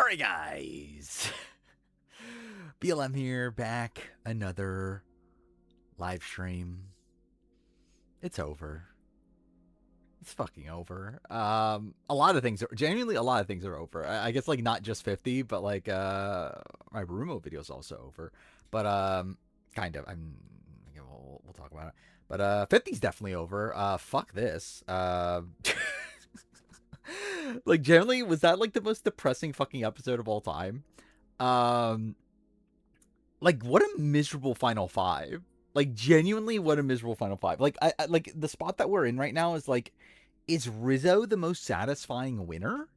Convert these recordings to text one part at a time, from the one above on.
Alright, guys. BLM here, back. Another live stream. It's over. It's fucking over. A lot of things are genuinely a lot of things are over. I guess like not just 50, but like my Rumo video is also over. But kind of. We'll talk about it. But 50's definitely over. Fuck this. Like generally, was that like the most depressing fucking episode of all time? Um, like what a miserable final five. Like genuinely, what a miserable final five. Like I like the spot that we're in right now is like, is Rizzo the most satisfying winner?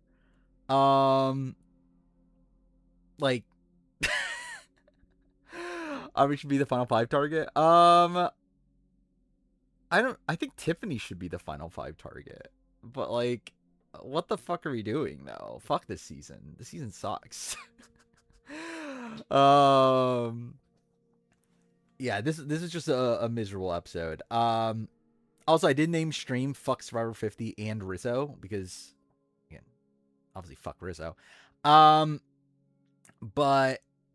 Um, like, Aubrey should be the final five target. I think Tiffany should be the final five target. But like, what the fuck are we doing though? Fuck this season. This season sucks. um yeah, this is just a miserable episode. Also I did name stream fuck Survivor 50 and Rizzo because again, obviously fuck Rizzo. But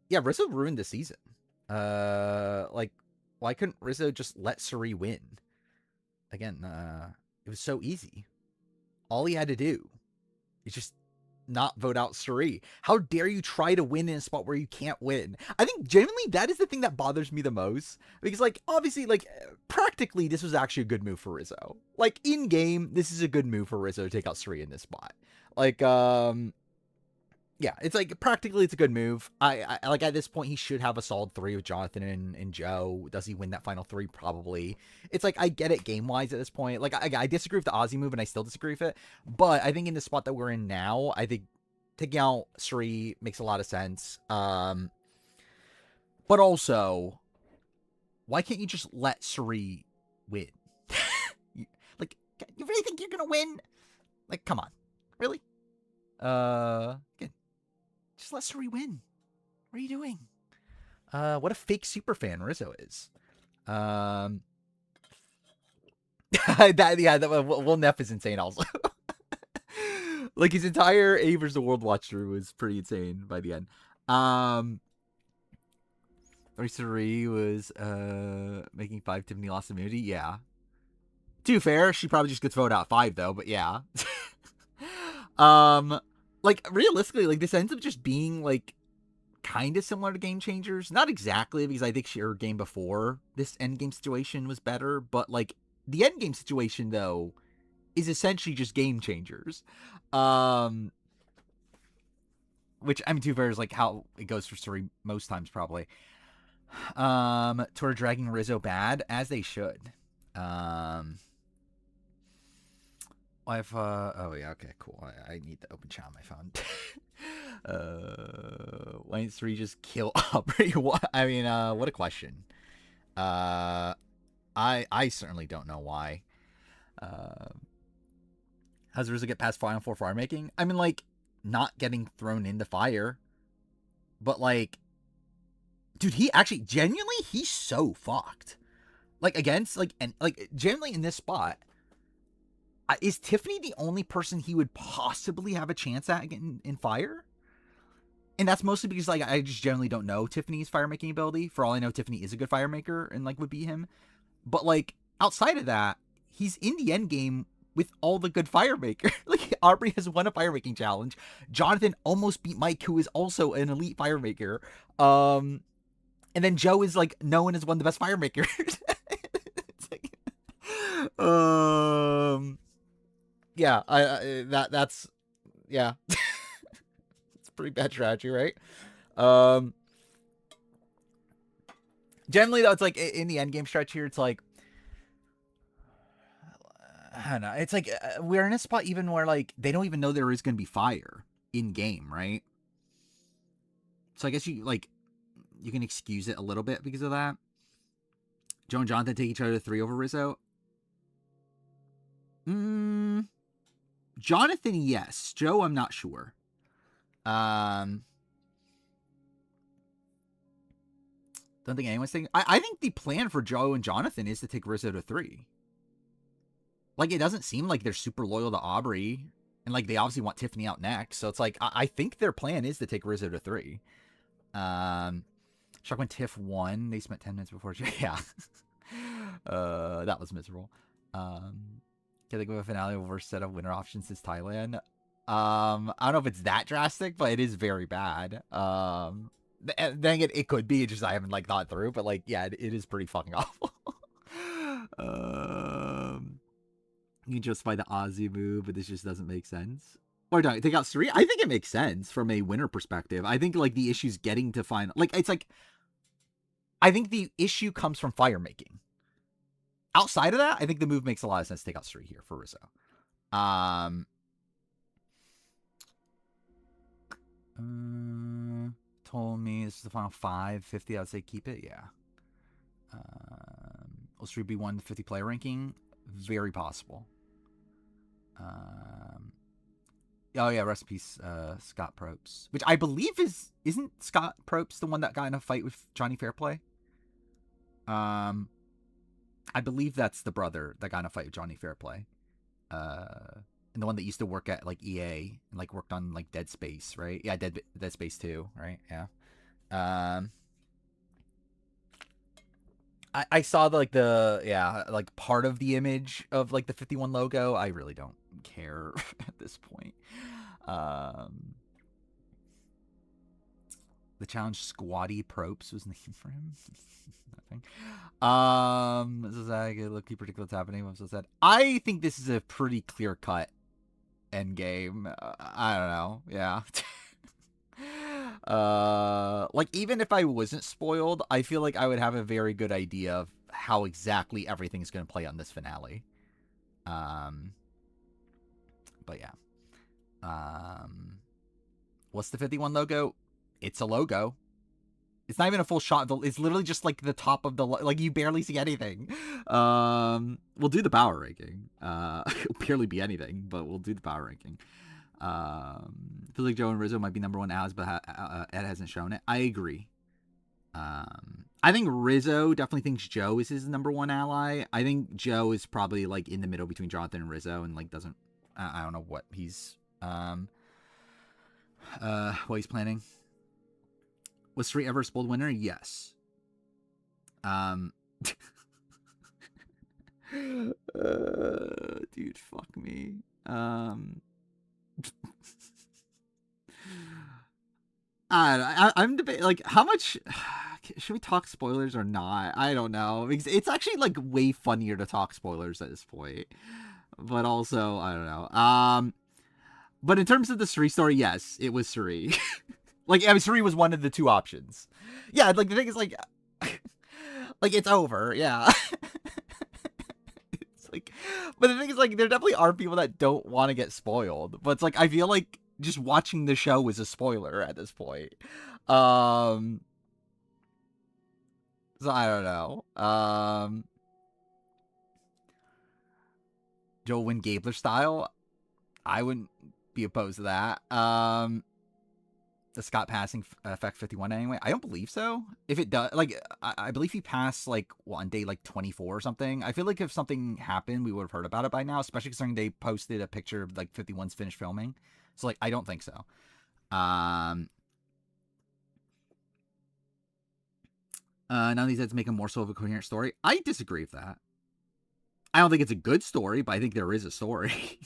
yeah, Rizzo ruined the season. Like why couldn't Rizzo just let Suri win? Again, it was so easy. All he had to do is just not vote out Suri. How dare you try to win in a spot where you can't win? I think genuinely that is the thing that bothers me the most. Because like obviously like practically this was actually a good move for Rizzo. Like in game, this is a good move for Rizzo to take out Suri in this spot. Like yeah, it's like practically it's a good move. I like at this point he should have a solid 3 with Jonathan and Joe. Does he win that final 3? Probably. It's like I get it game wise at this point. Like I disagree with the Aussie move and I still disagree with it. But I think in the spot that we're in now, I think taking out Suri makes a lot of sense. But also, why can't you just let Suri win? Like, you really think you're gonna win? Like, come on, really? Again, just let Suri win. What are you doing? What a fake super fan Rizzo is. That Will Neff is insane also. Like his entire A vs the World watch through was pretty insane by the end. 33 was making 5 Tiffany lost immunity. Yeah. Too fair. She probably just gets voted out 5 though, but yeah. Like realistically, like this ends up just being like kind of similar to Game Changers. Not exactly, because I think her game before this end game situation was better, but like the end game situation though is essentially just Game Changers. Which I mean, to fair is like how it goes for Suri most times probably. Toward dragging Rizzo bad as they should. I've oh yeah, okay, cool. I need to open chat on my phone. Why didn't Suri just kill Aubrey? What? I mean, what a question. I certainly don't know why. How does Rizzo get past Final Four fire making? I mean, like, not getting thrown into fire. But like, dude, he actually genuinely he's so fucked. Like against like and like genuinely in this spot. Is Tiffany the only person he would possibly have a chance at getting in fire? And that's mostly because like I just generally don't know Tiffany's fire making ability. For all I know, Tiffany is a good fire maker and like would beat him. But like outside of that, he's in the end game with all the good fire maker. Like Aubrey has won a fire making challenge. Jonathan almost beat Mike, who is also an elite fire maker. And then Joe is like known as one of the best fire makers. It's like, yeah, that's yeah. It's pretty bad strategy, right? Generally though, it's like in the end game stretch here, it's like I don't know. It's like we're in a spot even where like they don't even know there is going to be fire in game, right? So I guess you can excuse it a little bit because of that. Joe and Jonathan take each other to 3 over Rizzo. Jonathan, yes. Joe, I'm not sure. Don't think anyone's thinking. I think the plan for Joe and Jonathan is to take Rizzo to 3. Like, it doesn't seem like they're super loyal to Aubrey And like they obviously want Tiffany out next, so it's like I think their plan is to take Rizzo to 3. Shock when Tiff won, they spent 10 minutes before. Yeah, that was miserable. Can they go a finale over a set of winner options is Thailand? I don't know if it's that drastic, but it is very bad. Then again, it could be. It's just I haven't like thought through, but like, yeah, it is pretty fucking awful. You can justify the Aussie move, but this just doesn't make sense. Or don't take out Suri. I think it makes sense from a winner perspective. I think like the issue's getting to final. Like it's like, I think the issue comes from fire making. Outside of that, I think the move makes a lot of sense to take out Suri here for Rizzo. Told me this is the final 550. I'd say keep it. Yeah. Will Suri be 150 player ranking? Very possible. Oh yeah, rest in peace, Scott Probst, which I believe isn't Scott Probst the one that got in a fight with Johnny Fairplay? I believe that's the brother that got in a fight with Johnny Fairplay. And the one that used to work at like EA and like worked on like Dead Space, right? Yeah, Dead Space 2, right? Yeah. I saw like part of the image of like the 51 logo. I really don't care at this point. The challenge Squatty Probst was named for him. Nothing. This is like look predict what's happening. What's said? I think this is a pretty clear cut end game. I don't know. Yeah. Like even if I wasn't spoiled, I feel like I would have a very good idea of how exactly everything's going to play on this finale. But yeah. What's the 51 logo? It's a logo. It's not even a full shot. It's literally just like the top of the like you barely see anything. We'll do the power ranking. It'll barely be anything, but we'll do the power ranking. Feels like Joe and Rizzo might be number one allies, but Ed hasn't shown it. I agree. I think Rizzo definitely thinks Joe is his number one ally. I think Joe is probably like in the middle between Jonathan and Rizzo, and like doesn't. I don't know what he's planning. Was Suri ever a spoiled winner? Yes. Dude, fuck me. I'm debating like how much should we talk spoilers or not? I don't know. It's actually like way funnier to talk spoilers at this point, but also I don't know. But in terms of the Suri story, yes, it was Suri. Like I mean, Suri was one of the two options. Yeah, like the thing is like it's over. Yeah. It's like, but the thing is like there definitely are people that don't want to get spoiled, but it's like I feel like just watching the show is a spoiler at this point. So I don't know. Joe win Gabler style. I wouldn't be opposed to that. The Scott passing affect 51 anyway? I don't believe so. If it does, like, I believe he passed, like, on day, like, 24 or something. I feel like if something happened, we would have heard about it by now, especially considering they posted a picture of, like, 51's finished filming. So, like, I don't think so. None of these ads make a more so of a coherent story. I disagree with that. I don't think it's a good story, but I think there is a story.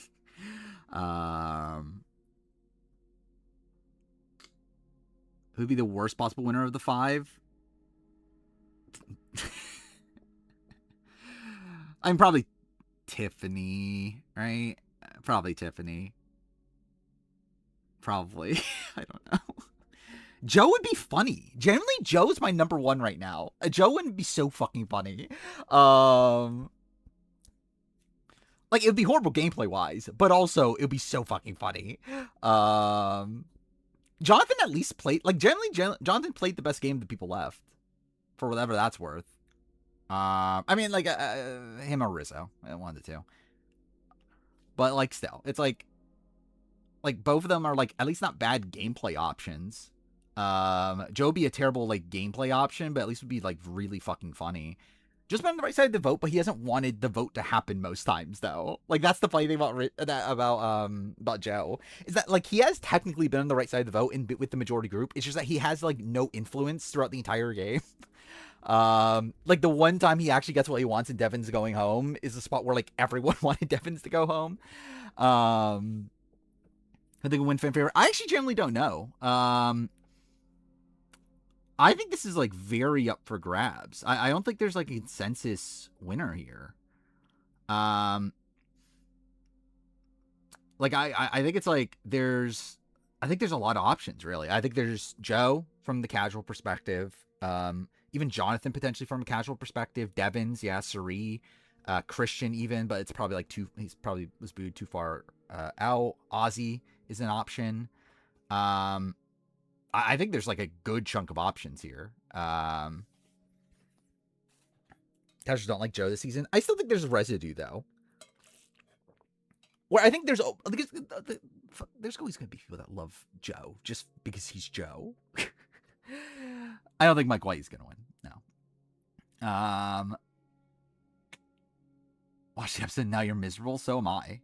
Who'd be the worst possible winner of the 5? I'm probably Tiffany, right? Probably Tiffany. Probably. I don't know. Joe would be funny. Generally, Joe's my number one right now. Joe would be so fucking funny. Like, it would be horrible gameplay-wise, but also, it would be so fucking funny. Jonathan at least played... Like, generally, Jonathan played the best game that people left. For whatever that's worth. I mean, like, him or Rizzo. One of the two. But, like, still. It's like... Like, both of them are, like, at least not bad gameplay options. Joe would be a terrible, like, gameplay option, but at least would be, like, really fucking funny. Just been on the right side of the vote, but he hasn't wanted the vote to happen most times, though. Like, that's the funny thing about Joe, is that, like, he has technically been on the right side of the vote with the majority group. It's just that he has, like, no influence throughout the entire game. Like, the one time he actually gets what he wants and Devin's going home is the spot where, like, everyone wanted Devins to go home. I think win fan favorite. I actually generally don't know. I think this is like very up for grabs. I don't think there's like a consensus winner here. Like I think it's like I think there's a lot of options really. I think there's Joe from the casual perspective. Even Jonathan potentially from a casual perspective. Devins, yeah, Suri, Christian even, but it's probably like he's probably was booed too far out. Ozzy is an option. I think there's like a good chunk of options here. Casuals don't like Joe this season. I still think there's a residue though. Where I think there's always going to be people that love Joe just because he's Joe. I don't think Mike White is going to win. No. Watch the episode. Now you're miserable. So am I.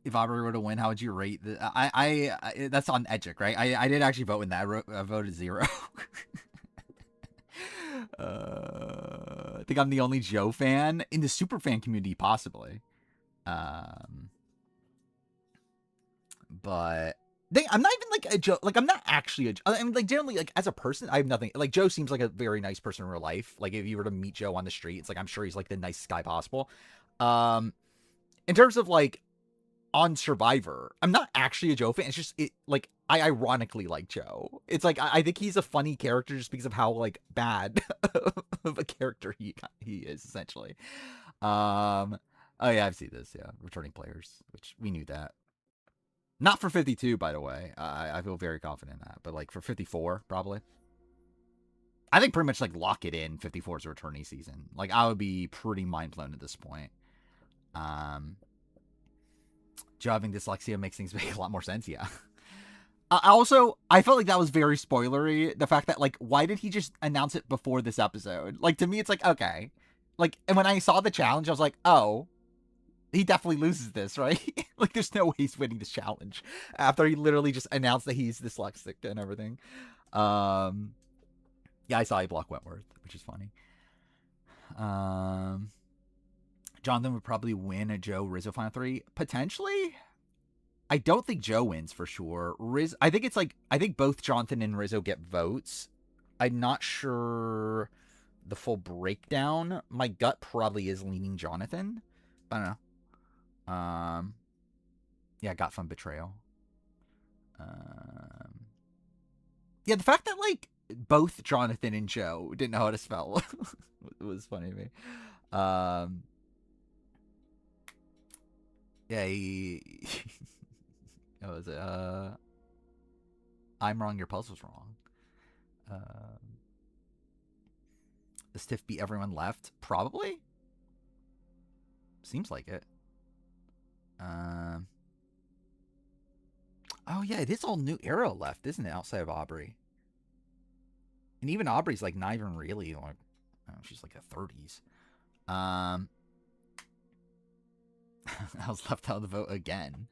If Aubrey were to win, how would you rate the? I that's on Edgic, right? I did actually vote in that. I voted 0. I think I'm the only Joe fan in the super fan community, possibly. But I'm not even like a Joe. Like I'm not actually a. I mean, like generally, like as a person, I have nothing. Like Joe seems like a very nice person in real life. Like if you were to meet Joe on the street, it's like I'm sure he's like the nicest guy possible. In terms of like on Survivor, I'm not actually a Joe fan. It's just like I ironically like Joe. It's like I think he's a funny character just because of how like bad of a character he is essentially. Oh yeah, I've seen this. Yeah, returning players, which we knew that. Not for 52, by the way. I feel very confident in that, but like for 54, probably. I think pretty much like lock it in. 54 is a returning season. Like I would be pretty mind blown at this point. Joe having dyslexia makes things make a lot more sense. Yeah. I felt like that was very spoilery. The fact that like, why did he just announce it before this episode? Like to me, it's like okay, like, and when I saw the challenge, I was like, oh, he definitely loses this, right? Like, there's no way he's winning this challenge after he literally just announced that he's dyslexic and everything. Yeah, I saw he blocked Wentworth, which is funny. Jonathan would probably win a Joe Rizzo Final 3. Potentially. I don't think Joe wins for sure. I think it's like, I think both Jonathan and Rizzo get votes. I'm not sure the full breakdown. My gut probably is leaning Jonathan. I don't know. Yeah, got from betrayal. Yeah, the fact that like both Jonathan and Joe didn't know how to spell was funny to me. Yeah, what was it? I'm wrong, your puzzle's wrong. The stiff beat everyone left? Probably? Seems like it. Oh yeah, it is all New Arrow left, isn't it? Outside of Aubrey, and even Aubrey's like not even really like, I don't know, she's like a 30s. I was left out of the vote again.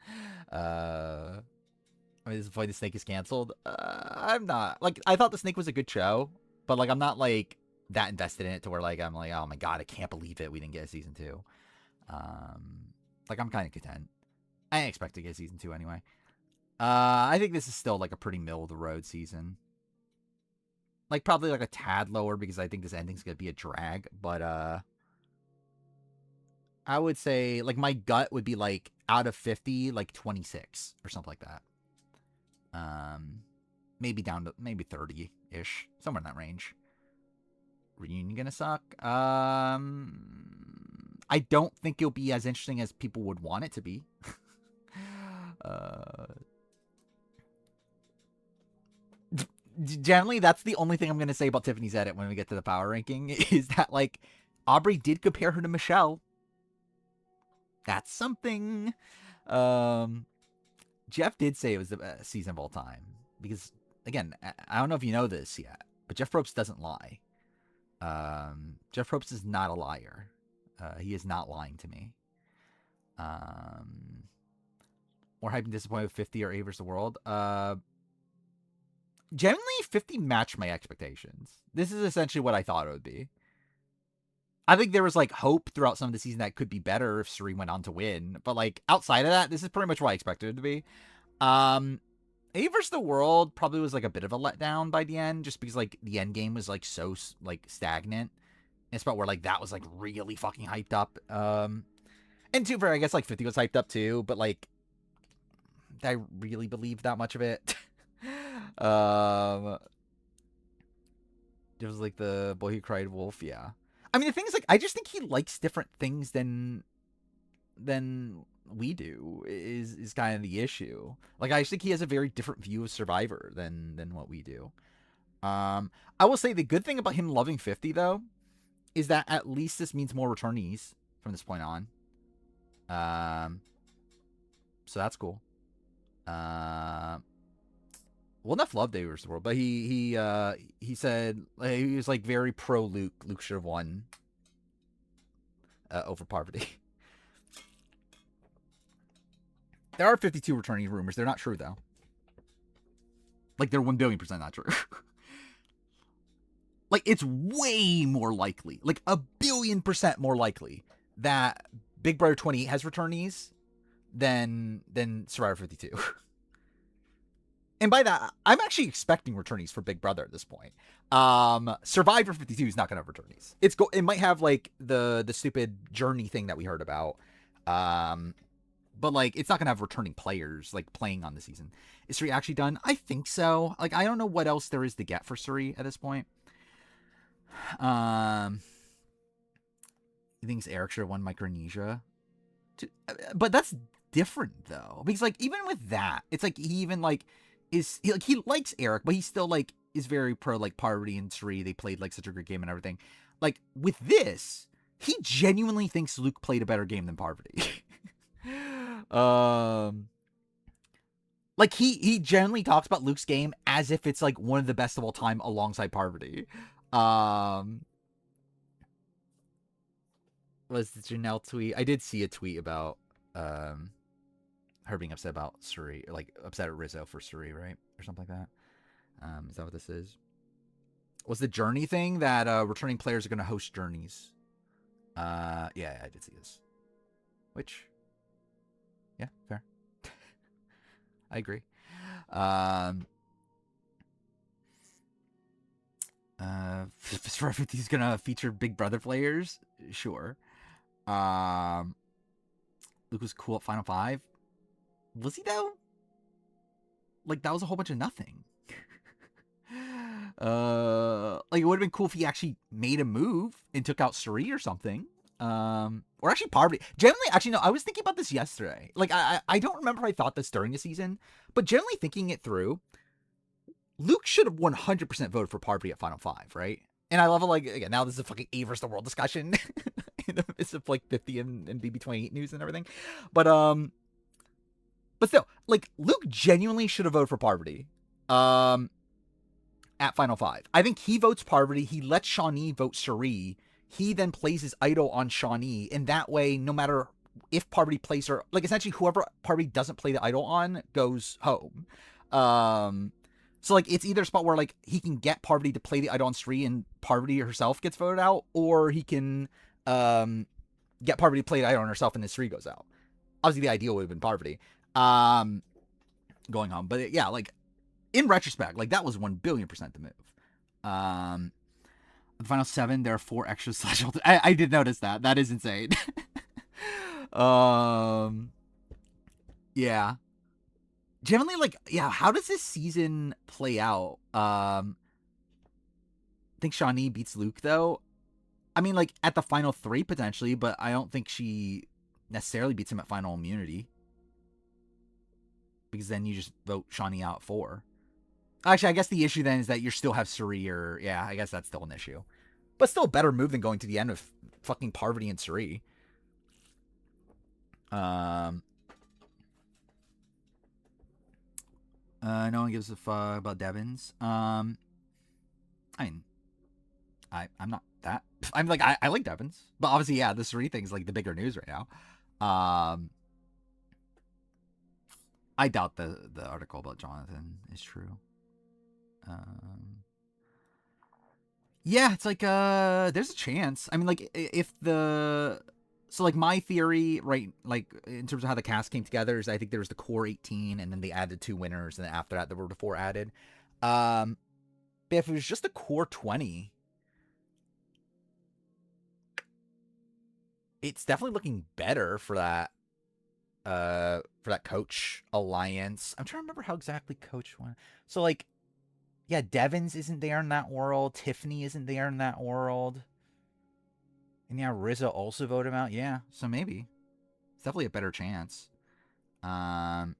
I mean, this is the snake is canceled. I'm not like I thought the snake was a good show, but like I'm not like that invested in it to where like I'm like, oh my god, I can't believe it we didn't get a season 2. Like I'm kind of content. I didn't expect to get season 2 anyway. I think this is still like a pretty middle of the road season. Like probably like a tad lower because I think this ending's gonna be a drag, but I would say like my gut would be like out of 50, like 26 or something like that. Maybe down to maybe 30-ish, somewhere in that range. Reunion gonna suck. I don't think it'll be as interesting as people would want it to be. Generally, that's the only thing I'm gonna say about Tiffany's edit when we get to the power ranking is that like Aubrey did compare her to Michelle. That's something. Jeff did say it was the best season of all time because again, I don't know if you know this yet, But Jeff Probst doesn't lie. Jeff Probst is not a liar. He is not lying to me. More hype and disappointed with 50 or A versus the World. Generally, 50 matched my expectations. This is essentially what I thought it would be. I think there was like hope throughout some of the season that could be better if Suri went on to win. But like outside of that, this is pretty much what I expected it to be. A versus the World probably was like a bit of a letdown by the end, just because like the end game was like so like stagnant. And it's about where like that was like really fucking hyped up. And too, for I guess like 50 was hyped up too, but like I really believed that much of it. It was like the Boy Who Cried Wolf, yeah. I mean, the thing is, like, I just think he likes different things than we do. Is kind of the issue. Like, I just think he has a very different view of Survivor than what we do. I will say the good thing about him loving 50 though is that at least this means more returnees from this point on. So that's cool. Well, enough love Day versus the World, but he said he was like very pro Luke. Luke should have won over Parvati. There are 52 returning rumors. They're not true though. Like they're 1 billion % not true. Like it's way more likely, like 1 billion % more likely that Big Brother 28 has returnees than Survivor 52. And by that, I'm actually expecting returnees for Big Brother at this point. Survivor 52 is not going to have returnees. It might have like the stupid journey thing that we heard about. But like it's not going to have returning players like playing on the season. Is Suri actually done? I think so. Like I don't know what else there is to get for Suri at this point. He thinks Eric should have won Micronesia. But that's different though. Because like even with that, it's like he even like he likes Eric, but he still like is very pro like Parvati and Suri. They played like such a good game and everything. Like with this, he genuinely thinks Luke played a better game than Parvati. Like he generally talks about Luke's game as if it's like one of the best of all time alongside Parvati. Was the Janelle tweet? I did see a tweet about her being upset about Suri, or like upset at Rizzo for Suri, right? Or something like that. Is that what this is? Was the journey thing that returning players are going to host journeys? Yeah, I did see this. Which, yeah, fair. I agree. Survivor 50 is going to feature Big Brother players? Sure. Luke was cool at Final 5. Was he though? Like that was a whole bunch of nothing. Like it would have been cool if he actually made a move and took out Suri or something. Or actually Parvati. Generally, actually no, I was thinking about this yesterday. Like I don't remember if I thought this during the season, but generally thinking it through, Luke should have 100% voted for Parvati at Final 5, right? And I love it, like, again, now this is a fucking A versus the World discussion in the midst of like 50 and BB28 news and everything. But still, like, Luke genuinely should have voted for Parvati at Final 5. I think he votes Parvati. He lets Shawnee vote Suri. He then plays his idol on Shawnee. And that way, no matter if Parvati plays her, like, essentially whoever Parvati doesn't play the idol on goes home. So, like, it's either a spot where, like, he can get Parvati to play the idol on Suri and Parvati herself gets voted out, or he can get Parvati to play the idol on herself and then Suri goes out. Obviously, the ideal would have been Parvati going home. But, yeah, like, in retrospect, like, that was 1 billion % the move. The final 7, there are 4 extra slash. I did notice that. That is insane. Yeah. Generally, like, yeah, how does this season play out? I think Shawnee beats Luke, though. I mean, like, at the final 3, potentially, but I don't think she necessarily beats him at final immunity. Because then you just vote Shawnee out 4. Actually, I guess the issue then is that you still have Suri, or, yeah, I guess that's still an issue. But still a better move than going to the end with fucking Parvati and Suri. No one gives a fuck about Devins. I I mean, I'm not that. I'm like I like Devins, but obviously, yeah, the Suri thing's like the bigger news right now. I doubt the article about Jonathan is true. Um, yeah, it's like there's a chance. I mean, like if the so like my theory, right? Like in terms of how the cast came together is I think there was the core 18, and then they added 2 winners, and then after that there were the 4 added. But if it was just the core 20, it's definitely looking better for that coach alliance. I'm trying to remember how exactly coach went. So like yeah, Devins isn't there in that world. Tiffany isn't there in that world. And yeah, Rizzo also voted him out. Yeah, so maybe it's definitely a better chance. Um,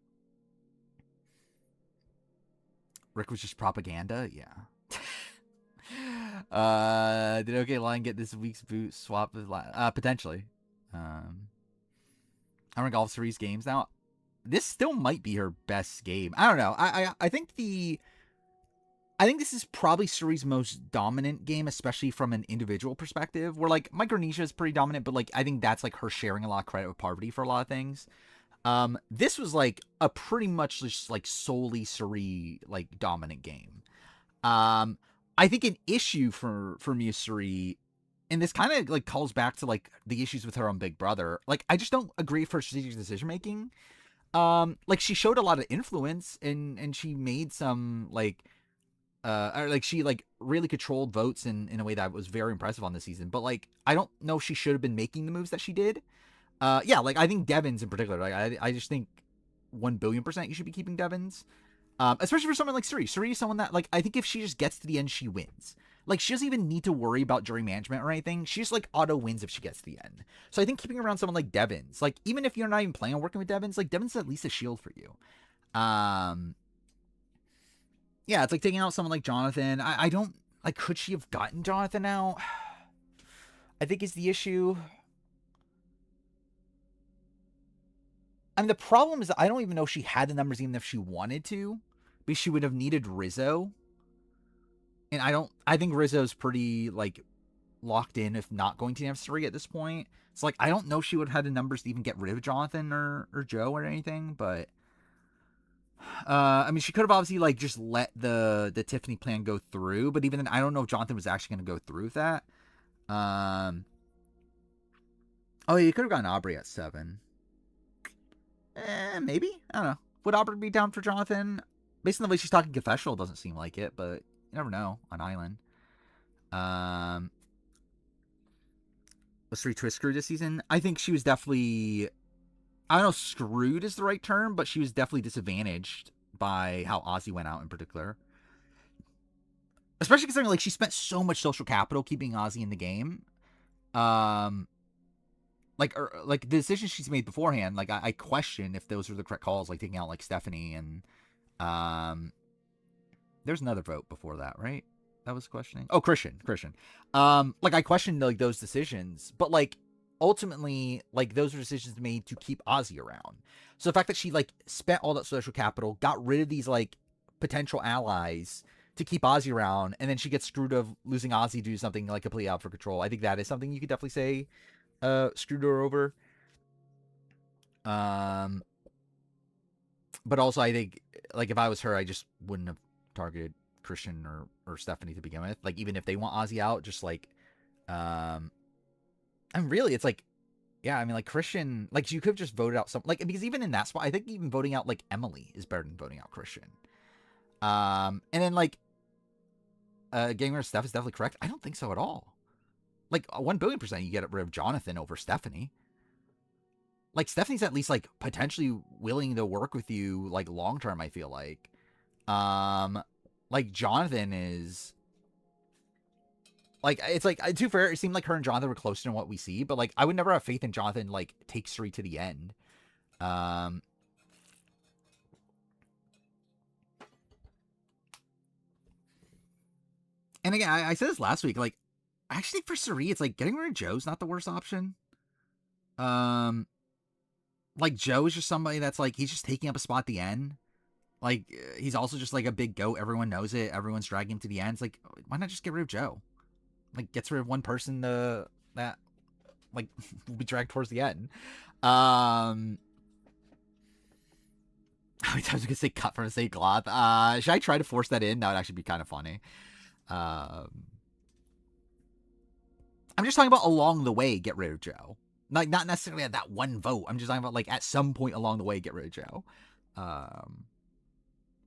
Rick was just propaganda. Yeah. Did OK Line get this week's boot swap? Potentially. I run Golf Series games now. This still might be her best game. I don't know. I think this is probably Suri's most dominant game, especially from an individual perspective. Where like Micronesia is pretty dominant, but like I think that's like her sharing a lot of credit with Parvati for a lot of things. This was like a pretty much just like solely Suri like dominant game. I think an issue for me is Suri, and this kind of like calls back to like the issues with her on Big Brother. Like I just don't agree with her strategic decision making. Like she showed a lot of influence and she made some like or like she like really controlled votes in a way that was very impressive on this season. But like I don't know if she should have been making the moves that she did. Yeah, like I think Devins in particular. Like I just think 1,000,000,000% you should be keeping Devins. Especially for someone like Suri. Suri is someone that like I think if she just gets to the end, she wins. Like she doesn't even need to worry about jury management or anything. She just like auto wins if she gets to the end. So I think keeping around someone like Devins, like even if you're not even planning on working with Devins, like Devins is at least a shield for you. Yeah, it's like taking out someone like Jonathan. I don't like. Could she have gotten Jonathan out? I think is the issue. I mean, the problem is that I don't even know if she had the numbers even if she wanted to, because she would have needed Rizzo. And I think Rizzo's pretty like locked in if not going to F3 at this point. So like I don't know if she would have had the numbers to even get rid of Jonathan or Joe or anything, but I mean she could have obviously like just let the Tiffany plan go through, but even then I don't know if Jonathan was actually gonna go through with that. Oh, you could have gotten Aubrey at 7. Maybe. I don't know. Would Aubrey be down for Jonathan? Based on the way she's talking confessional, doesn't seem like it, but you never know on Island. Was 3 twist screwed this season? I think she was definitely, I don't know, screwed is the right term, but she was definitely disadvantaged by how Ozzy went out in particular. Especially considering like she spent so much social capital keeping Ozzy in the game. Like the decisions she's made beforehand, like I question if those were the correct calls, like taking out like Stephanie and there's another vote before that, right? That was questioning. Oh, Christian. Like I questioned like those decisions, but like ultimately, like those were decisions made to keep Ozzy around. So the fact that she like spent all that social capital, got rid of these like potential allies to keep Ozzy around, and then she gets screwed of losing Ozzy to do something like completely out for control. I think that is something you could definitely say screwed her over. But also I think like if I was her, I just wouldn't have targeted Christian or Stephanie to begin with. Like even if they want Ozzy out, just like and really it's like yeah, I mean like Christian, like you could have just voted out some like because even in that spot, I think even voting out like Emily is better than voting out Christian. And then like getting rid of Steph is definitely correct. I don't think so at all. Like 1,000,000,000% you get rid of Jonathan over Stephanie. Like Stephanie's at least like potentially willing to work with you like long term, I feel like. Like Jonathan is like it's like to fair, it seemed like her and Jonathan were closer than what we see, but like I would never have faith in Jonathan like take Suri to the end. And again, I said this last week, like I actually think for Suri, it's like getting rid of Joe's not the worst option. Like Joe is just somebody that's like he's just taking up a spot at the end. Like, he's also just like a big goat. Everyone knows it. Everyone's dragging him to the end. It's like, why not just get rid of Joe? Like, gets rid of one person that like will be dragged towards the end. How many times I gonna say cut from the same cloth? Should I try to force that in? That would actually be kind of funny. I'm just talking about along the way, get rid of Joe. Like, not necessarily at that one vote. I'm just talking about like at some point along the way, get rid of Joe.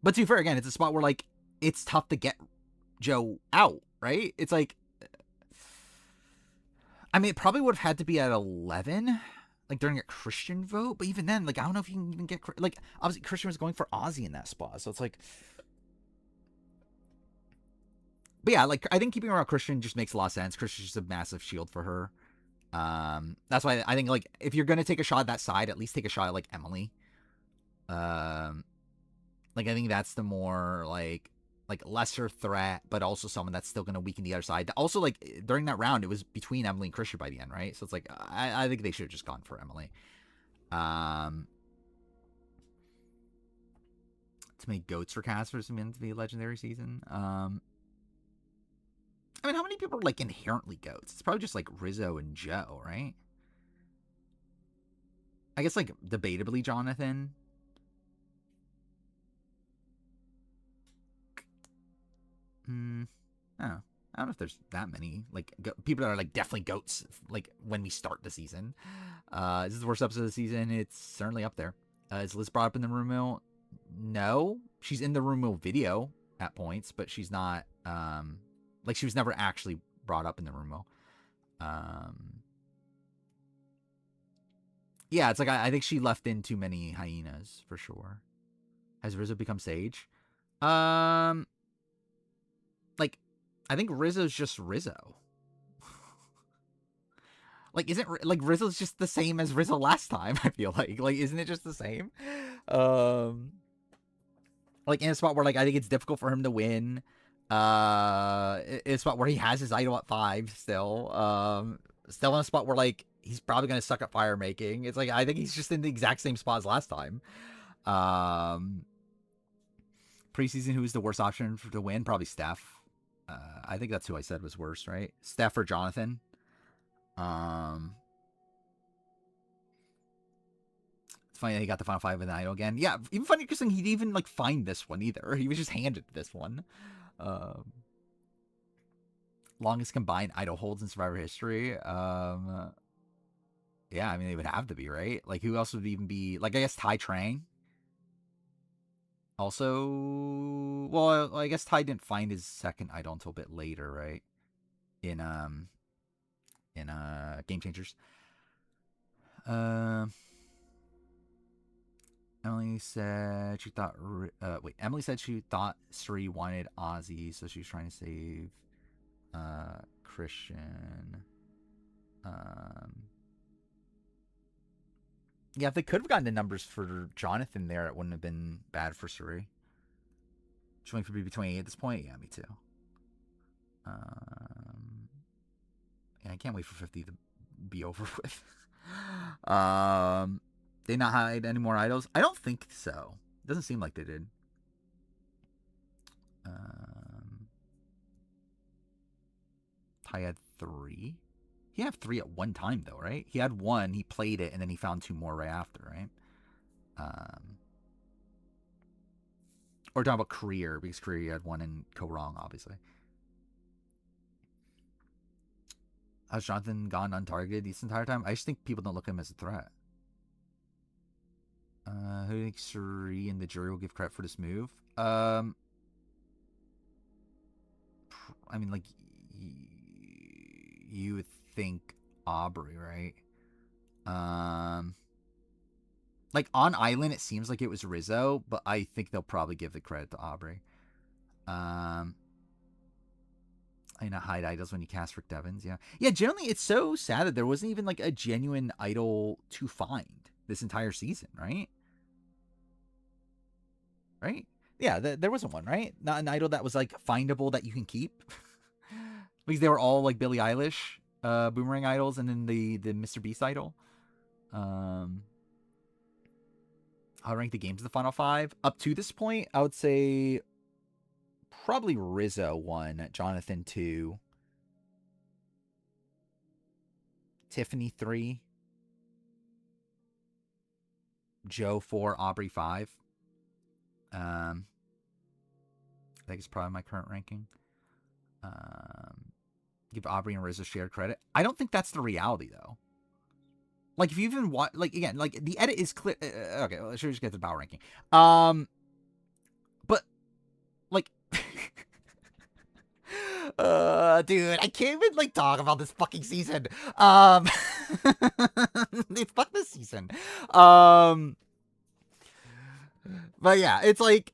But to be fair, again, it's a spot where like it's tough to get Joe out, right? It's like, I mean, it probably would have had to be at 11, like during a Christian vote. But even then, like, I don't know if you can even get, like, obviously Christian was going for Ozzy in that spot, so it's like. But yeah, like, I think keeping around Christian just makes a lot of sense. Christian's just a massive shield for her. That's why I think, like, if you're gonna take a shot at that side, at least take a shot at like Emily. Like, I think that's the more like lesser threat, but also someone that's still gonna weaken the other side. Also, like, during that round, it was between Emily and Christian by the end, right? So it's like, I think they should have just gone for Emily. To make goats for casters meant to be a legendary season. I mean, how many people are like inherently goats? It's probably just like Rizzo and Joe, right? I guess like debatably Jonathan. Oh, I don't know if there's that many like people that are like definitely goats like when we start the season. This is the worst episode of the season. It's certainly up there. Is Liz brought up in the room mill? No, she's in the room mill video at points, but she's not. Like, she was never actually brought up in the room mill. Yeah, it's like I think she left in too many hyenas for sure. Has Rizzo become Sage? Like, I think Rizzo's just Rizzo. Like, isn't like Rizzo's just the same as Rizzo last time? I feel like isn't it just the same? Like in a spot where like I think it's difficult for him to win. In a spot where he has his idol at 5 still. Still in a spot where like he's probably gonna suck at fire making. It's like I think he's just in the exact same spot as last time. Preseason, who's the worst option to win? Probably Steph. I think that's who I said was worst, right? Steph or Jonathan. It's funny that he got the final 5 with an idol again. Yeah, even funny because he didn't even like find this one either. He was just handed this one. Longest combined idol holds in Survivor history. Yeah, I mean they would have to be, right? Like who else would even be? Like I guess Ty Trang. Also, well, I guess Ty didn't find his second idol until a bit later, right? In Game Changers. Emily said she thought. Emily said she thought Suri wanted Ozzy, so she was trying to save Christian. Yeah, if they could have gotten the numbers for Jonathan there, it wouldn't have been bad for Suri. Just waiting for BB 28 at this point. Yeah, me too. Yeah, I can't wait for 50 to be over with. They not hide any more idols? I don't think so. It doesn't seem like they did. Ty had 3. He had 3 at one time though, right? He had 1, he played it, and then he found 2 more right after, right? Or talking about career, because career he had 1 and Ko Wrong, obviously. Has Jonathan gone untargeted this entire time? I just think people don't look at him as a threat. Who do you think Suri and the jury will give credit for this move? I mean, like, you would think Aubrey, right? Like, on Island, it seems like it was Rizzo, but I think they'll probably give the credit to Aubrey. I know, hide idols when you cast Rick Devens, yeah. Yeah, generally, it's so sad that there wasn't even, like, a genuine idol to find this entire season, right? Right? Yeah, there wasn't one, right? Not an idol that was, like, findable that you can keep. Because they were all, like, Billie Eilish Boomerang idols and then the Mr. Beast idol. I'll rank the games in the final 5. Up to this point, I would say probably Rizzo 1, Jonathan 2, Tiffany 3, Joe 4, Aubrey 5. I think it's probably my current ranking. Give Aubrey and Rizzo shared credit. I don't think that's the reality, though. Like, if you even watch, like, again, like, the edit is clear. Okay, well, should we just get to the power ranking? But, like, dude, I can't even, like, talk about this fucking season. Fuck this season. But yeah, it's like,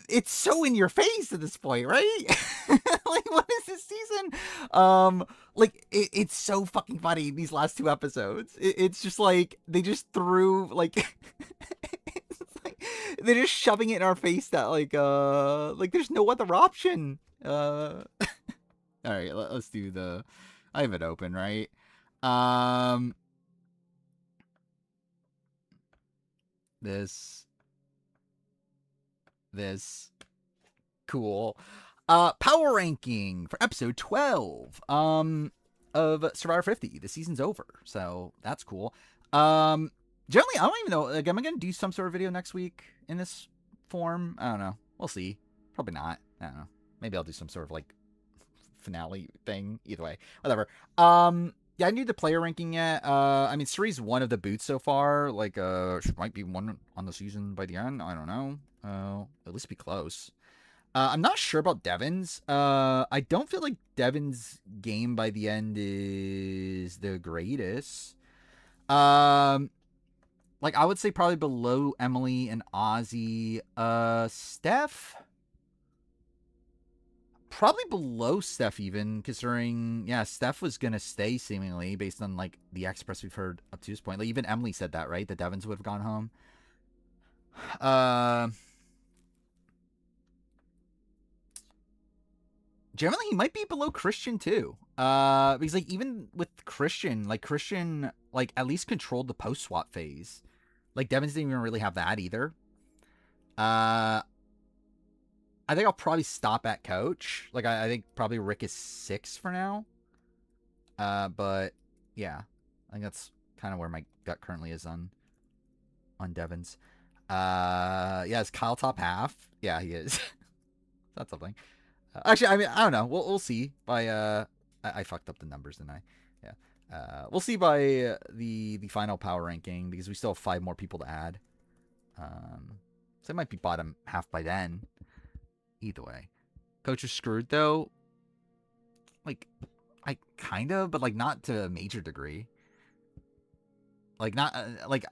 it's so in your face at this point, right? Like, what is this season? Like, it's so fucking funny, these last 2 episodes. It's just like, they just threw, like, it's like, they're just shoving it in our face that, like, there's no other option. Alright, let's do the, I have it open, right? This, cool. Power ranking for episode 12 of Survivor 50. The season's over, so that's cool. Generally, I don't even know. Like, am I gonna do some sort of video next week in this form? I don't know. We'll see. Probably not. I don't know. Maybe I'll do some sort of like finale thing. Either way, whatever. Yeah, I need the player ranking yet. I mean, Suri's one of the boots so far. Like, she might be one on the season by the end. I don't know. At least be close. I'm not sure about Devin's. I don't feel like Devin's game by the end is the greatest. Like, I would say probably below Emily and Ozzy. Steph? Probably below Steph even, considering, yeah, Steph was going to stay seemingly based on, like, the express we've heard up to this point. Like, even Emily said that, right? That Devins would have gone home. Generally, he might be below Christian, too. Because, like, even with Christian, like, at least controlled the post-swap phase. Like, Devins didn't even really have that either. I think I'll probably stop at coach. Like, I think probably Rick is 6 for now. But yeah, I think that's kind of where my gut currently is on Devins. Yeah, is Kyle top half? Yeah, he is. That's something. Actually, I mean, I don't know. We'll see by I fucked up the numbers, didn't I? Yeah. We'll see by the final power ranking because we still have 5 more people to add. So it might be bottom half by then. Either way, coach is screwed though. Like, I kind of, but like not to a major degree. Like not like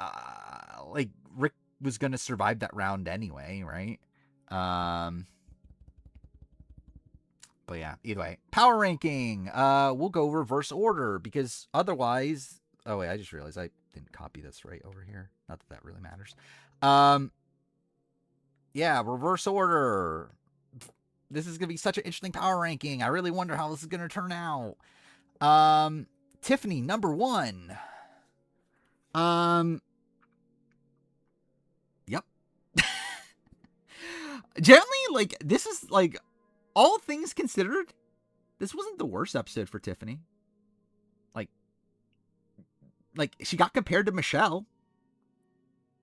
Rick was gonna survive that round anyway, right? But yeah, either way, power ranking. We'll go reverse order because otherwise. Oh wait, I just realized I didn't copy this right over here. Not that that really matters. Yeah, reverse order. This is gonna be such an interesting power ranking. I really wonder how this is gonna turn out. Tiffany number 1. Yep. Generally, like, this is like, all things considered, this wasn't the worst episode for Tiffany. Like she got compared to Michelle.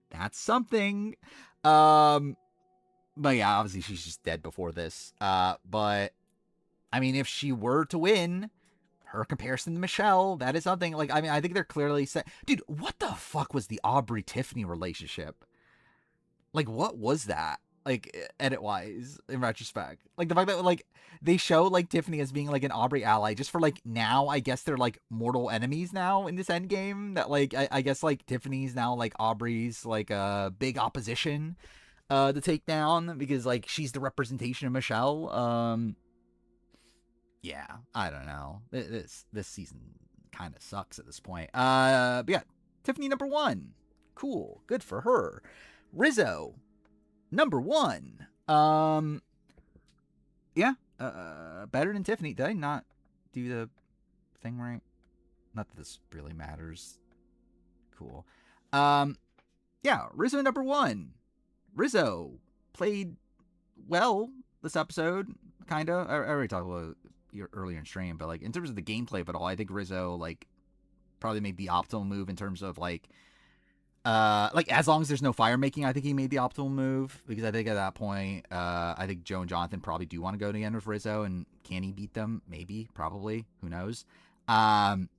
That's something. But yeah, obviously she's just dead before this. But I mean, if she were to win, her comparison to Michelle, that is something. Like, I mean, I think they're clearly saying, dude, what the fuck was the Aubrey Tiffany relationship? Like, what was that? Like, edit wise, in retrospect, like the fact that like they show like Tiffany as being like an Aubrey ally just for like now. I guess they're like mortal enemies now in this end game. That like I guess like Tiffany's now like Aubrey's like big opposition to take down because like she's the representation of Michelle. Yeah, I don't know. This season kind of sucks at this point. But yeah, Tiffany number 1. Cool, good for her. Rizzo number 1. Yeah, better than Tiffany. Did I not do the thing right? Not that this really matters. Cool. yeah, Rizzo number one. Rizzo played well this episode, kind of. I already talked about it earlier in stream, but like in terms of the gameplay of it all, I think Rizzo like probably made the optimal move in terms of like as long as there's no fire making, I think he made the optimal move because I think at that point, I think Joe and Jonathan probably do want to go to the end with Rizzo, and can he beat them? Maybe, probably, who knows? Um,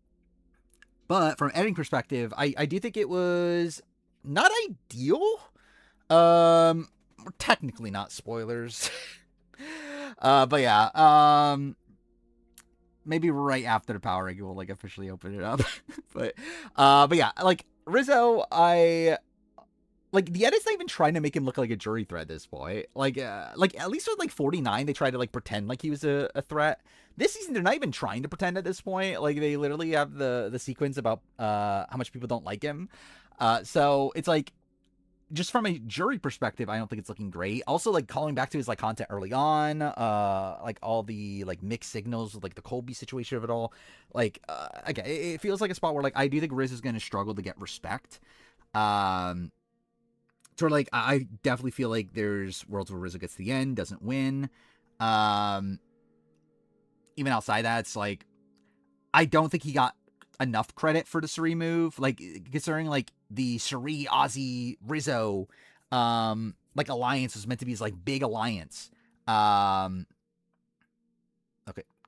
but from an editing perspective, I do think it was not ideal. We're technically not spoilers. But yeah, maybe right after the power ranking we'll like officially open it up. but yeah, like Rizzo, I like the edit's not even trying to make him look like a jury threat at this point. Like at least with like 49, they tried to like pretend like he was a threat. This season, they're not even trying to pretend at this point. Like they literally have the sequence about how much people don't like him. So it's like just from a jury perspective, I don't think it's looking great. Also, like calling back to his like content early on, like all the like mixed signals with like the Colby situation of it all. Like, again, it feels like a spot where like I do think Riz is going to struggle to get respect. Sort of like I definitely feel like there's worlds where Rizzo gets to the end, doesn't win. Even outside that, it's like I don't think he got enough credit for the Suri move. Like considering like the Suri, Ozzy, Rizzo, like alliance was meant to be his like big alliance. Okay,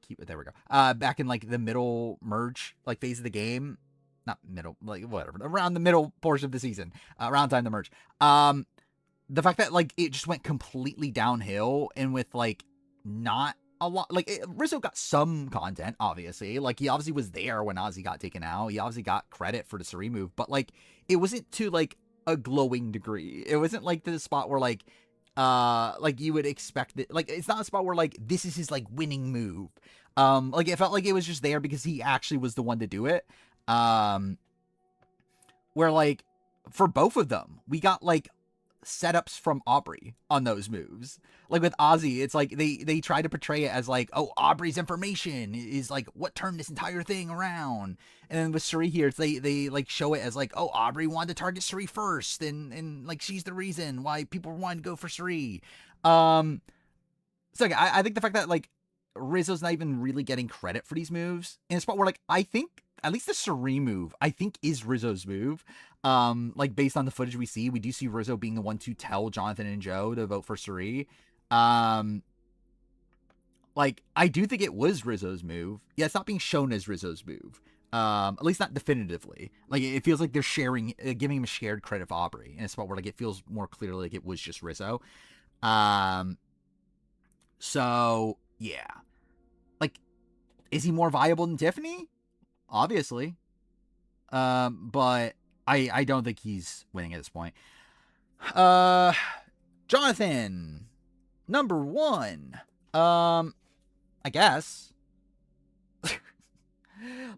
keep it. There we go. Back in like the middle merge like phase of the game, not middle, like whatever, around the middle portion of the season, around time to merge. The fact that like it just went completely downhill and with like not a lot, like Rizzo got some content, obviously. Like he obviously was there when Ozzy got taken out. He obviously got credit for the Suri move, but like it wasn't to like a glowing degree. It wasn't like to the spot where like you would expect it. Like it's not a spot where like this is his like winning move. Like it felt like it was just there because he actually was the one to do it. Where like for both of them, we got like setups from Aubrey on those moves. Like with Ozzy, it's like they try to portray it as like, oh, Aubrey's information is like what turned this entire thing around. And then with Suri here, it's they like show it as like, oh, Aubrey wanted to target Suri first, and like she's the reason why people wanted to go for Suri. So okay, I think the fact that like Rizzo's not even really getting credit for these moves in a spot where like I think at least the Suri move I think is Rizzo's move. Like based on the footage we do see Rizzo being the one to tell Jonathan and Joe to vote for Suri. Like I do think it was Rizzo's move. Yeah, it's not being shown as Rizzo's move. At least not definitively. Like it feels like they're sharing, giving him a shared credit of Aubrey in a spot where like it feels more clearly like it was just Rizzo. So yeah, like is he more viable than Tiffany? Obviously. But I don't think he's winning at this point. Jonathan, number one. I guess.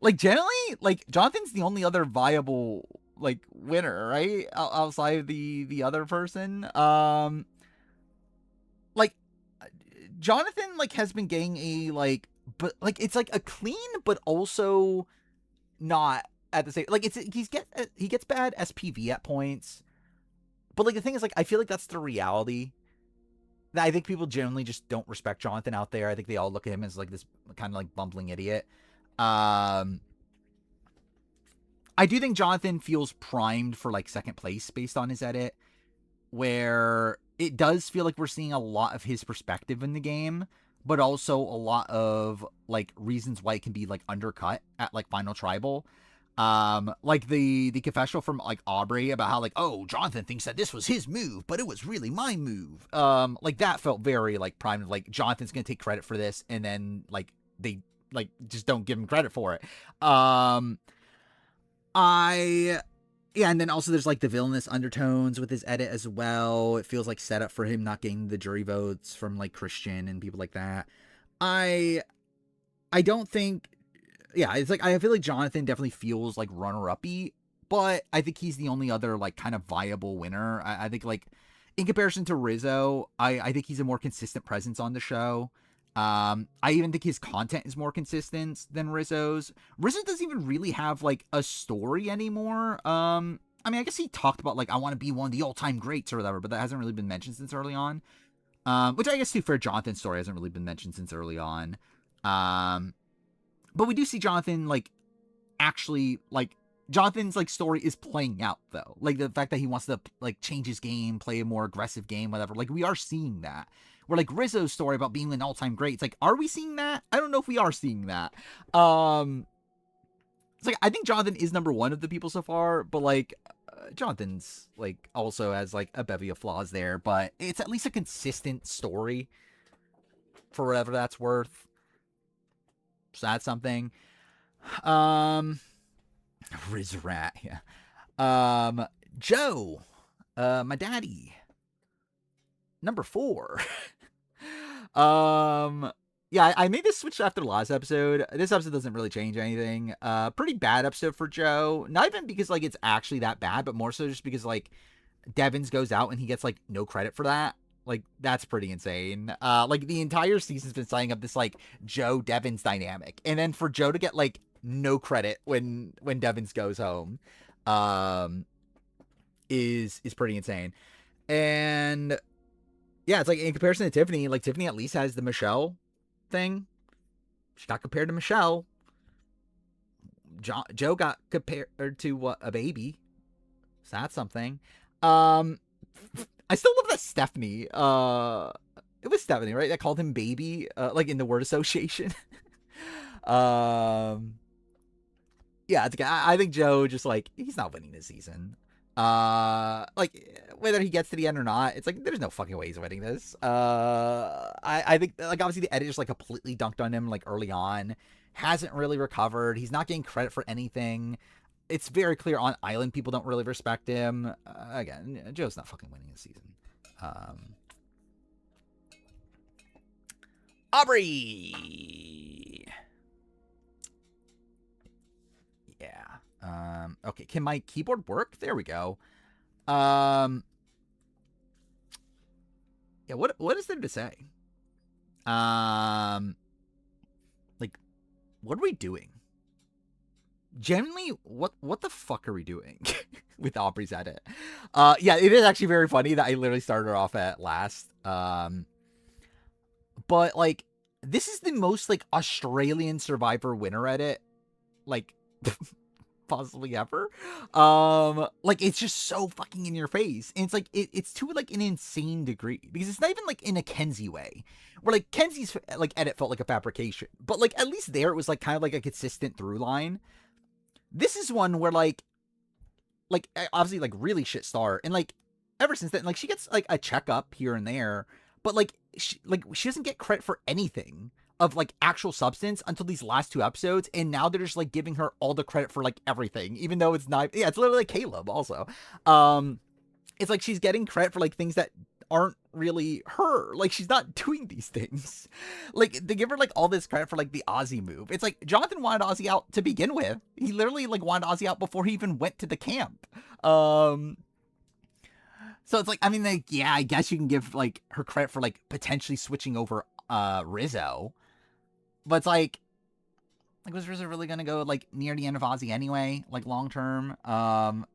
Like generally, like Jonathan's the only other viable like winner, right? Outside of the other person. Like Jonathan like has been getting a like, but like it's like a clean, but also not at the same, like he gets bad SPV at points, but like the thing is like I feel like that's the reality. I think people generally just don't respect Jonathan out there. I think they all look at him as like this kind of like bumbling idiot. I do think Jonathan feels primed for like second place based on his edit, where it does feel like we're seeing a lot of his perspective in the game, but also a lot of like reasons why it can be like undercut at like Final Tribal. Like the confessional from like Aubrey about how like, oh, Jonathan thinks that this was his move, but it was really my move. Like that felt very like primed. Like Jonathan's gonna take credit for this, and then like they like just don't give him credit for it. I Yeah, and then also there's like the villainous undertones with his edit as well. It feels like set up for him not getting the jury votes from like Christian and people like that. I don't think, yeah, it's like I feel like Jonathan definitely feels like runner-uppy, but I think he's the only other like kind of viable winner. I think like in comparison to Rizzo, I think he's a more consistent presence on the show. I even think his content is more consistent than Rizzo's. Rizzo doesn't even really have like a story anymore. I mean, I guess he talked about, like, I want to be one of the all-time greats or whatever, but that hasn't really been mentioned since early on. Which I guess, too, for Jonathan's story hasn't really been mentioned since early on. But we do see Jonathan, like, actually, like, Jonathan's, like, story is playing out, though. Like, the fact that he wants to, like, change his game, play a more aggressive game, whatever. Like, we are seeing that. Where, like, Rizzo's story about being an all-time great, it's like, are we seeing that? I don't know if we are seeing that. It's like, I think Jonathan is number one of the people so far, but, like, Jonathan's, like, also has, like, a bevy of flaws there, but it's at least a consistent story for whatever that's worth. So that's something. Rizrat, yeah. Joe, my daddy, number 4. Yeah, I made this switch after the last episode. This episode doesn't really change anything. Pretty bad episode for Joe. Not even because, like, it's actually that bad, but more so just because, like, Devins goes out and he gets, like, no credit for that. Like, that's pretty insane. Like, the entire season's been setting up this, like, Joe-Devins dynamic. And then for Joe to get, like, no credit when Devins goes home, is pretty insane. And yeah, it's like, in comparison to Tiffany, like, Tiffany at least has the Michelle thing. She got compared to Michelle. Joe got compared to what, a baby. So that's something. I still love that Stephanie. It was Stephanie, right? That called him baby, like in the word association. Yeah, it's, I think Joe just, like, he's not winning this season. Like, whether he gets to the end or not, it's like, there's no fucking way he's winning this. I think, like, obviously the edit just, like, completely dunked on him, like, early on. Hasn't really recovered. He's not getting credit for anything. It's very clear on Island people don't really respect him. Again, Joe's not fucking winning this season. Aubrey! Yeah. Okay, can my keyboard work? There we go. Yeah, what is there to say? Like, what are we doing? Generally, what the fuck are we doing with Aubrey's edit? Yeah, it is actually very funny that I literally started off at last. But, like, this is the most, like, Australian Survivor winner edit, like, possibly ever. Like, it's just so fucking in your face. And it's like, it's to, like, an insane degree. Because it's not even, like, in a Kenzie way. Where, like, Kenzie's, like, edit felt like a fabrication. But, like, at least there it was, like, kind of like a consistent through line. This is one where, like, obviously, like, really shit star. And, like, ever since then, like, she gets, like, a checkup here and there. But, like, she doesn't get credit for anything of, like, actual substance until these last 2 episodes. And now they're just, like, giving her all the credit for, like, everything. Even though it's not, yeah, it's literally like Caleb also. It's like she's getting credit for, like, things that aren't really her. Like, she's not doing these things. Like, they give her, like, all this credit for, like, the Ozzy move. It's like, Jonathan wanted Ozzy out to begin with. He literally, like, wanted Ozzy out before he even went to the camp. So it's like, I mean, like, yeah, I guess you can give, like, her credit for, like, potentially switching over Rizzo. But it's like, was Rizzo really gonna go, like, near the end of Ozzy anyway, like, long term?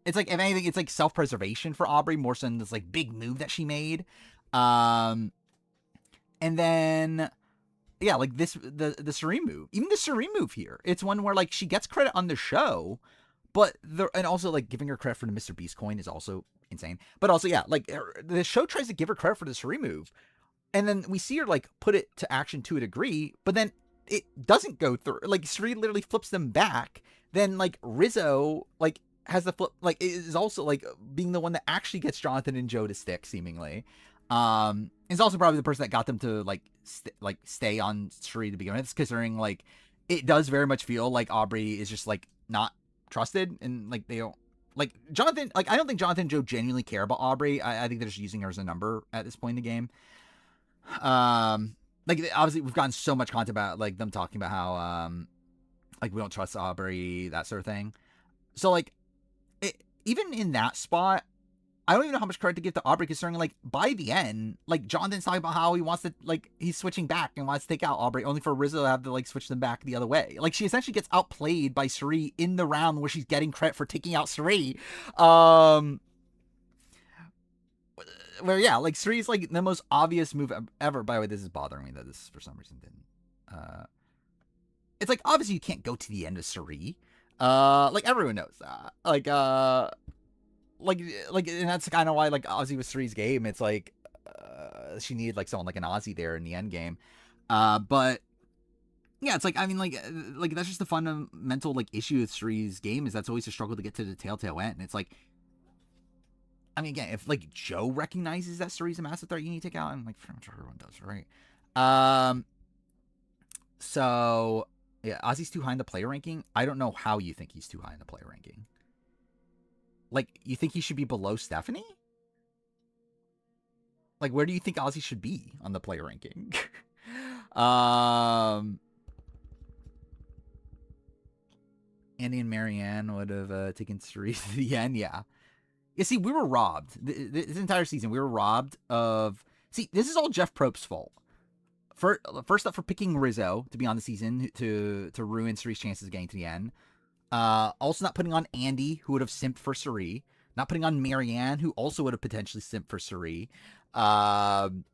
It's like, if anything, it's like self-preservation for Aubrey more so than this, like, big move that she made. And then, yeah, like, the Serene move, even the Serene move here, it's one where, like, she gets credit on the show, but and also, like, giving her credit for the Mr. Beast coin is also insane. But also, yeah, like, the show tries to give her credit for the Serene move, and then we see her, like, put it to action to a degree, but then it doesn't go through. Like, Sri literally flips them back. Then, like, Rizzo, like, has the flip, like, is also, like, being the one that actually gets Jonathan and Joe to stick, seemingly. Is also probably the person that got them to, like, stay on Sri to begin with, considering, like, it does very much feel like Aubrey is just, like, not trusted, and, like, they don't, like, Jonathan, like, I don't think Jonathan and Joe genuinely care about Aubrey. I think they're just using her as a number at this point in the game. Like, obviously we've gotten so much content about, like, them talking about how, like, we don't trust Aubrey, that sort of thing. So, like, even in that spot, I don't even know how much credit to give to Aubrey, considering, like, by the end, like, Jonathan's talking about how he wants to, like, he's switching back and wants to take out Aubrey, only for Rizzo to have to, like, switch them back the other way. Like, she essentially gets outplayed by Cirie in the round where she's getting credit for taking out Cirie. Where, yeah, like, Cirie's, like, the most obvious move ever. By the way, this is bothering me that this, for some reason, didn't. It's, like, obviously you can't go to the end of Cirie. Like, everyone knows that. Like, and that's kind of why, like, Ozzy was Cirie's game. It's like, she needed, like, someone like an Ozzy there in the end game. But, yeah, it's like, I mean, like, that's just the fundamental, like, issue with Cirie's game, is that's always a struggle to get to the telltale end. And it's like, I mean, again, if, like, Joe recognizes that Cirie's a massive threat you need to take out, and, like, pretty much everyone does, right? So, yeah, Ozzy's too high in the player ranking. I don't know how you think he's too high in the player ranking. Like, you think he should be below Stephanie? Like, where do you think Ozzy should be on the player ranking? Andy and Marianne would have taken Cirie to the end, yeah. You see, we were robbed. This entire season, we were robbed of... See, this is all Jeff Probst's fault. First up, for picking Rizzo to be on the season to ruin Cirie's chances of getting to the end. Also not putting on Andy, who would have simped for Cirie. Not putting on Marianne, who also would have potentially simped for Cirie. Again,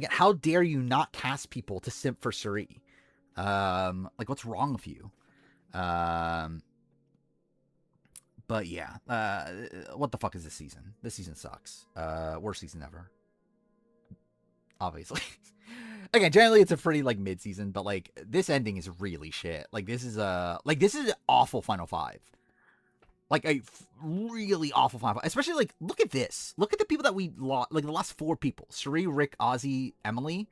how dare you not cast people to simp for Cirie? Like, what's wrong with you? But yeah, what the fuck is this season? This season sucks. Worst season ever. Obviously. Again, generally it's a pretty, like, mid-season, but, like, this ending is really shit. Like, this is an awful Final Five. Like, a really awful Final Five. Especially, like, look at this. Look at the people that we lost, like, the last 4 people. Cirie, Rick, Ozzy, Emily.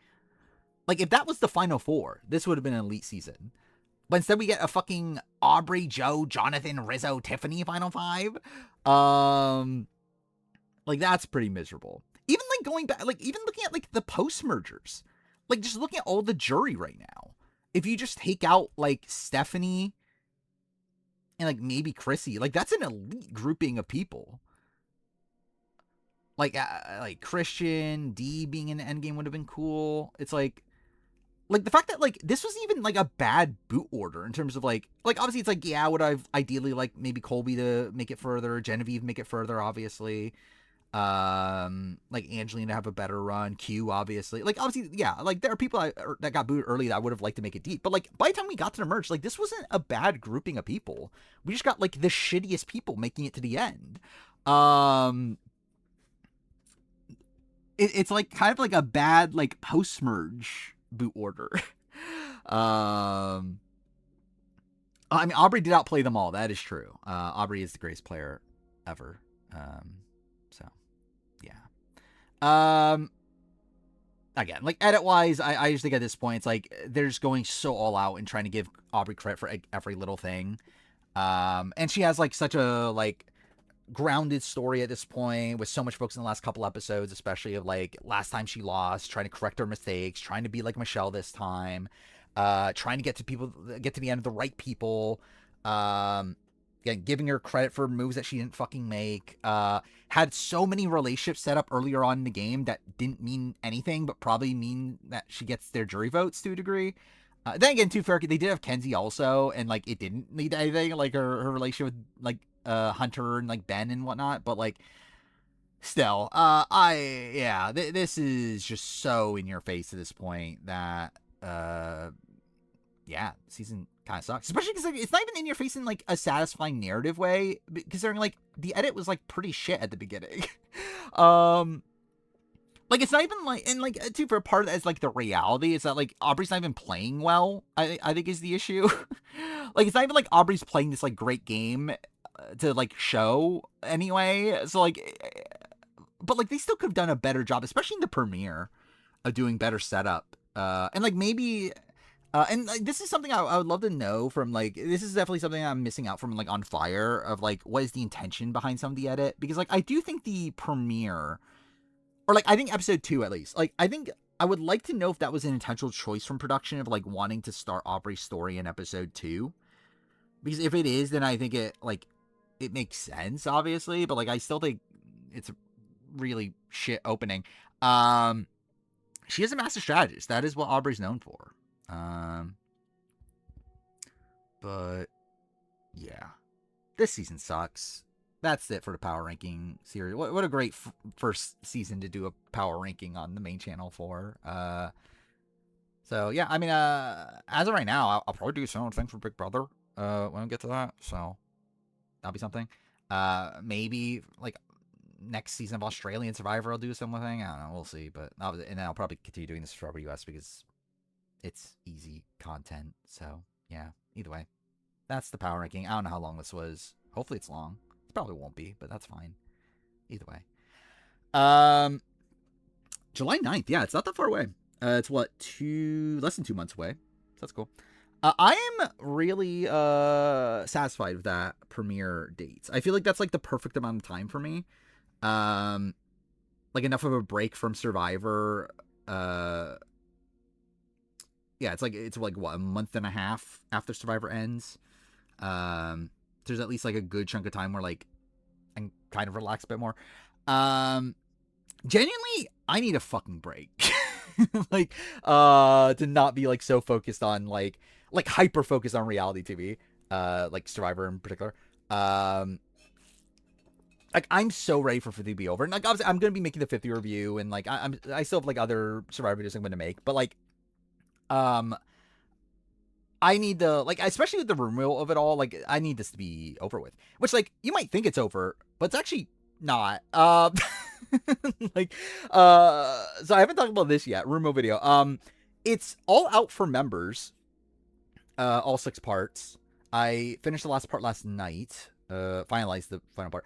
Like, if that was the Final 4, this would have been an elite season. But instead we get a fucking Aubrey, Joe, Jonathan, Rizzo, Tiffany Final 5. Like, that's pretty miserable. Even, like, going back, like, even looking at, like, the post-mergers. Like, just looking at all the jury right now. If you just take out, like, Stephanie and, like, maybe Chrissy, like, that's an elite grouping of people. Like Christian, D being in the endgame would have been cool. It's like the fact that, like, this was even, like, a bad boot order in terms of, like, obviously it's like, yeah, would I've ideally, like, maybe Colby to make it further, Genevieve make it further, obviously. Like, Angelina have a better run, Q, obviously. Like, obviously, yeah, like, there are people that got booted early that I would have liked to make it deep. But, like, by the time we got to the merge, like, this wasn't a bad grouping of people. We just got, like, the shittiest people making it to the end. It's, like, kind of like a bad, like, post-merge boot order. I mean, Aubrey did outplay them all. That is true. Aubrey is the greatest player ever. So, yeah. Again, like, edit-wise, I just think at this point, it's like, they're just going so all out and trying to give Aubrey credit for every little thing. And she has, like, such a, like, grounded story at this point, with so much focus in the last couple episodes, especially of, like, last time she lost, trying to correct her mistakes, trying to be like Michelle this time, trying to get to the end of the right people, again, giving her credit for moves that she didn't fucking make, had so many relationships set up earlier on in the game that didn't mean anything, but probably mean that she gets their jury votes to a degree. Then again, too fair, they did have Kenzie also, and, like, it didn't need anything, like, her relationship with, like, Hunter and, like, Ben and whatnot, but, like, still, this is just so in your face at this point that, season kind of sucks, especially because, like, it's not even in your face in, like, a satisfying narrative way, considering, like, the edit was, like, pretty shit at the beginning. Like, it's not even, like, and, like, too, for a part of that is, like, the reality is that, like, Aubrey's not even playing well, I think is the issue. Like, it's not even like Aubrey's playing this, like, great game to, like, show anyway. So, like, but, like, they still could have done a better job, especially in the premiere, of doing better setup. And, like, maybe, and, like, this is something I would love to know from, like, this is definitely something I'm missing out from, like, On Fire, of, like, what is the intention behind some of the edit? Because, like, I do think the premiere, or, like, I think episode 2 at least, like, I think I would like to know if that was an intentional choice from production of, like, wanting to start Aubrey's story in episode 2. Because if it is, then I think it it makes sense, obviously, but like I still think it's a really shit opening. She is a master strategist. That is what Aubrey's known for. But yeah, this season sucks. That's it for the power ranking series. What a great first season to do a power ranking on the main channel for. So yeah, I mean, as of right now, I'll probably do some thing for Big Brother. When we get to that, so that'll be something. Maybe like next season of Australian Survivor, I'll do a similar thing. I don't know, we'll see. But and then I'll probably continue doing this for US because it's easy content. So yeah, either way, that's the power ranking. I don't know how long this was. Hopefully it's long. It probably won't be, but that's fine. Either way. July 9th. Yeah, it's not that far away. It's what, less than 2 months away. So that's cool. I am really satisfied with that premiere dates. I feel like that's like the perfect amount of time for me. Like enough of a break from Survivor. Yeah, it's like what, a month and a half after Survivor ends. There's at least like a good chunk of time where like I can kind of relax a bit more. Genuinely, I need a fucking break. Like, to not be like so focused on like hyper focused on reality TV, like Survivor in particular. Like I'm so ready for 50 to be over, and like obviously I'm gonna be making the 50 review, and like I still have like other Survivor videos I'm gonna make, but like, I need the, like, especially with the removal of it all, like I need this to be over with. Which like you might think it's over, but it's actually not. Like, so I haven't talked about this yet. Rumo video. It's all out for members. All 6 parts. I finished the last part last night. Finalized the final part.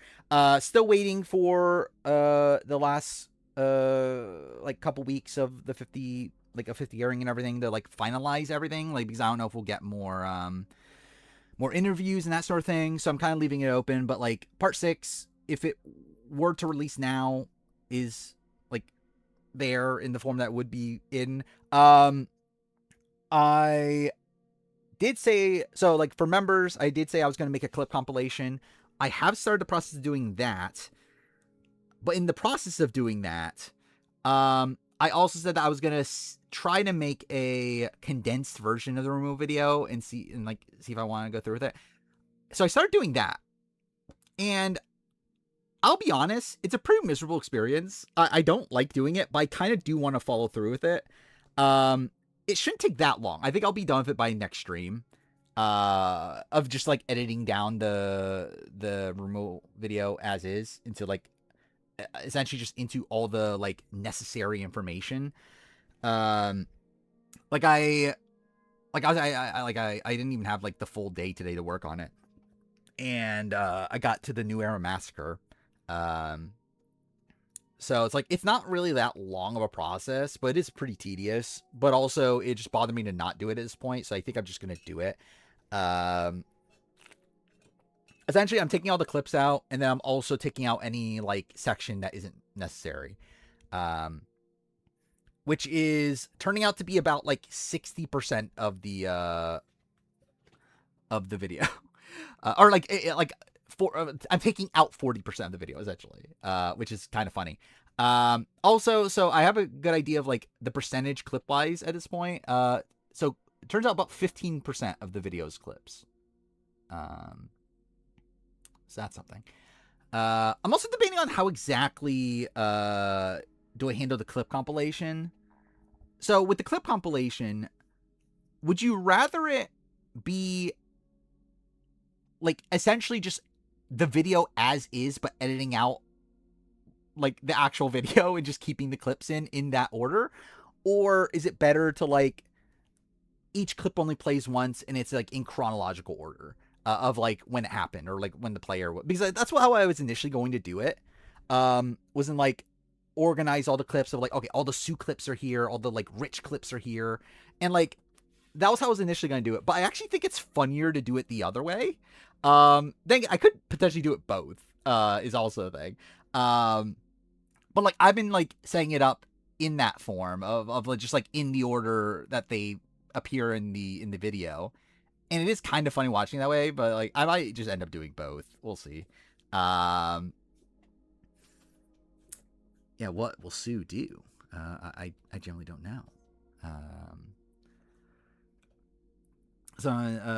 Still waiting for the last like couple weeks of the 50, like a 50 airing and everything to like finalize everything. Like because I don't know if we'll get more interviews and that sort of thing. So I'm kind of leaving it open. But like part 6, if it were to release now, is like there in the form that would be in. I did say, so like for members, I did say I was going to make a clip compilation. I have started the process of doing that, but in the process of doing that, I also said that I was going to try to make a condensed version of the removal video and see if I want to go through with it. So I started doing that, and I'll be honest, it's a pretty miserable experience. I don't like doing it, but I kind of do want to follow through with it. It shouldn't take that long. I think I'll be done with it by next stream. Of just like editing down the remote video as is into like essentially just into all the like necessary information. Like I didn't even have like the full day today to work on it, and I got to the New Era Massacre. So it's like, it's not really that long of a process, but it is pretty tedious. But also, it just bothered me to not do it at this point, so I think I'm just going to do it. Essentially, I'm taking all the clips out, and then I'm also taking out any, like, section that isn't necessary. Which is turning out to be about, like, 60% of the video. Or, like, I'm taking out 40% of the video, essentially, which is kind of funny. Also, so I have a good idea of like the percentage clip-wise at this point. So it turns out about 15% of the video's clips. So that's something. I'm also debating on how exactly do I handle the clip compilation. So with the clip compilation, would you rather it be like essentially just the video as is, but editing out like the actual video and just keeping the clips in that order? Or is it better to like each clip only plays once and it's like in chronological order of like when it happened or like when the player, because that's how I was initially going to do it. Was in like organize all the clips of like, okay, all the Sue clips are here, all the like Rich clips are here, and like that was how I was initially going to do it. But I actually think it's funnier to do it the other way. Then I could potentially do it both. Is also a thing. But like I've been like setting it up in that form of just like in the order that they appear in the video, And it is kind of funny watching that way, but like I might just end up doing both. We'll see. Um, yeah, what will Sue do? I generally don't know. Um,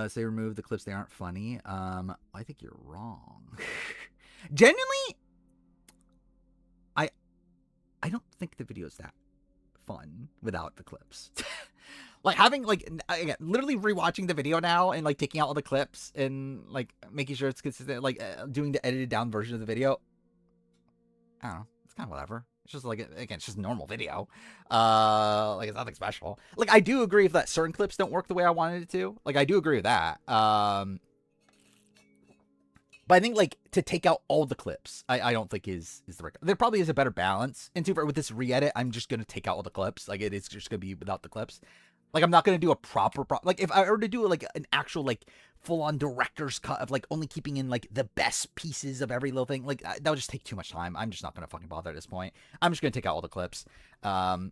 say remove the clips; they aren't funny. I think you're wrong. Genuinely, I I don't think the video's that fun without the clips. Like having like again, literally rewatching the video now and like taking out all the clips and like making sure it's consistent, like doing the edited down version of the video. I don't know. It's kind of whatever. It's just like again, it's just normal video. Like it's nothing special. Like I do agree with that certain clips don't work the way I wanted it to. Like I do agree with that. But I think like to take out all the clips, I don't think is the right. There probably is a better balance. And with this re-edit, I'm just gonna take out all the clips. Like it is just gonna be without the clips. Like I'm not gonna do a proper like if I were to do like an actual like full on director's cut of like only keeping in like the best pieces of every little thing, like that would just take too much time. I'm just not gonna fucking bother at this point. I'm just gonna take out all the clips. But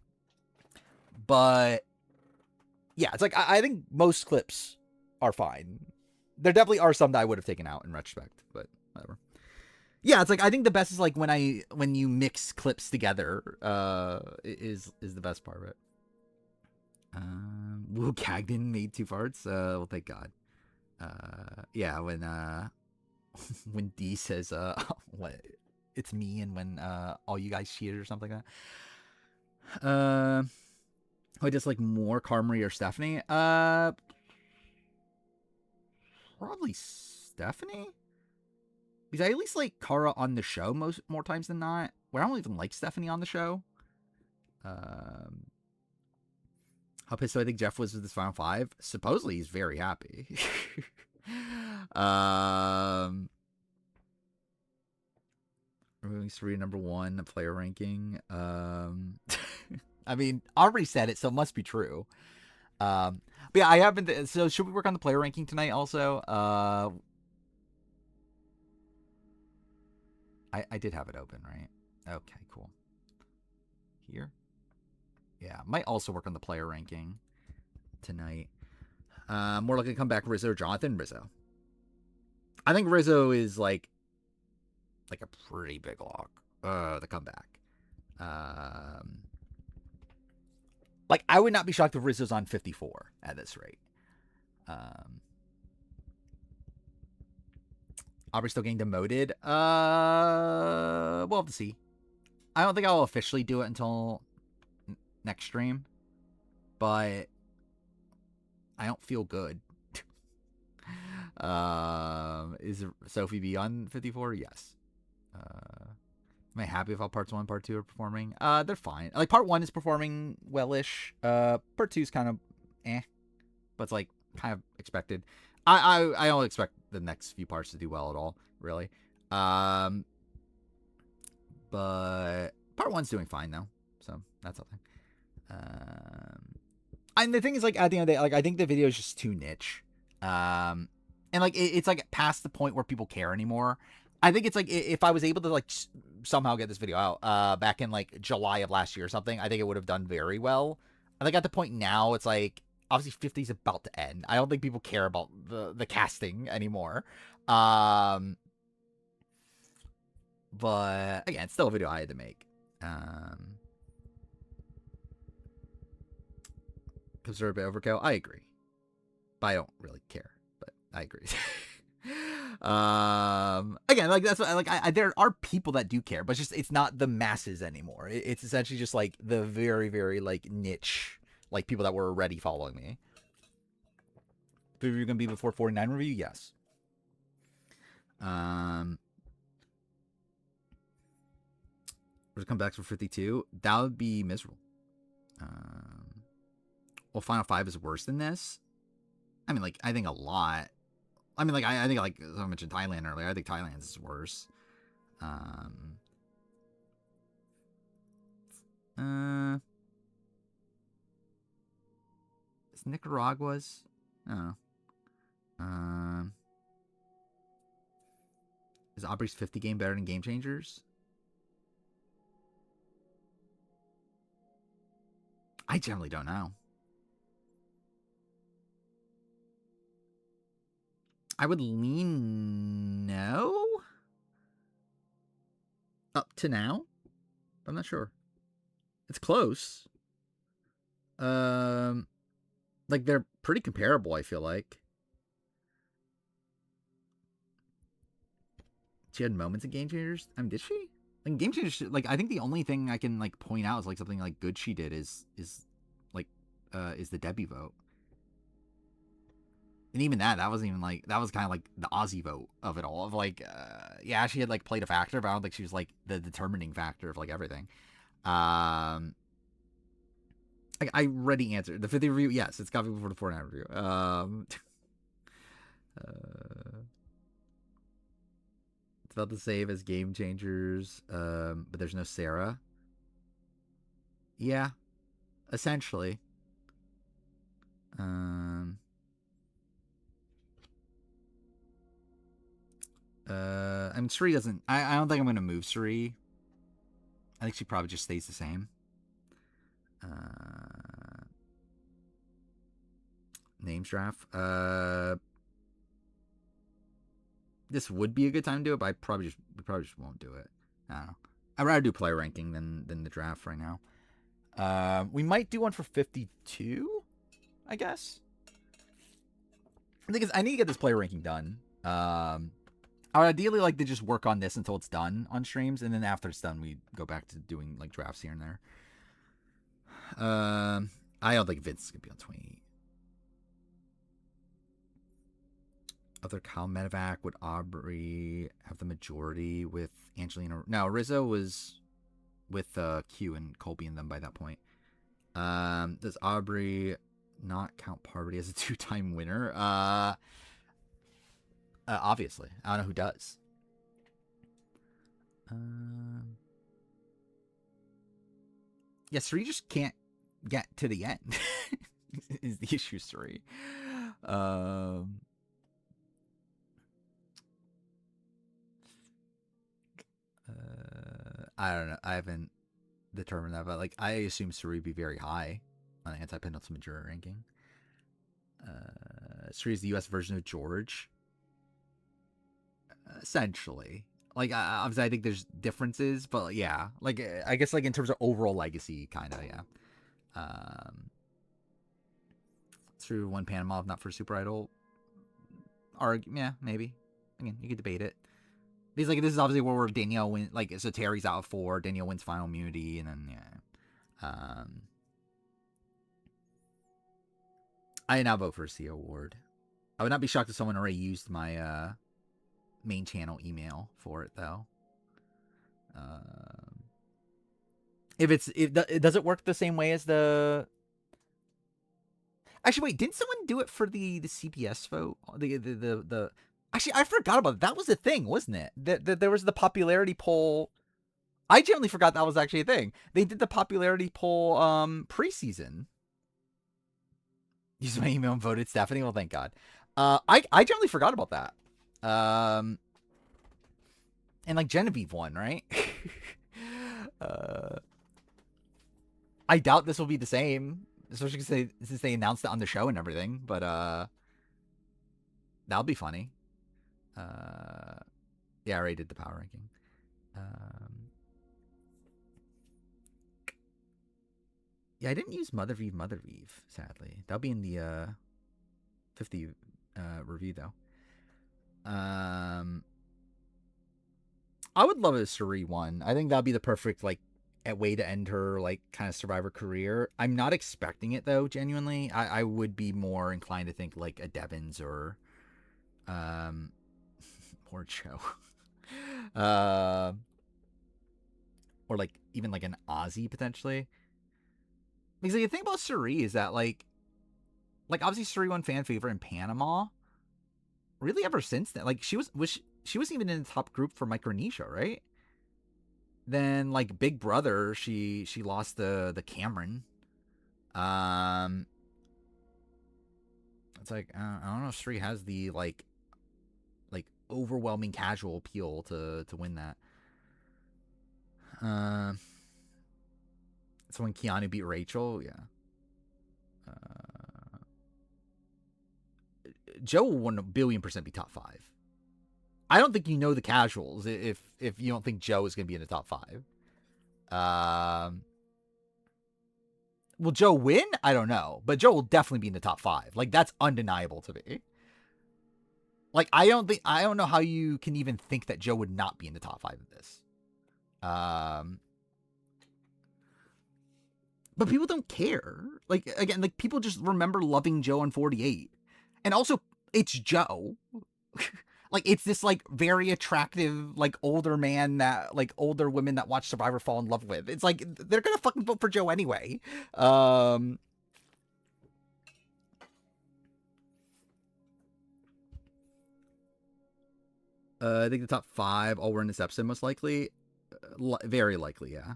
yeah, it's like I think most clips are fine. There definitely are some that I would have taken out in retrospect, but whatever. Yeah, it's like I think the best is like when you mix clips together. Is the best part of it. Will Cagden made 2 farts? Well, thank God. Yeah, when D says what it's me, and when all you guys cheated or something like that. I just like more Carmery or Stephanie. Probably Stephanie. Because I at least like Kara on the show more times than not. Where I don't even like Stephanie on the show. How pissed do I think Jeff was with his final 5? Supposedly he's very happy. Removing 3 number 1 player ranking. I mean, Aubrey said it, so it must be true. But yeah, I haven't. So should we work on the player ranking tonight? Also, I did have it open, right? Okay, cool. Here. Yeah, might also work on the player ranking tonight. More likely to come back Rizzo or Jonathan. Rizzo. I think Rizzo is like a pretty big lock. The comeback. Like I would not be shocked if Rizzo's on 54 at this rate. Aubrey still getting demoted. We'll have to see. I don't think I'll officially do it until next stream, but I don't feel good. Is Sophie B on 54? Yes. Am I happy with how parts 1 and part 2 are performing? They're fine. Like part 1 is performing well-ish. Part 2 is kind of but it's like kind of expected. I don't expect the next few parts to do well at all, really. But part 1's doing fine though, so that's something. And the thing is, like at the end of the day, like I think the video is just too niche. And like it's like past the point where people care anymore. I think it's like if I was able to like somehow get this video out back in like July of last year or something, I think it would have done very well. I think at the point now, it's like obviously 50 is about to end. I don't think people care about the casting anymore. But again, it's still a video I had to make. Consider a bit overkill. I agree, but I don't really care. But I agree. Again, like that's like there are people that do care, but it's not the masses anymore. It's essentially just like the very, very like niche, like people that were already following me. If you're gonna be before 49 review, yes. Or to come back for 52, that would be miserable. Well, Final 5 is worse than this. I mean, like I think a lot. I mean, like I think like I mentioned Thailand earlier. I think Thailand's is worse. Is Nicaragua's? Oh. Is Aubrey's 50 game better than Game Changers? I generally don't know. I would lean no up to now. I'm not sure. It's close. Um, like they're pretty comparable. I feel like she had moments of Game Changers. I mean, did she? Like Game Changers. Like I think the only thing I can like point out is like something like good she did like is the Debbie vote. And even that wasn't even like that was kind of like the Aussie vote of it all. Of like, yeah, she had like played a factor, but I don't think she was like the determining factor of like everything. Um, I read the answer. The 50 review, yes, it's got to be before the Fortnite review. Uh, it's about the same as Game Changers, but there's no Sarah. Yeah, essentially. Um, I mean, Suri doesn't. I don't think I'm gonna move Suri. I think she probably just stays the same. Uh, names draft. This would be a good time to do it, but we probably just won't do it. I don't know. I'd rather do player ranking than the draft right now. We might do one for 52, I guess. Because I need to get this player ranking done. I would ideally like to just work on this until it's done on streams, and then after it's done, we go back to doing like drafts here and there. I don't think Vince is gonna be on 20. Other Kyle Medevac, would Aubrey have the majority with Angelina? No, Rizzo was with Q and Colby and them by that point. Does Aubrey not count Parvati as a two-time winner? Obviously, I don't know who does. Yeah, Suri just can't get to the end. Is the issue, Suri? I don't know. I haven't determined that, but like I assume Suri would be very high on the anti-penultimate juror ranking. Suri is the U.S. version of George, essentially. Like obviously, I think there's differences, but yeah, like I guess like in terms of overall legacy, kind of yeah. Um, Suri won Panama, if not for Super Idol. Yeah, maybe. Again, you could debate it. Because like this is obviously where Danielle wins. Like so, Terry's out of 4. Danielle wins final immunity, and then yeah. I did not vote for a C award. I would not be shocked if someone already used my main channel email for it though. If it does it work the same way as the. Actually, wait, didn't someone do it for the CBS vote? The Actually, I forgot about it. That was a thing, wasn't it? There was the popularity poll. I generally forgot that was actually a thing. They did the popularity poll preseason. Used my email and voted Stephanie. Well, thank God. I generally forgot about that. And like Genevieve won, right? uh, I doubt this will be the same, especially since they announced it on the show and everything. But that'll be funny. Yeah, I already did the power ranking. Yeah, I didn't use Mother Vive, sadly. That'll be in the 50 review though. I would love a Suri one. I think that'd be the perfect like way to end her like kind of Survivor career. I'm not expecting it though. Genuinely, I would be more inclined to think like a Devins or Joe, uh, or like even like an Aussie potentially. Because like, the thing about Suri is that like obviously Suri won fan favorite in Panama. Really, ever since then, like she was even in the top group for Micronesia, right? Then like Big Brother, she lost the Cameron. Um, it's like I don't know if Sri has the like overwhelming casual appeal to win that. So when Keanu beat Rachel, yeah. Joe will 1,000,000,000% be top 5. I don't think you know the casuals if you don't think Joe is going to be in the top 5. Will Joe win? I don't know, but Joe will definitely be in the top 5. Like, that's undeniable to me. Like, I don't know how you can even think that Joe would not be in the top 5 of this. But people don't care. Like, again, like, people just remember loving Joe in 48. And also, it's Joe. Like, it's this, like, very attractive, like, older man that, like, older women that watch Survivor fall in love with. It's like, they're gonna fucking vote for Joe anyway. I think the top 5 all were in this episode, most likely. Very likely, yeah.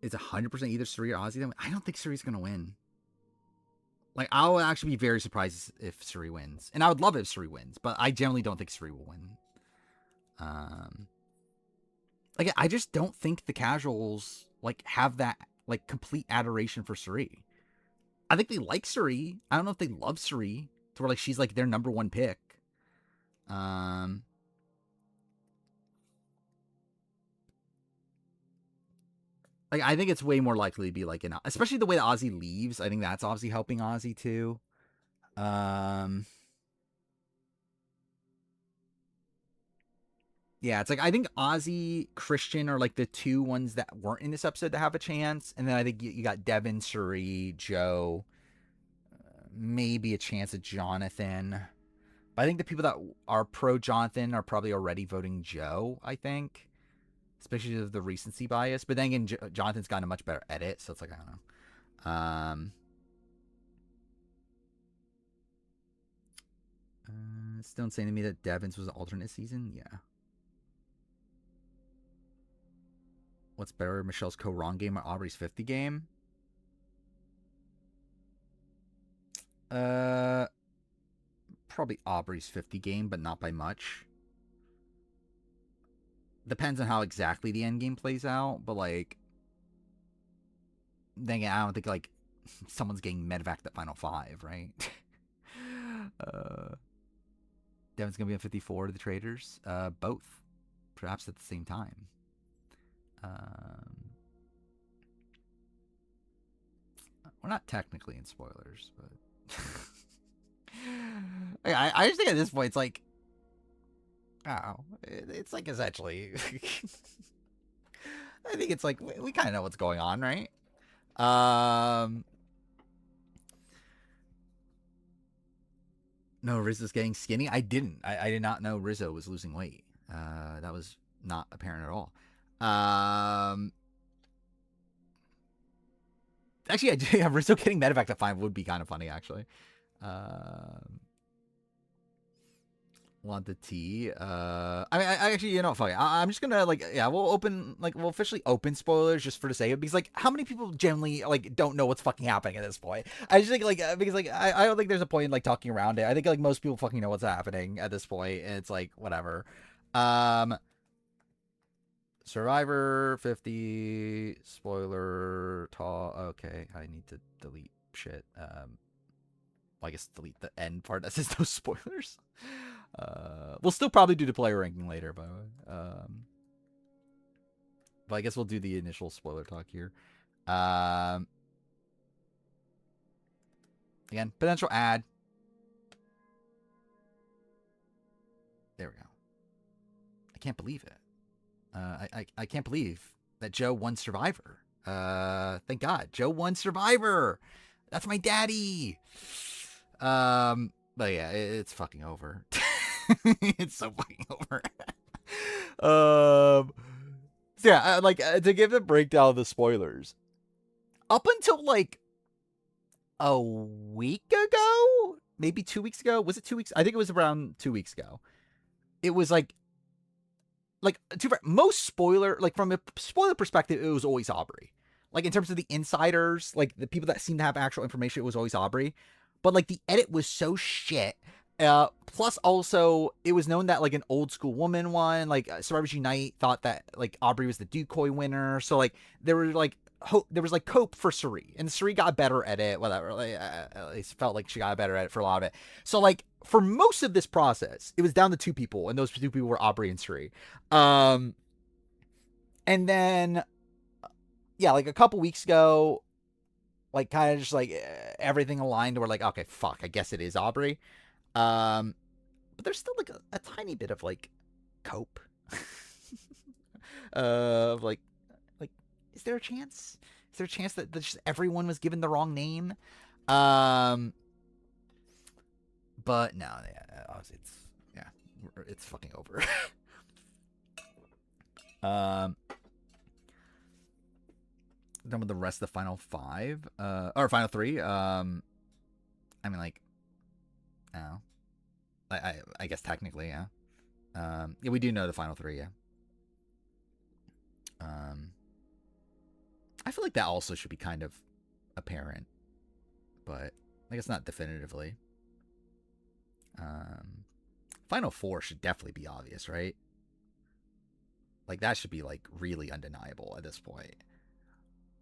It's 100% either Cirie or Ozzy. I don't think Cirie's gonna win. Like, I'll actually be very surprised if Cirie wins, and I would love it if Cirie wins, but I generally don't think Cirie will win. Like, I just don't think the casuals like have that like complete adoration for Cirie. I think they like Cirie. I don't know if they love Cirie to where like she's like their number 1 pick. Like, I think it's way more likely to be like especially the way that Ozzy leaves. I think that's obviously helping Ozzy too. Yeah, it's like I think Ozzy, Christian are like the 2 ones that weren't in this episode to have a chance, and then I think you got Devin, Cirie, Joe, maybe a chance at Jonathan. But I think the people that are pro Jonathan are probably already voting Joe. I think, especially the recency bias. But then again, Jonathan's gotten a much better edit, so it's like I don't know. Still saying to me that Devin's was an alternate season. Yeah. What's better, Michelle's co-wrong game or Aubrey's 50 game? Probably Aubrey's 50 game, but not by much. Depends on how exactly the end game plays out, but like, then again, I don't think like someone's getting medevac at final 5, right? Devin's gonna be on 54 to the traders. Both, perhaps at the same time. We're not technically in spoilers, but I just think at this point it's like, oh, it's like essentially. I think it's like we kind of know what's going on, right? No, Rizzo's getting skinny. I didn't. I did not know Rizzo was losing weight. That was not apparent at all. Actually, yeah, Rizzo getting medevac to 5 would be kind of funny, actually. Want the tea? I mean, I actually, you know, fuck it. I'm just gonna like, yeah, we'll officially open spoilers just for the sake of it, because like, how many people generally like don't know what's fucking happening at this point? I just think like because like I don't think there's a point in like talking around it. I think like most people fucking know what's happening at this point, and it's like whatever. Survivor 50 spoiler talk. Okay, I need to delete shit. Well, I guess delete the end part that says no spoilers. We'll still probably do the player ranking later, by the way. But I guess we'll do the initial spoiler talk here. Again, potential ad. There we go. I can't believe it. I can't believe that Joe won Survivor. Thank God, Joe won Survivor. That's my daddy. But yeah, it's fucking over. It's so fucking over. So yeah, like to give the breakdown of the spoilers. Up until like a week ago, maybe 2 weeks ago. Was it 2 weeks? I think it was around 2 weeks ago. It was like most spoiler, like from a spoiler perspective, it was always Aubrey. Like in terms of the insiders, like the people that seem to have actual information, it was always Aubrey. But like the edit was so shit. Plus also it was known that like an old school woman won. Like Survivors Unite thought that like Aubrey was the decoy winner. So like there were like there was like hope for Suri, and Suri got better at it. Whatever, like, at least felt like she got better at it for a lot of it. So like for most of this process, it was down to two people, and those two people were Aubrey and Suri. And then yeah, like a couple weeks ago, like kind of just like everything aligned. We're like, okay, fuck, I guess it is Aubrey. But there's still like a tiny bit of like cope. Of like, is there a chance? Is there a chance that just everyone was given the wrong name? But no, yeah, it's fucking over. Done with the rest of the final five, or final three. I mean, like, I don't know. I guess technically, yeah. Yeah, we do know the final three, yeah. I feel like that also should be kind of apparent, but I guess not definitively. Final four should definitely be obvious, right? Like that should be like really undeniable at this point.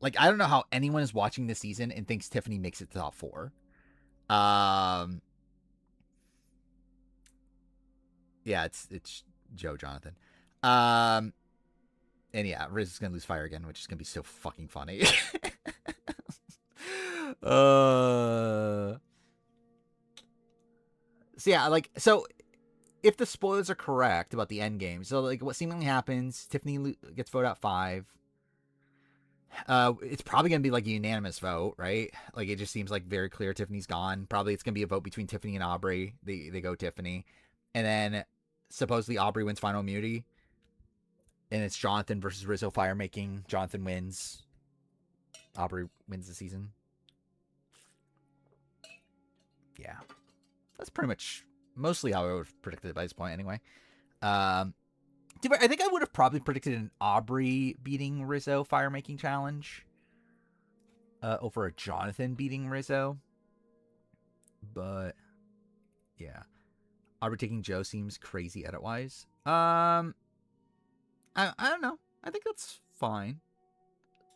Like I don't know how anyone is watching this season and thinks Tiffany makes it to top four. Yeah, it's Joe Jonathan. And yeah, Riz is gonna lose fire again, which is gonna be so fucking funny. So yeah, like so if the spoilers are correct about the end game, so like what seemingly happens, Tiffany gets voted out 5. It's probably gonna be like a unanimous vote, right? Like it just seems like very clear Tiffany's gone. Probably it's gonna be a vote between Tiffany and Aubrey. They go Tiffany, and then supposedly Aubrey wins final immunity, and it's Jonathan versus Rizzo fire making. Jonathan wins. Aubrey wins the season. Yeah, that's pretty much mostly how I would have predicted it by this point, anyway. I think I would have probably predicted an Aubrey beating Rizzo fire making challenge over a Jonathan beating Rizzo. But yeah, Aubrey taking Joe seems crazy edit wise. I don't know. I think that's fine.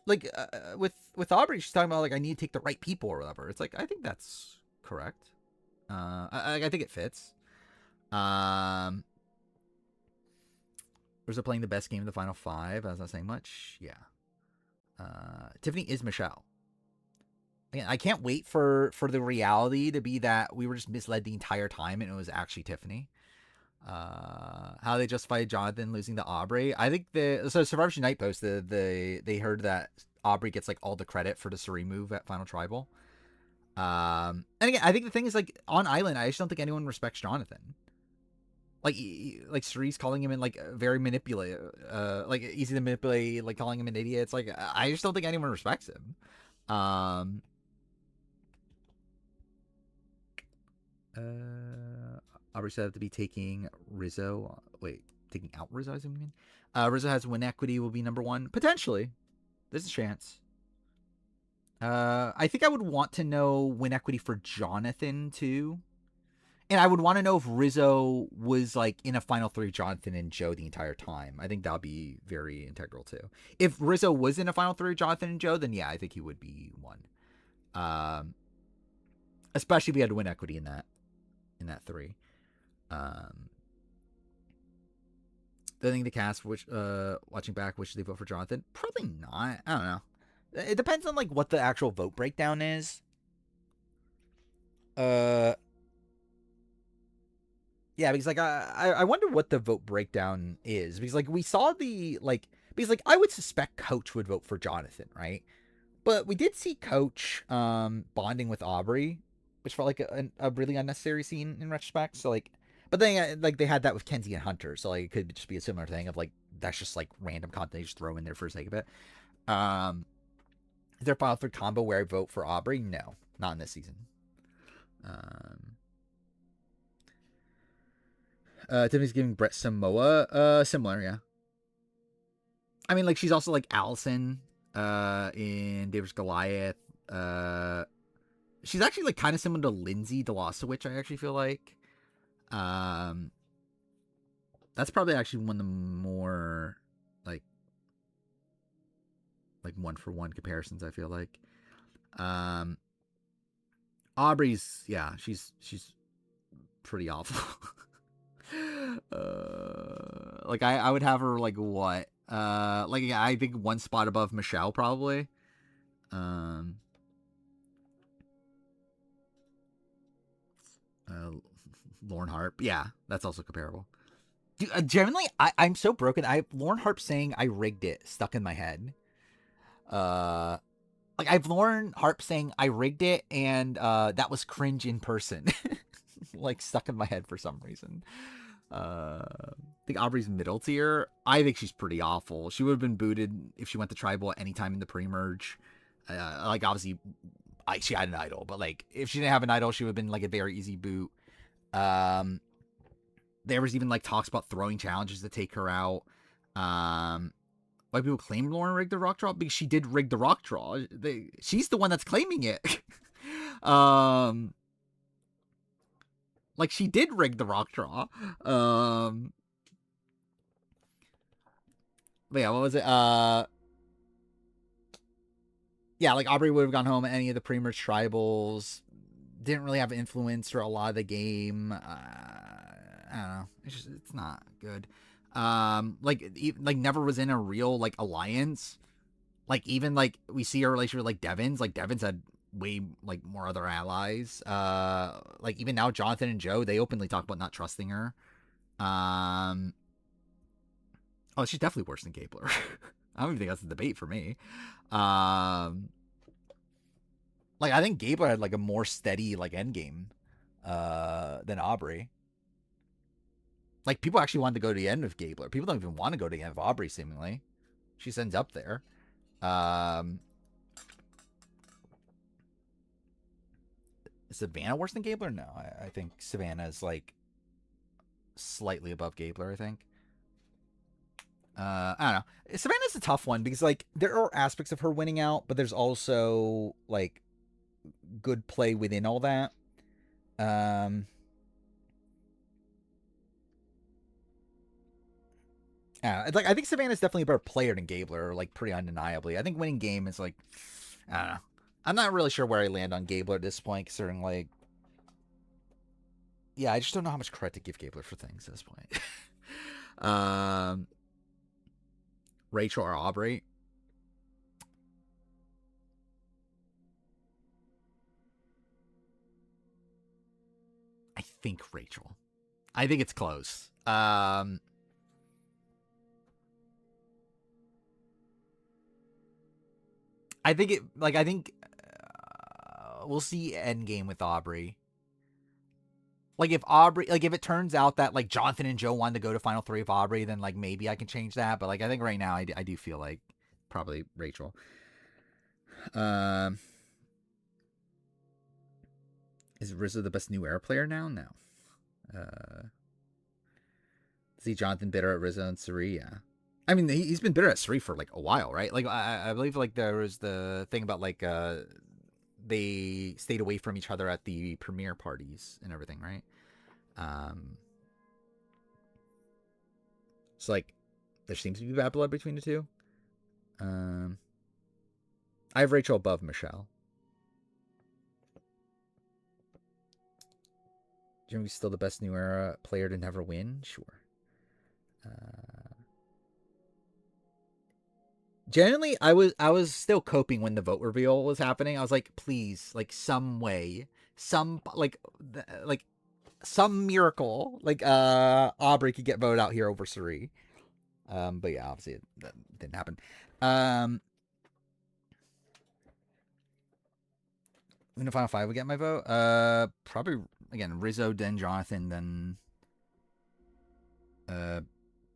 Like with Aubrey, she's talking about like I need to take the right people or whatever. It's like I think that's correct. I think it fits. Was it playing the best game of the final five? I was not saying much. Yeah. Tiffany is Michelle. Again, I can't wait for the reality to be that we were just misled the entire time and it was actually Tiffany. How they justified Jonathan losing to Aubrey. I think Survivor Night Post they heard that Aubrey gets like all the credit for the Suri move at Final Tribal. And again, I think the thing is like on Island, I just don't think anyone respects Jonathan. Like Suri's calling him in like very manipulative, like easy to manipulate, like calling him an idiot. It's like I just don't think anyone respects him. Aubrey said to be taking Rizzo. Wait, taking out Rizzo, I mean. Rizzo has win equity, will be number one. Potentially. There's a chance. I think I would want to know win equity for Jonathan, too. And I would want to know if Rizzo was like in a final three, Jonathan and Joe the entire time. I think that would be very integral, too. If Rizzo was in a final three, Jonathan and Joe, then yeah, I think he would be one. Especially if he had to win equity in that three. The thing to cast, which watching back, which should they vote for Jonathan? Probably not. I don't know. It depends on like what the actual vote breakdown is. Yeah, because like I wonder what the vote breakdown is, because like we saw the like, because like I would suspect Coach would vote for Jonathan, right? But we did see Coach bonding with Aubrey, which felt like a really unnecessary scene in retrospect. So like, but then like they had that with Kenzie and Hunter, so like it could just be a similar thing of like that's just like random content they just throw in there for the sake of it. Is there a final third combo where I vote for Aubrey? No, not in this season. Tiffany's giving Brett Samoa. Similar, yeah. I mean, like she's also like Allison in David's Goliath. She's actually like kind of similar to Lindsay Delosowicz, I actually feel like. That's probably actually one of the more like like 1-for-1 comparisons, I feel like. Um, Aubrey's, yeah, she's pretty awful. Like I would have her like what? Like I think one spot above Michelle probably. Um, uh, Lauren Harp, yeah, that's also comparable. Dude, generally, I'm so broken. I have Lauren Harp saying I rigged it stuck in my head. Uh, like I've Lauren Harp saying I rigged it, and that was cringe in person, like stuck in my head for some reason. I think Aubrey's middle tier. I think she's pretty awful. She would have been booted if she went to tribal at any time in the pre-merge. Like obviously, she had an idol, but like if she didn't have an idol, she would have been like a very easy boot. Um, there was even like talks about throwing challenges to take her out. Why people claim Lauren rigged the rock draw? Because she did rig the rock draw. She's the one that's claiming it. um, like she did rig the rock draw. But yeah, what was it? Yeah, like Aubrey would have gone home at any of the pre-merge tribals. Didn't really have influence for a lot of the game. I don't know. It's not good. Like never was in a real like alliance. Like even like we see her relationship with like Devon's. Like Devon's had way like more other allies. Like even now Jonathan and Joe, they openly talk about not trusting her. Um, oh, she's definitely worse than Gabler. I don't even think that's a debate for me. Um, like I think Gabler had like a more steady like end game than Aubrey. Like people actually wanted to go to the end of Gabler. People don't even want to go to the end of Aubrey seemingly. She ends up there. Is Savannah worse than Gabler? No, I think Savannah is like slightly above Gabler, I think. I don't know. Savannah's a tough one because like there are aspects of her winning out, but there's also like good play within all that. Like I think Savannah's definitely a better player than Gabler, like pretty undeniably. I think winning game is like I don't know. I'm not really sure where I land on Gabler at this point, considering like yeah, I just don't know how much credit to give Gabler for things at this point. um, Rachel or Aubrey? I think Rachel. I think it's close. I think it like I think we'll see Endgame with Aubrey. Like if Aubrey, like if it turns out that like Jonathan and Joe wanted to go to Final Three of Aubrey, then like maybe I can change that. But like I think right now I do feel like probably Rachel. Um, is Rizzo the best new era player now? No. See Jonathan bitter at Rizzo and Suri, yeah. I mean, he's been bitter at Suri for like a while, right? Like I believe like there was the thing about like they stayed away from each other at the premiere parties and everything, right? Um, so like there seems to be bad blood between the two. Um, I have Rachel above Michelle. Jimmy's still the best new era player to never win. Sure. Generally, I was still coping when the vote reveal was happening. I was like, please, like some way, some like some miracle, like Aubrey could get voted out here over Suri. But yeah, obviously that didn't happen. In the final five, would get my vote. Probably again Rizzo, then Jonathan, then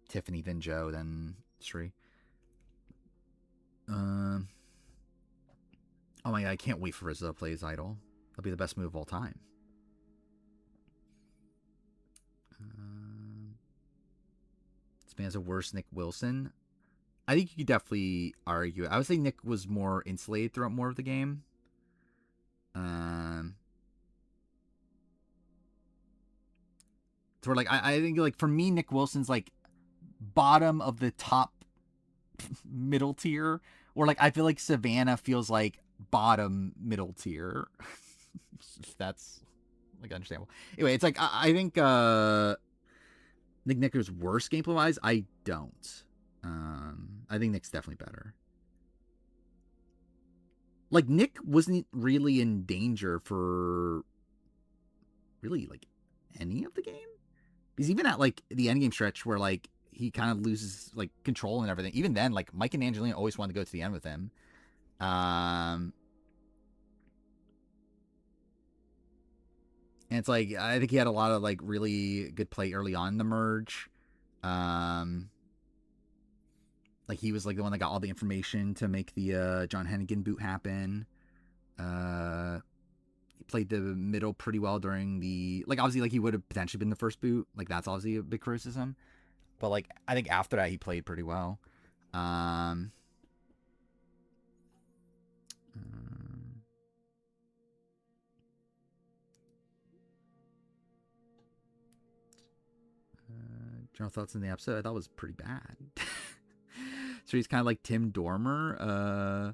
Tiffany, then Joe, then Sri. Oh my god, I can't wait for Rizzo to play his idol. That'll be the best move of all time. This man's a worse Nick Wilson. I think you could definitely argue it. I would say Nick was more insulated throughout more of the game. So like I think like for me, Nick Wilson's like bottom of the top middle tier Or like I feel like Savannah feels like bottom middle tier. If that's like understandable. Anyway, it's like I think Nick is worse gameplay wise. I don't. I think Nick's definitely better. Like Nick wasn't really in danger for really like any of the game. Because even at like the end game stretch where like he kind of loses like control and everything, even then like Mike and Angelina always wanted to go to the end with him. And it's like I think he had a lot of like really good play early on in the merge. Um, like he was like the one that got all the information to make the John Hennigan boot happen. He played the middle pretty well during the like obviously like he would have potentially been the first boot. Like that's obviously a big criticism. But like I think after that he played pretty well. Um, general thoughts on the episode, I thought was pretty bad. So he's kind of like Tim Dormer.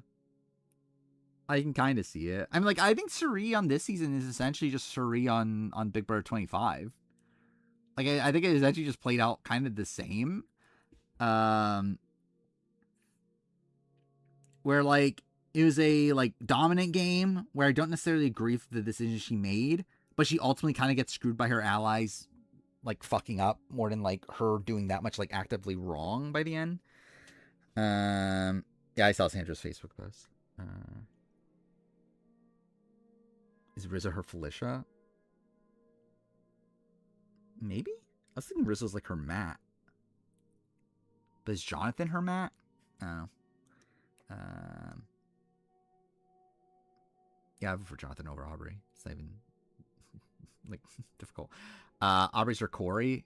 I can kind of see it. I mean, like I think Suri on this season is essentially just Suri on Big Brother 25. Like I think it is actually just played out kind of the same. Um, where like it was a like dominant game where I don't necessarily agree with the decision she made, but she ultimately kind of gets screwed by her allies like fucking up more than like her doing that much like actively wrong by the end. Yeah, I saw Sandra's Facebook post. Is Rizzo her Felicia? Maybe? I was thinking Rizzo's like her Matt. But is Jonathan her Matt? I don't know. Yeah, I vote for Jonathan over Aubrey. It's not even like difficult. Aubrey's her Corey.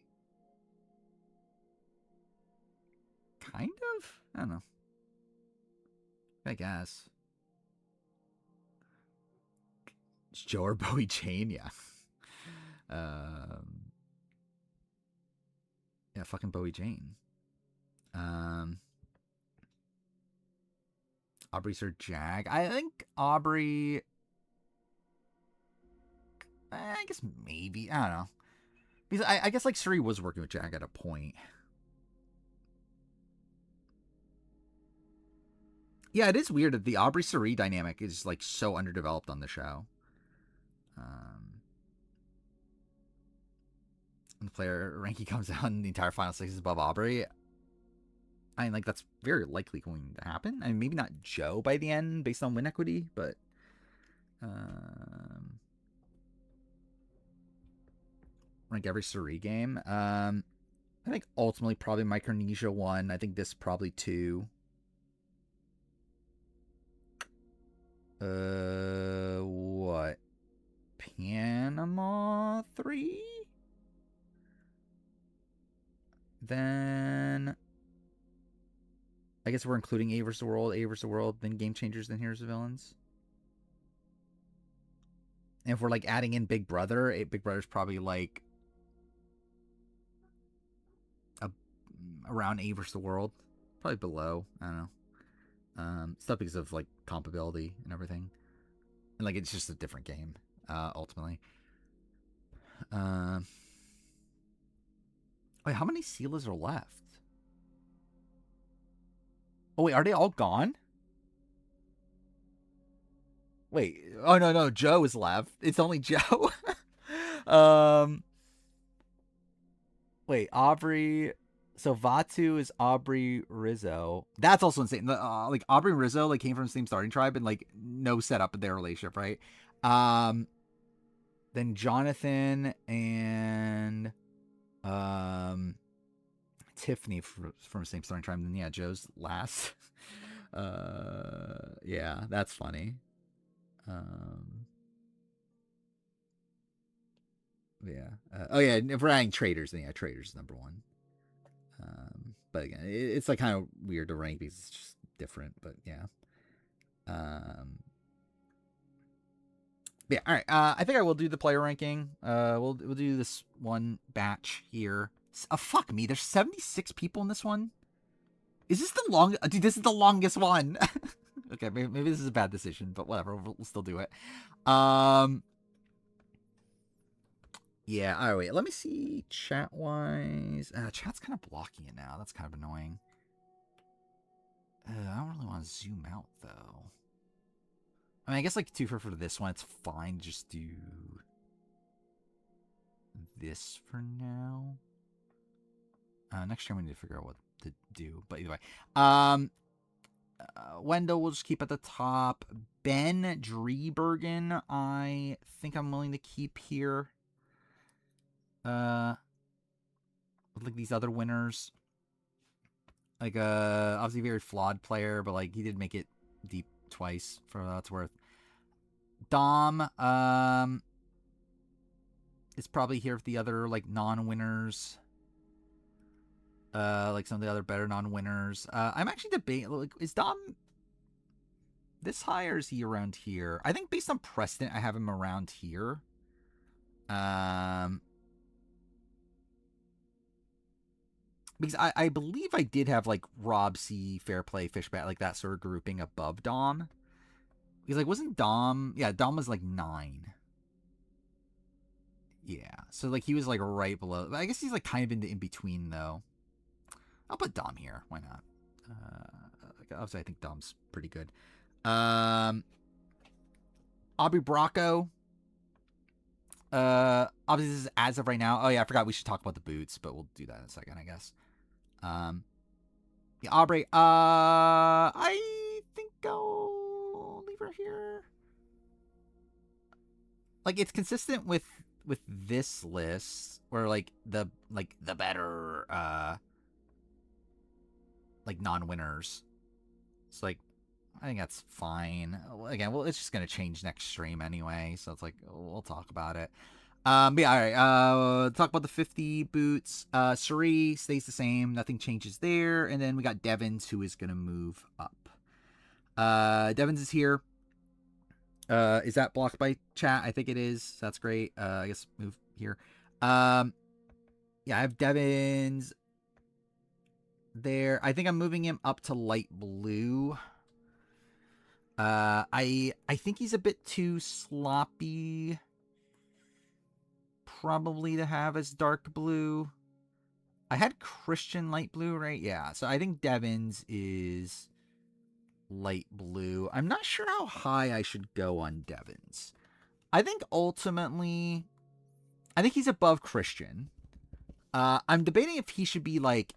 Kind of? I don't know. I guess. It's Joe or Bowie Jane, yeah. Yeah, fucking Bowie Jane. Aubrey's her Jag. I think Aubrey. I guess maybe. I don't know. Because I guess like Suri was working with Jag at a point. Yeah, it is weird that the Aubrey Suri dynamic is like so underdeveloped on the show. When the player ranking comes out and the entire final six is above Aubrey, I mean, like that's very likely going to happen. I mean, maybe not Joe by the end based on win equity, but rank every Suri game. I think ultimately probably Micronesia 1. I think this probably 2. What? Panama 3? Then I guess we're including A vs. the World, then Game Changers, then Heroes of Villains. And if we're like adding in Big Brother, Big Brother's probably like around A vs. the World, probably below. I don't know. Stuff because of like compatibility and everything, and like it's just a different game. Ultimately. Wait, how many Sealas are left? Oh wait, are they all gone? Wait, oh no, Joe is left. It's only Joe. Wait, Aubrey. So Vatu is Aubrey Rizzo. That's also insane. Like Aubrey and Rizzo like came from the same starting tribe and like no setup in their relationship, right? Then Jonathan and Tiffany from the same starting tribe. And then yeah, Joe's last. Yeah, that's funny. Yeah. Oh yeah, if we're adding traders, then yeah, traders is number 1. But again, it's like kind of weird to rank because it's just different. But yeah. Yeah. All right. I think I will do the player ranking. We'll do this one batch here. Fuck me. There's 76 people in this one. Is this the long? Dude, this is the longest one. Okay, maybe this is a bad decision, but whatever. We'll still do it. Yeah, all right, let me see chat-wise. Chat's kind of blocking it now. That's kind of annoying. I don't really want to zoom out, though. I mean, I guess, like, for this one, it's fine. Just do this for now. Next time we need to figure out what to do. But either way. Wendell will just keep at the top. Ben Driebergen, I think I'm willing to keep here. With, like, these other winners. Like, obviously very flawed player, but, like, he did make it deep twice, for what that's worth. Dom, is probably here with the other, like, non-winners. Like some of the other better non-winners. I'm actually debating, like, is Dom this high or is he around here? I think based on precedent, I have him around here. Because I believe I did have, like, Rob C, Fair Play, Fishbat, like that sort of grouping above Dom. Because, like, wasn't Dom... Yeah, Dom was, like, 9. Yeah, so, like, he was, like, right below... I guess he's, like, kind of in the in-between, though. I'll put Dom here. Why not? Obviously, I think Dom's pretty good. Aubrey Bracco. Obviously, this is as of right now. Oh, yeah, I forgot we should talk about the boots, but we'll do that in a second, I guess. Yeah, Aubrey. I think I'll leave her here. Like, it's consistent with this list, where, like, the better, like, non-winners. It's like, I think that's fine. Again, well, it's just gonna change next stream anyway, so it's like, we'll talk about it. But yeah, all right. Talk about the 50 boots. Suri stays the same. Nothing changes there. And then we got Devins, who is gonna move up. Devins is here. Is that blocked by chat? I think it is. So that's great. I guess move here. Yeah, I have Devins there. I think I'm moving him up to light blue. I think he's a bit too sloppy, probably, to have as dark blue. I had Christian light blue, right? Yeah, so I think Devins is light blue. I'm not sure how high I should go on Devins. I think ultimately, I think he's above Christian. I'm debating if he should be, like,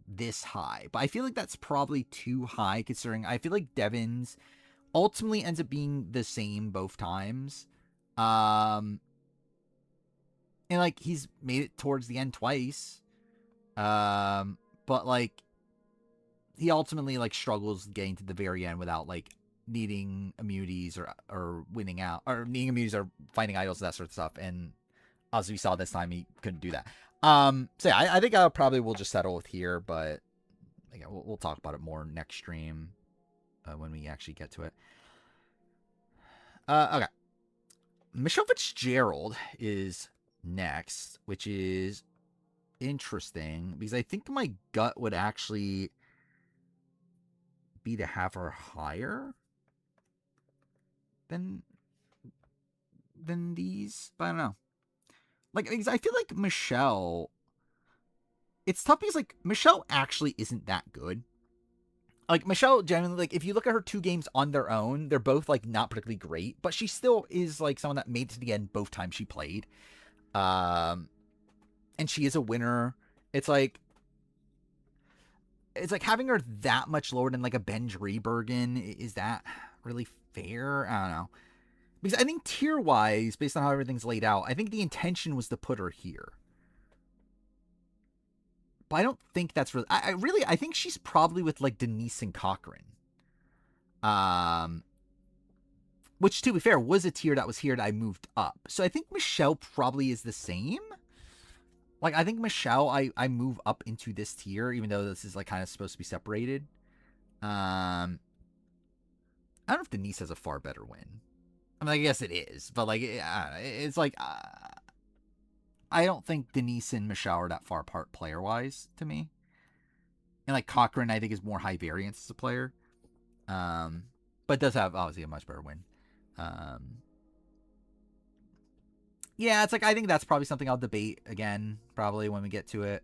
this high, but I feel like that's probably too high, considering I feel like Devins ultimately ends up being the same both times. And, like, he's made it towards the end twice. But, like, he ultimately, like, struggles getting to the very end without, like, needing immunities or winning out, or needing immunities or finding idols, that sort of stuff. And as we saw this time, he couldn't do that. So yeah, I think I probably will just settle with here, but again, we'll talk about it more next stream when we actually get to it. Okay. Michelle Fitzgerald is next, which is interesting because I think my gut would actually be to have her higher than these, but I don't know. Like, I feel like Michelle, it's tough because, like, Michelle actually isn't that good. Like, Michelle, generally, like, if you look at her 2 games on their own, they're both, like, not particularly great, but she still is, like, someone that made it to the end both times she played. And she is a winner. It's like having her that much lower than, like, a Ben Driebergen, is that really fair? I don't know. Because I think tier-wise, based on how everything's laid out, I think the intention was to put her here. But I don't think that's really... I think she's probably with, like, Denise and Cochran. Which, to be fair, was a tier that was here that I moved up. So I think Michelle probably is the same. Like, I think Michelle, I move up into this tier, even though this is, like, kind of supposed to be separated. I don't know if Denise has a far better win. I mean, I guess it is, but, like, it's like, I don't think Denise and Michelle are that far apart player-wise to me. And like Cochran, I think is more high variance as a player, but does have obviously a much better win. Um, yeah, it's like I think that's probably something I'll debate again probably when we get to it.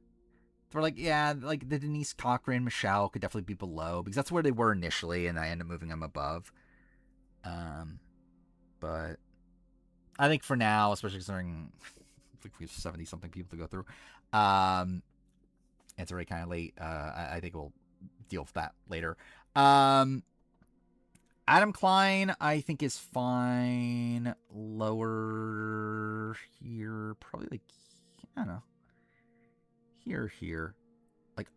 We're like, yeah, like the Denise Cochran, Michelle could definitely be below because that's where they were initially, and I end up moving them above. Um, but I think for now, especially considering like we have 70 something people to go through, it's already kind of late. I think we'll deal with that later. Um, Adam Klein, I think, is fine. Lower here, probably like, I don't know, here. Like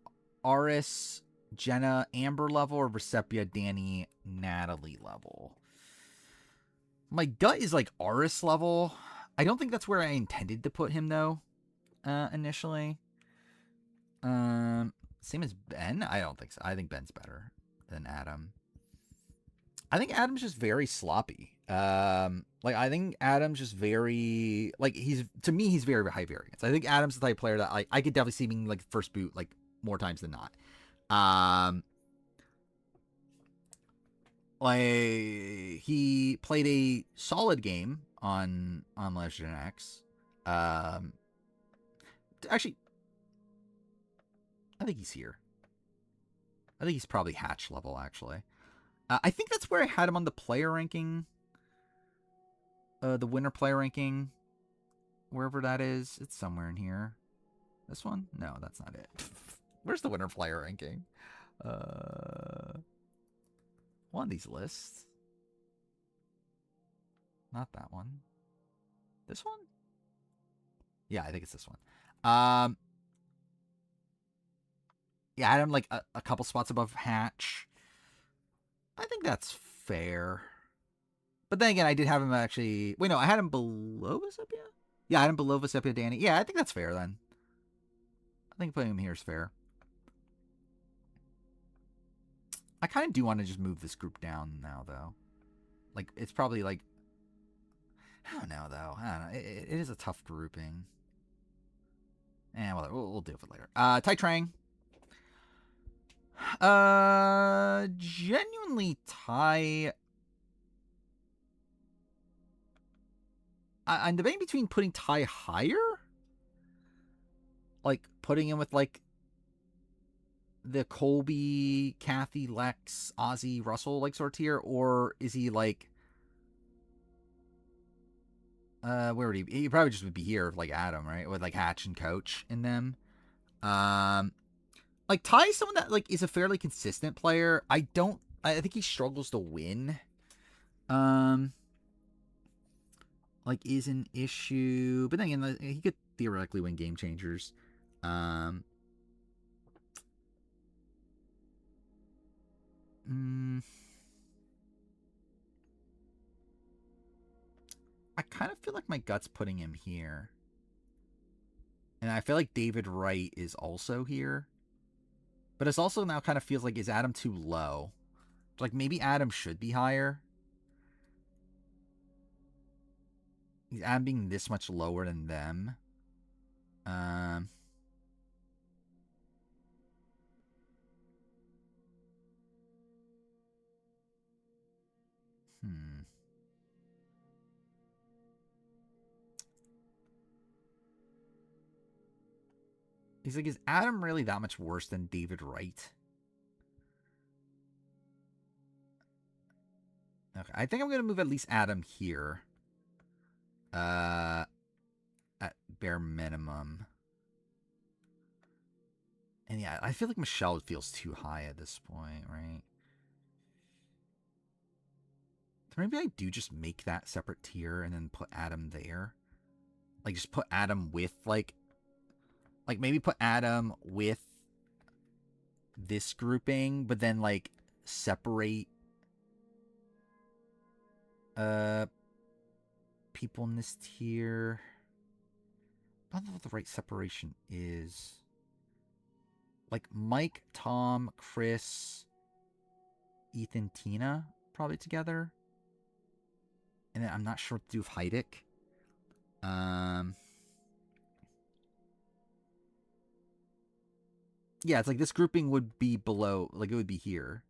Aris, Jenna, Amber level, or Resepia, Danny, Natalie level. My gut is like Aris level. I don't think that's where I intended to put him though, initially. Same as Ben? I don't think so. I think Ben's better than Adam. I think Adam's just very sloppy. Like I think Adam's just very like he's to me he's very high variance. I think Adam's the type of player that I could definitely see being like first boot like more times than not. Like he played a solid game on Legend X. Um, actually, I think he's here. I think he's probably hatch level actually. I think that's where I had him on the player ranking. The winner player ranking, wherever that is, it's somewhere in here. This one? No, that's not it. Where's the winner player ranking? One of these lists. Not that one. This one? Yeah, I think it's this one. Yeah, I had him like a couple spots above Hatch. I think that's fair. But then again, I did have him actually. Wait, no, I had him below Vesepia? Yeah, I had him below Vesepia Danny. Yeah, I think that's fair then. I think putting him here is fair. I kind of do want to just move this group down now, though. Like, it's probably like. I don't know, though. I don't know. It is a tough grouping. And we'll deal with it later. Tai Trang. Genuinely, Tai. I'm debating between putting Tai higher, like putting him with like the Colby, Kathy, Lex, Ozzy, Russell like sort of tier, or is he like where would he be? He probably just would be here like Adam, right? With like Hatch and Coach in them. Um like Tai is someone that like is a fairly consistent player. I think he struggles to win. Um like is an issue. But then again, he could theoretically win game changers. Um I kind of feel like my gut's putting him here. And I feel like David Wright is also here. But it's also now kind of feels like, is Adam too low? Like maybe Adam should be higher. Is Adam being this much lower than them? Um, hmm. He's like, is Adam really that much worse than David Wright? Okay, I think I'm gonna move at least Adam here. Uh, at bare minimum. And yeah, I feel like Michelle feels too high at this point, right? So maybe I do just make that separate tier and then put Adam there. Like just put Adam with like maybe put Adam with this grouping, but then like separate uh people in this tier. I don't know what the right separation is. Like Mike, Tom, Chris, Ethan, Tina, probably together. And then I'm not sure what to do with Heidick. Um Yeah, it's like this grouping would be below, like it would be here.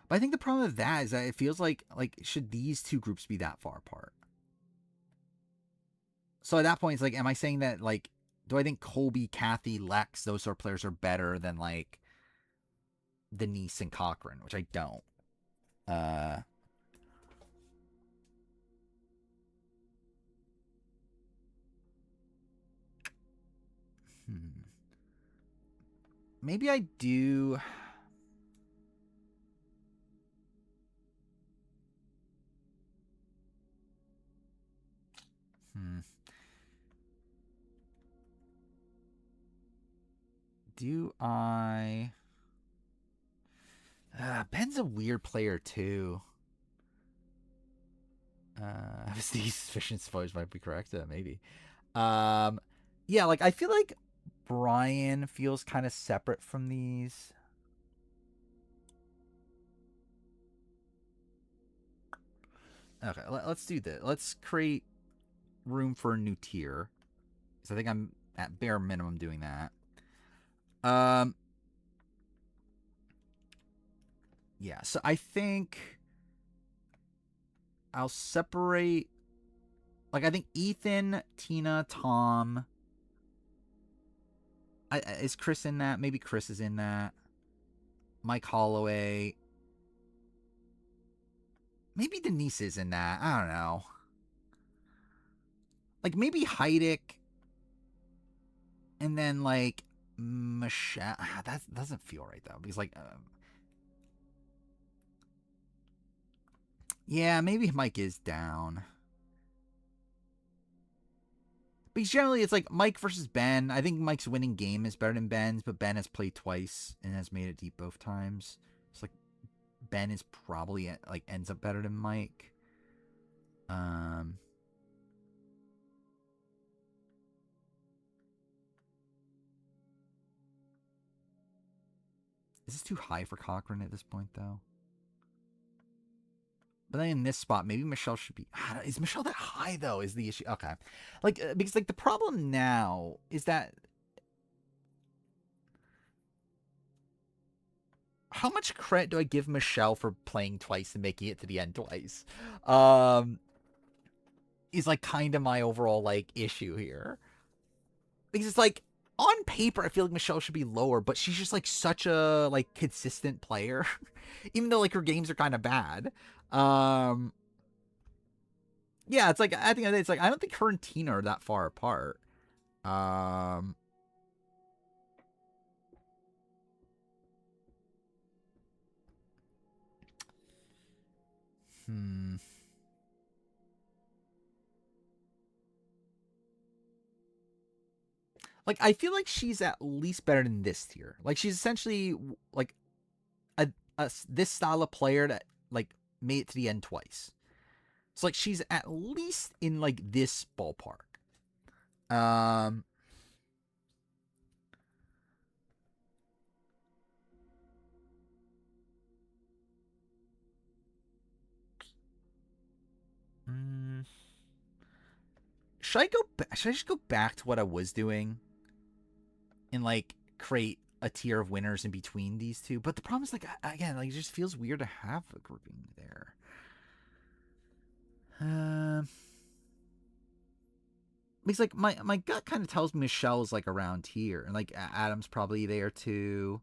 But I think the problem with that is that it feels like should these two groups be that far apart? So at that point, it's like, am I saying that like, do I think Colby, Kathy, Lex, those sort of players are better than like Denise and Cochran, which I don't. Uh, hmm. Maybe I do. Hmm. Do I? Ben's a weird player too. Steve Suspicion spoilers might be correct. Maybe. Um, yeah, like I feel like Brian feels kind of separate from these. Okay, let's do this. Let's create room for a new tier. So I think I'm at bare minimum doing that. Um, yeah. So I think I'll separate. Like I think Ethan, Tina, Tom. Is Chris in that? Maybe Chris is in that. Mike Holloway. Maybe Denise is in that. I don't know. Like maybe Heidick, and then like Michelle. That doesn't feel right though, because like, yeah, maybe Mike is down. Because generally it's like Mike versus Ben. I think Mike's winning game is better than Ben's, but Ben has played twice and has made it deep both times. It's like Ben is probably like ends up better than Mike. Um, is this too high for Cochran at this point though? But then in this spot, maybe Michelle should be. Is Michelle that high though? Is the issue? Okay, like because like the problem now is that how much credit do I give Michelle for playing twice and making it to the end twice? Um, is like kind of my overall like issue here, because it's like on paper I feel like Michelle should be lower, but she's just like such a like consistent player, even though like her games are kind of bad. Um, yeah, it's like I think it's like I don't think her and Tina are that far apart. Um, hmm. Like I feel like she's at least better than this tier. Like she's essentially like a this style of player that like made it to the end twice. So like she's at least in like this ballpark. Um, mm, should I go? Should I just go back to what I was doing and like create a tier of winners in between these two? But the problem is like again, like it just feels weird to have a grouping there. Um, because like my gut kind of tells me Michelle's like around here, and like Adam's probably there too.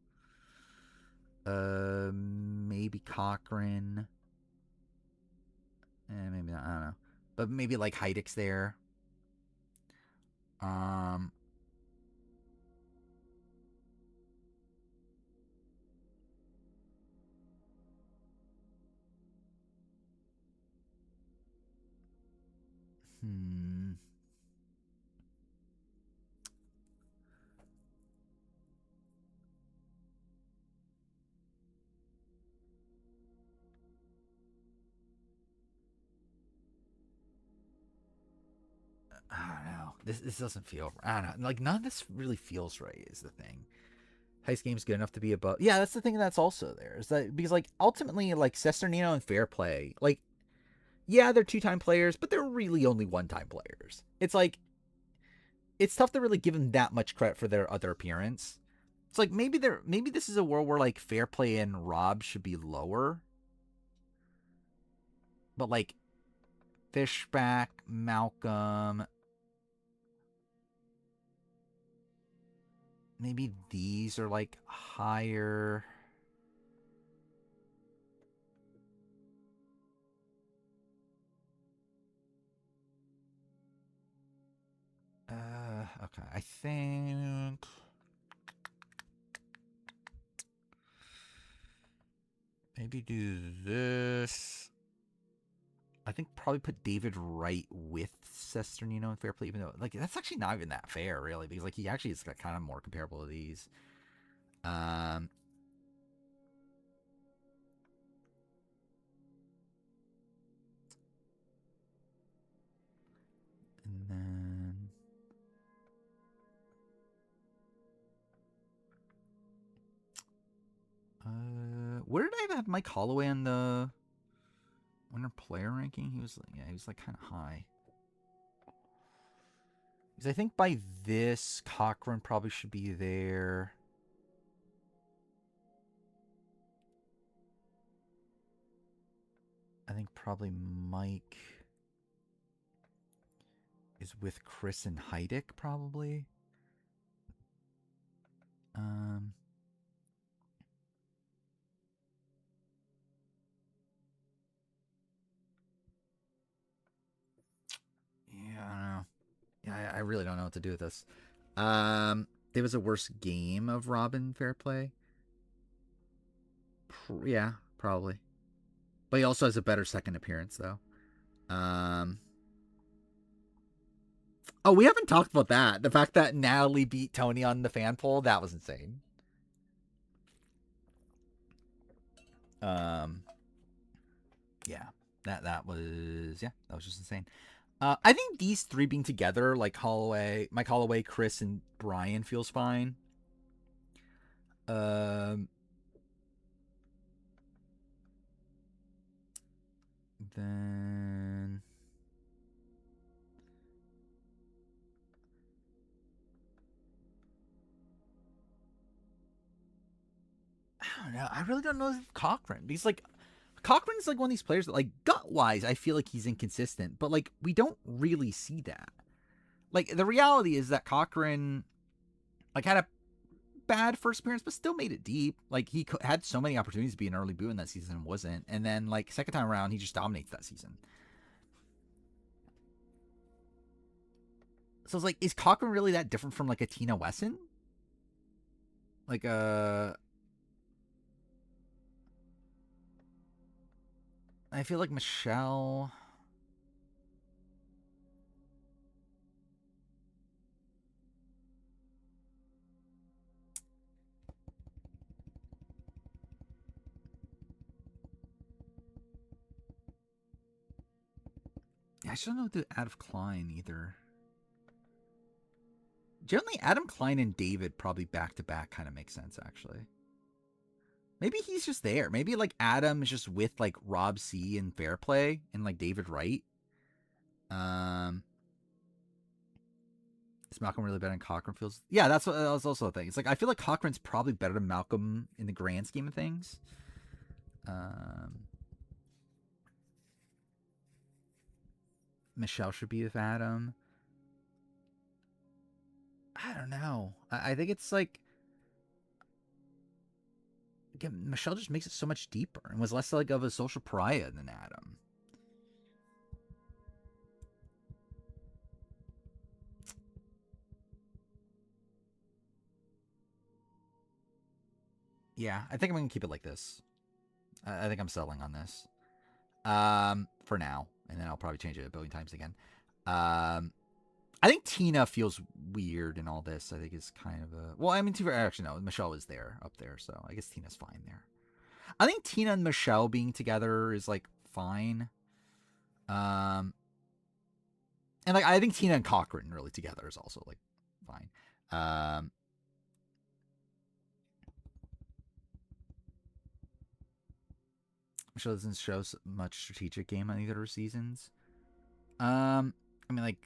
Maybe Cochran. Maybe not. I don't know, but maybe like Heidick's there. Um, hmm. I don't know. This doesn't feel. I don't know. Like none of this really feels right. Is the thing. Heist game's good enough to be above. Yeah, that's the thing that's also there. Is that because like ultimately like Cesternino and Fair Play, like yeah, they're 2-time players, but they're really only 1-time players. It's like it's tough to really give them that much credit for their other appearance. It's like maybe this is a world where like Fair Play and Rob should be lower, but like Fishback, Malcolm, maybe these are like higher. Okay, I think maybe do this. I think probably put David Wright with Sesternino and Fair Play, even though like that's actually not even that fair, really, because like he actually is kind of more comparable to these. Um, and then where did I have Mike Holloway on the winner player ranking? He was like kind of high. Because I think by this Cochran probably should be there. I think probably Mike is with Chris and Heidick probably. Um, yeah, I don't know. Yeah, I really don't know what to do with this. There was a worse game of Robin Fair Play. Yeah, probably. But he also has a better second appearance though. Um, oh, we haven't talked about that. The fact that Natalie beat Tony on the fan poll, that was insane. Um, yeah, that was just insane. I think these three being together, like Mike Holloway, Chris, and Brian, feels fine. Um, then I don't know. I really don't know if Cochran, because like Cochran's like one of these players that like gut wise, I feel like he's inconsistent, but like we don't really see that. Like the reality is that Cochran like had a bad first appearance, but still made it deep. Like he had so many opportunities to be an early boot in that season and wasn't. And then like second time around, he just dominates that season. So it's like, is Cochran really that different from like a Tina Wesson? Like I feel like Michelle. I just don't know what to add of Klein either. Generally, Adam Klein and David probably back to back kind of makes sense actually. Maybe he's just there. Maybe like Adam is just with like Rob C and Fair Play and like David Wright. Um, is Malcolm really better than Cochran feels? Yeah, that was also a thing. It's like I feel like Cochran's probably better than Malcolm in the grand scheme of things. Um, Michelle should be with Adam. I don't know. I think it's like again, Michelle just makes it so much deeper and was less like of a social pariah than Adam. Yeah, I think I'm gonna keep it like this. I think I'm settling on this. For now, and then I'll probably change it a billion times again. I think Tina feels weird in all this. I think it's kind of a well. I mean, actually no. Michelle was there up there, so I guess Tina's fine there. I think Tina and Michelle being together is like fine. Um, and like I think Tina and Cochran really together is also like fine. Um, Michelle doesn't show much strategic game on either of her seasons. I mean, like,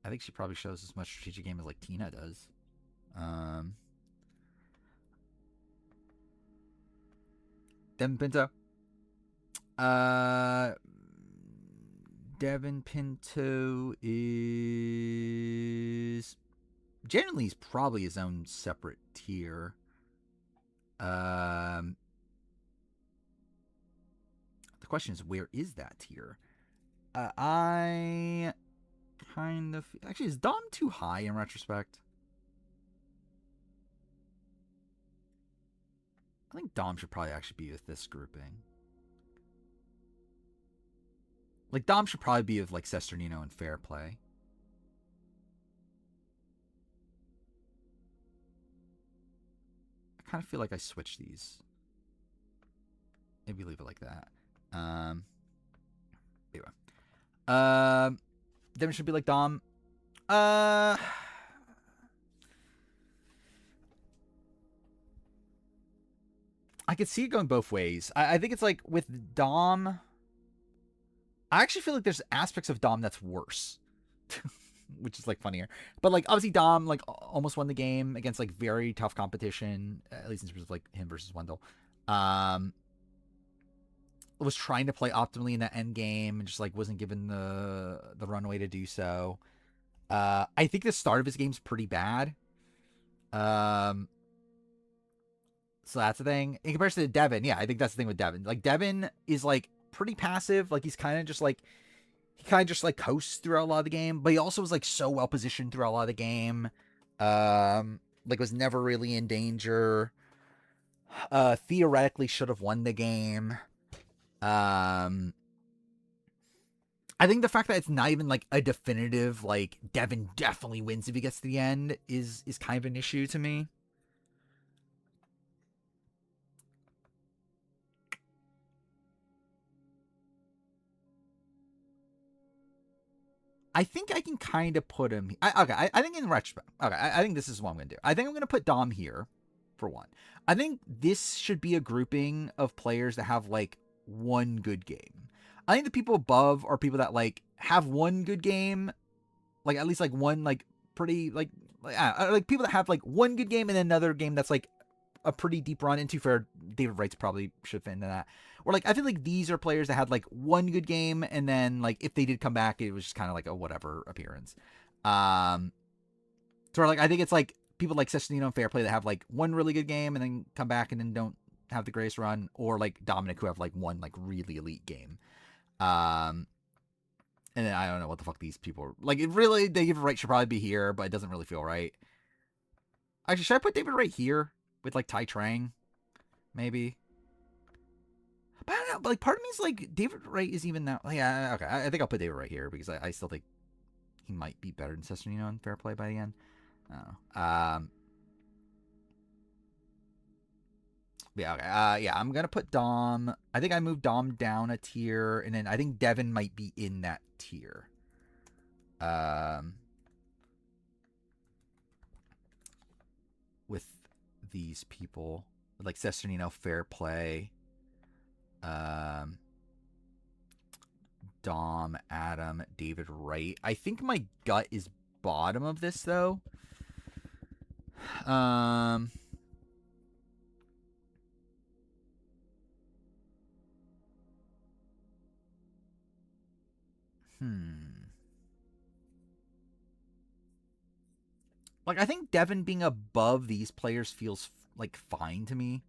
I think she probably shows as much strategic game as like Tina does. Um, Devin Pinto. Uh, Devin Pinto is generally he's probably his own separate tier. The question is, where is that tier? I kind of actually, is Dom too high in retrospect? I think Dom should probably actually be with this grouping. Like Dom should probably be with like Sesternino and Fair Play. I kind of feel like I switch these. Maybe leave it like that. Anyway. Then it should be like Dom. I could see it going both ways. I think it's like with Dom. I actually feel like there's aspects of Dom that's worse, which is like funnier. But like obviously Dom like almost won the game against like very tough competition, at least in terms of like him versus Wendell. Was trying to play optimally in that end game and just like wasn't given the runway to do so. I think the start of his game's pretty bad. So that's the thing. In comparison to Devin, yeah, I think that's the thing with Devin. Like Devin is like pretty passive. Like he's kind of just like he kind of just like coasts throughout a lot of the game, but he also was like so well positioned throughout a lot of the game. Like was never really in danger. Theoretically should have won the game. I think the fact that it's not even like a definitive like Devin definitely wins if he gets to the end is kind of an issue to me. I think I can kind of put him. I think in retrospect. Okay, I think this is what I'm going to do. I think I'm going to put Dom here for one. I think this should be a grouping of players that have like one good game. I think the people above are people that like have one good game, like at least like one like pretty like people that have like one good game and then another game that's like a pretty deep run. And to fair, David Wright's probably should fit into that. Or like I feel like these are players that had like one good game and then like if they did come back, it was just kind of like a whatever appearance. So like I think it's like people like Sestino and Fair Play that have like one really good game and then come back and then don't have the greatest run, or like Dominic who have like one like really elite game. And then I don't know what the fuck these people are. Like it really, David Wright should probably be here, but it doesn't really feel right. Actually, should I put David Wright here with like Tai Trang? Maybe. But I don't know. But like part of me is like David Wright is even that. Yeah, okay. I think I'll put David Wright here because I still think he might be better than Sesternino in Fair Play by the end. I don't know. Yeah, okay. Yeah, I'm gonna put Dom. I think I moved Dom down a tier, and then I think Devin might be in that tier. With these people, like Sesternino, Fair Play, Dom, Adam, David Wright. I think my gut is bottom of this though. Like I think Devin being above these players feels like fine to me.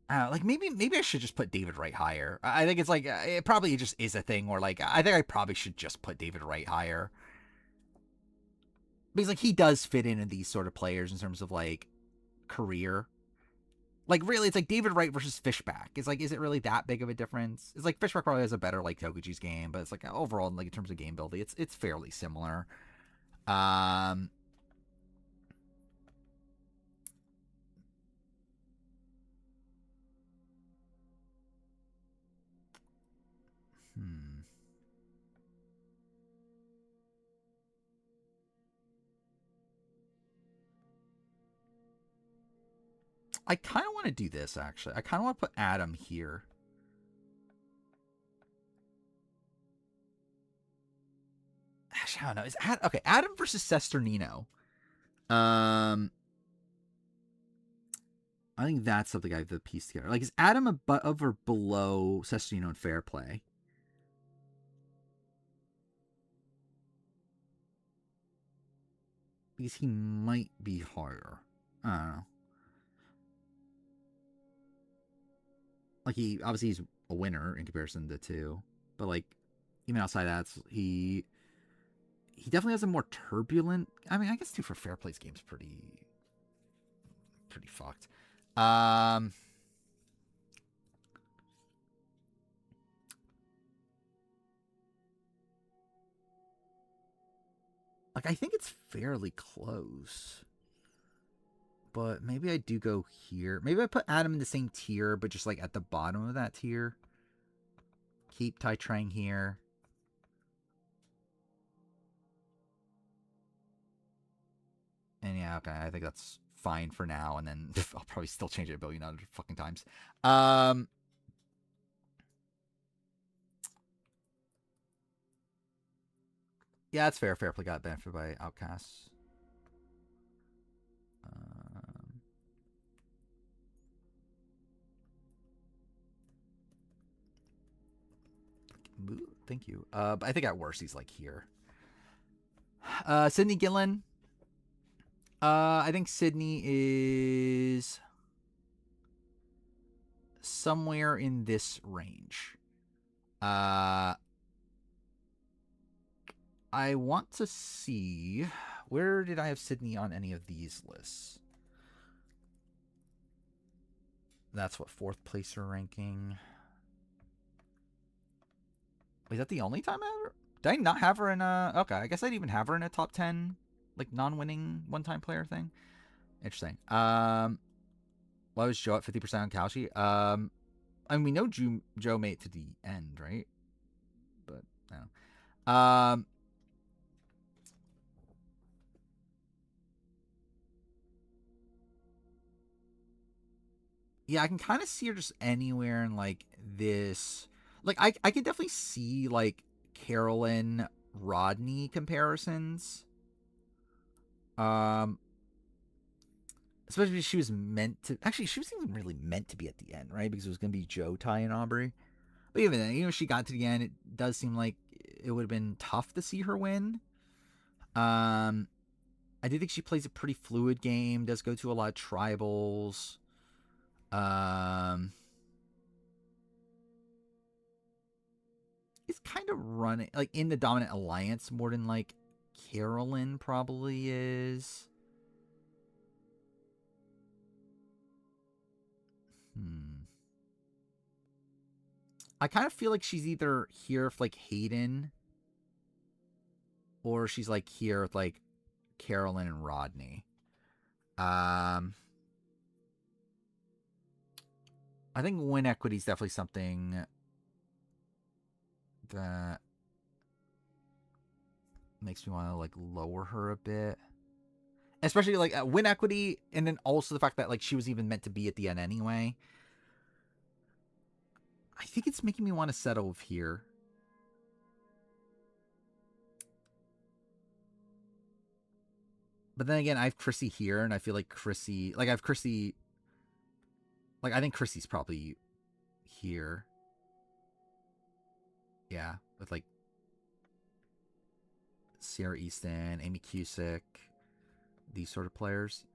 Like maybe I should just put David Wright higher. I think it's like it probably just is a thing where like I think I probably should just put David Wright higher because like he does fit in these sort of players in terms of like career. Like really, it's like David Wright versus Fishback. It's like, is it really that big of a difference? It's like Fishback probably has a better like Tokuji's game, but it's like overall, like in terms of game building, it's fairly similar. Um, hmm. I kind of want to do this actually. I kind of want to put Adam here. Actually, I don't know. Is okay? Adam versus Sesternino. I think that's something I have to piece together. Like, is Adam above or below Sestino and Fair Play? Because he might be higher. I don't know. Like, he obviously he's a winner in comparison to the two, but like even outside that, he definitely has a more turbulent. I mean, I guess too for Fair Play's game's pretty fucked. Um, like I think it's fairly close, but maybe I do go here. Maybe I put Adam in the same tier, but just like at the bottom of that tier. Keep Tai Trang here. And yeah, okay, I think that's fine for now. And then I'll probably still change it a billion other fucking times. Yeah, that's fair. Fair play got benefited by outcasts. Um, thank you. But I think at worst he's like here. Sydney Gillen. I think Sydney is somewhere in this range. I want to see, where did I have Sydney on any of these lists? That's what, fourth placer ranking. Is that the only time I ever? Did I not have her in a? Okay, I guess I'd even have her in a top 10, like non-winning one-time player thing. Interesting. Why was Joe at 50% on Kalshi? I mean, we know Joe made it to the end, right? But no. Yeah, I can kind of see her just anywhere in like this. Like I could definitely see like Carolyn Rodney comparisons. Um, especially if she was meant to. Actually, she wasn't even really meant to be at the end, right? Because it was going to be Joe, Ty, and Aubrey. But even then, if she got to the end, it does seem like it would have been tough to see her win. I do think she plays a pretty fluid game. Does go to a lot of tribals. Um, is kind of running like in the dominant alliance more than like Carolyn probably is. I kind of feel like she's either here with like Hayden or she's like here with like Carolyn and Rodney. I think win equity is definitely something that makes me want to like lower her a bit. Especially like win equity, and then also the fact that like she was even meant to be at the end anyway. I think it's making me want to settle here. But then again, I have Chrissy here, and I feel like Chrissy, like I have Chrissy, like I think Chrissy's probably here. Yeah, with like Sierra Easton, Amy Cusick, these sort of players.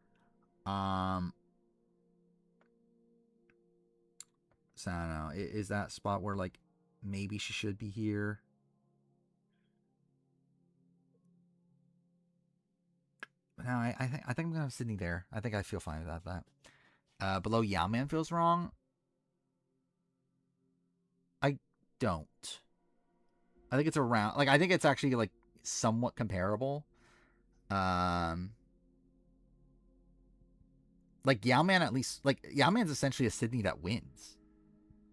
So I don't know. Is that spot where like maybe she should be here? But no, I think I'm gonna have Sydney there. I think I feel fine about that. Below Yao Man feels wrong. I don't. I think it's around. Like I think it's actually like somewhat comparable. Um, like Yao Man at least like Yao Man's essentially a Sydney that wins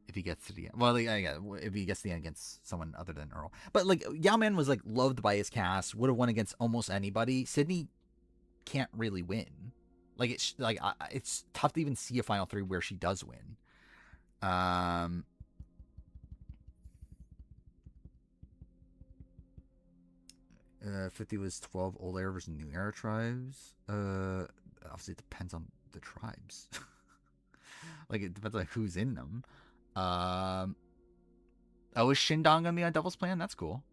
if he gets to the end. Well, yeah, if he gets to the end against someone other than Earl. But like Yao Man was like loved by his cast, would have won against almost anybody. Sydney can't really win. Like it's tough to even see a final three where she does win. 50 was 12 old era versus new era tribes. Obviously it depends on the tribes. Like, it depends on who's in them. Um, oh, is Shindong gonna be on Devil's Plan? That's cool.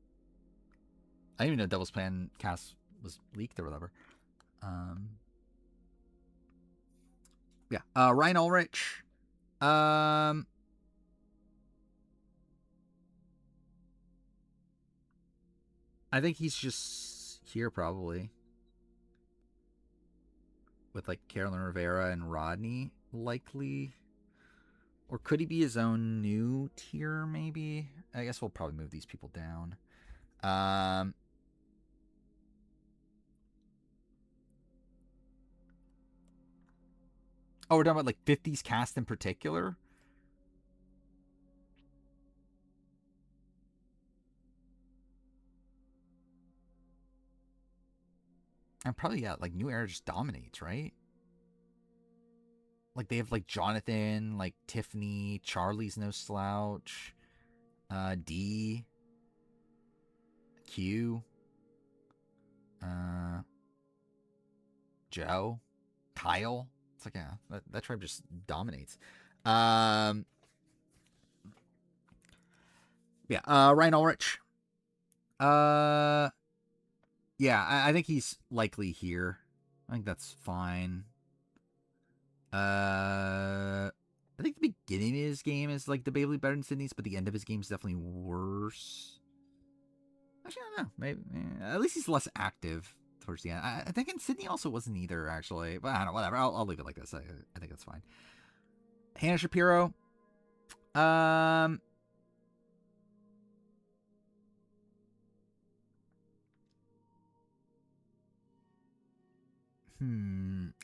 I didn't even know Devil's Plan cast was leaked or whatever. Um, yeah. Ryan Ulrich. Um, I think he's just here probably with like Carolyn Rivera and Rodney, likely. Or could he be his own new tier? Maybe. I guess we'll probably move these people down. Um, oh, we're talking about like 50s cast in particular. And probably yeah, like New Era just dominates, right? Like they have like Jonathan, like Tiffany, Charlie's no slouch, D, Q, uh, Joe, Kyle. It's like yeah, that tribe just dominates. Um, yeah, Ryan Ulrich. Uh, yeah, I think he's likely here. I think that's fine. I think the beginning of his game is like debatably better than Sydney's, but the end of his game is definitely worse. Actually, I don't know. Maybe at least he's less active towards the end. I think in Sydney also wasn't either actually, but I don't know. Whatever. I'll leave it like this. I think that's fine. Hannah Shapiro. Um.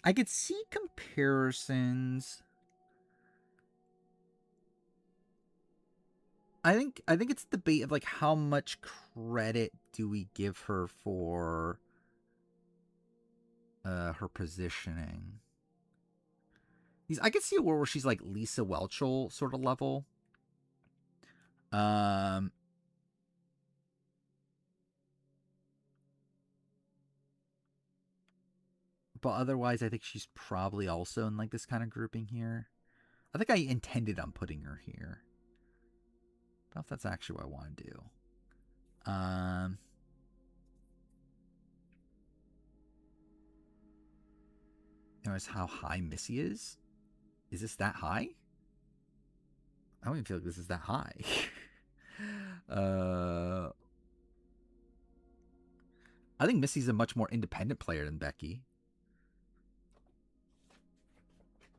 I could see comparisons. I think it's the debate of like how much credit do we give her for her positioning. I could see a world where she's like Lisa Welchel sort of level. Um, but otherwise, I think she's probably also in like this kind of grouping here. I think I intended on putting her here. I don't know if that's actually what I want to do. Um, notice how high Missy is. Is this that high? I don't even feel like this is that high. uh, I think Missy's a much more independent player than Becky.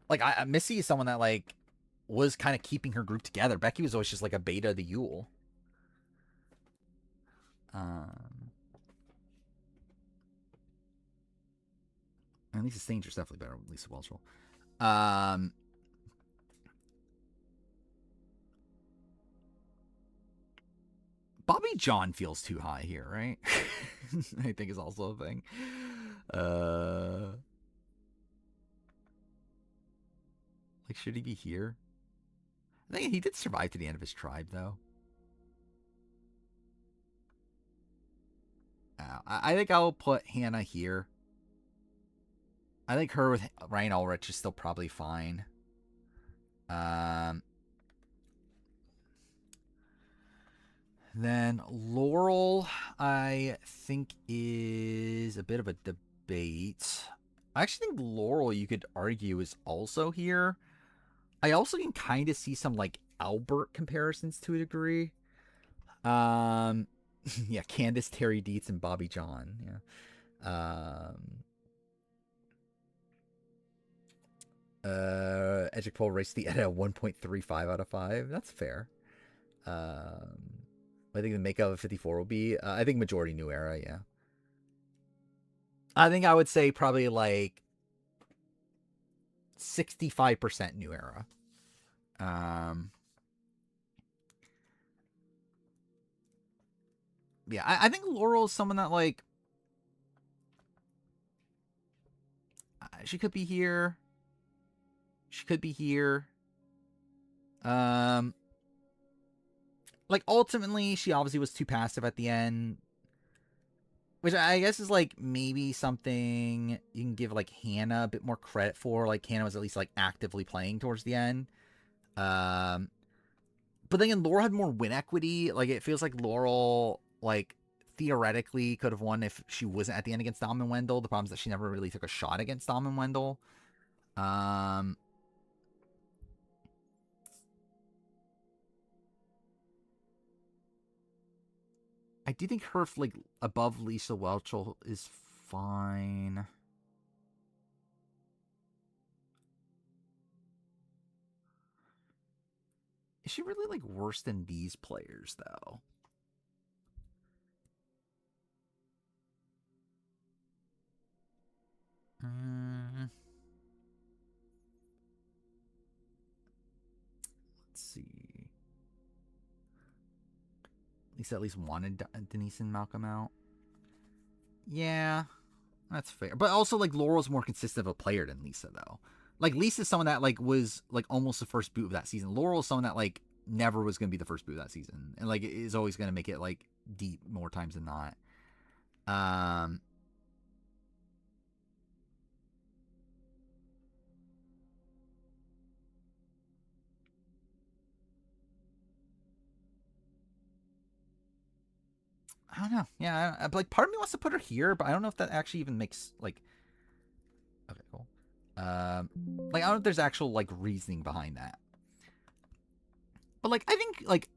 Like Missy is someone that like was kind of keeping her group together. Becky was always just like a beta of the Yule. Um, and Lisa Stanger's definitely better than Lisa Welchel. Um, Bobby John feels too high here, right? I think is also a thing. Uh, like, should he be here? I think he did survive to the end of his tribe, though. I think I'll put Hannah here. I think her with Ryan Ulrich is still probably fine. Um, then Laurel, I think, is a bit of a debate. I actually think Laurel, you could argue, is also here. I also can kind of see some like Albert comparisons to a degree. Um, yeah, Candace, Terry Dietz, and Bobby John. Yeah. Edgic Poll rates the edit at 1.35 out of 5. That's fair. I think the makeup of 54 will be, I think majority New Era, yeah. I think I would say probably like 65% New Era. Yeah, I think Laurel is someone that like she could be here. She could be here. Um, like ultimately, she obviously was too passive at the end. Which I guess is like maybe something you can give like Hannah a bit more credit for. Like Hannah was at least like actively playing towards the end. Um, but then again, Laurel had more win equity. Like it feels like Laurel like theoretically could have won if she wasn't at the end against Dom and Wendell. The problem is that she never really took a shot against Dom and Wendell. Um, I do think her like above Lisa Welchel is fine. Is she really like worse than these players though? Mm, let's see. Lisa at least wanted Denise and Malcolm out. Yeah, that's fair. But also, like, Laurel's more consistent of a player than Lisa, though. Like, Lisa's someone that, like, was, like, almost the first boot of that season. Laurel's someone that, like, never was going to be the first boot of that season. And, like, is always going to make it, like, deep more times than not. Um, I don't know. Yeah, like, part of me wants to put her here, but I don't know if that actually even makes, like, okay, cool. Like, I don't know if there's actual, like, reasoning behind that. But, like, I think, like,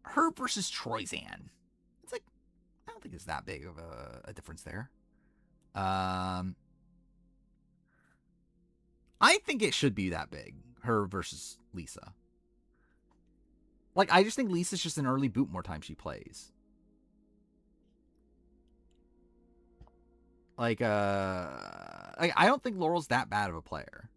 her versus Troyzan, it's like, I don't think it's that big of a difference there. I think it should be that big, her versus Lisa. Like, I just think Lisa's just an early boot more time she plays. Like, I don't think Laurel's that bad of a player.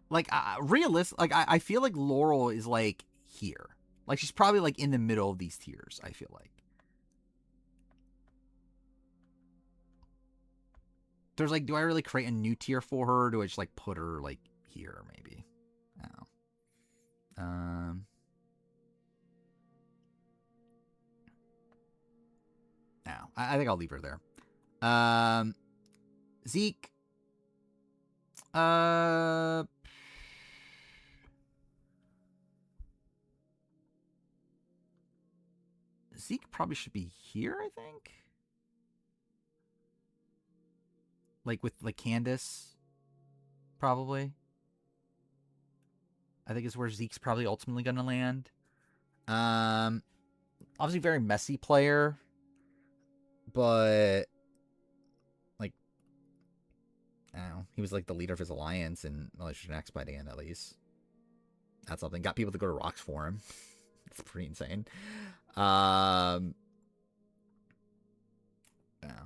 Like, realistic. Like, I feel like Laurel is like here. Like, she's probably like in the middle of these tiers. I feel like there's like, do I really create a new tier for her? Or do I just like put her like here? Maybe. I don't know. No, I think I'll leave her there. Zeke. Uh, Zeke probably should be here, I think. Like with like Candace, probably. I think is where Zeke's probably ultimately gonna land. Um Obviously very messy player, but like I don't know, he was like the leader of his alliance in Militia Next by the end at least. That's something. Got people to go to rocks for him. It's pretty insane. Um yeah.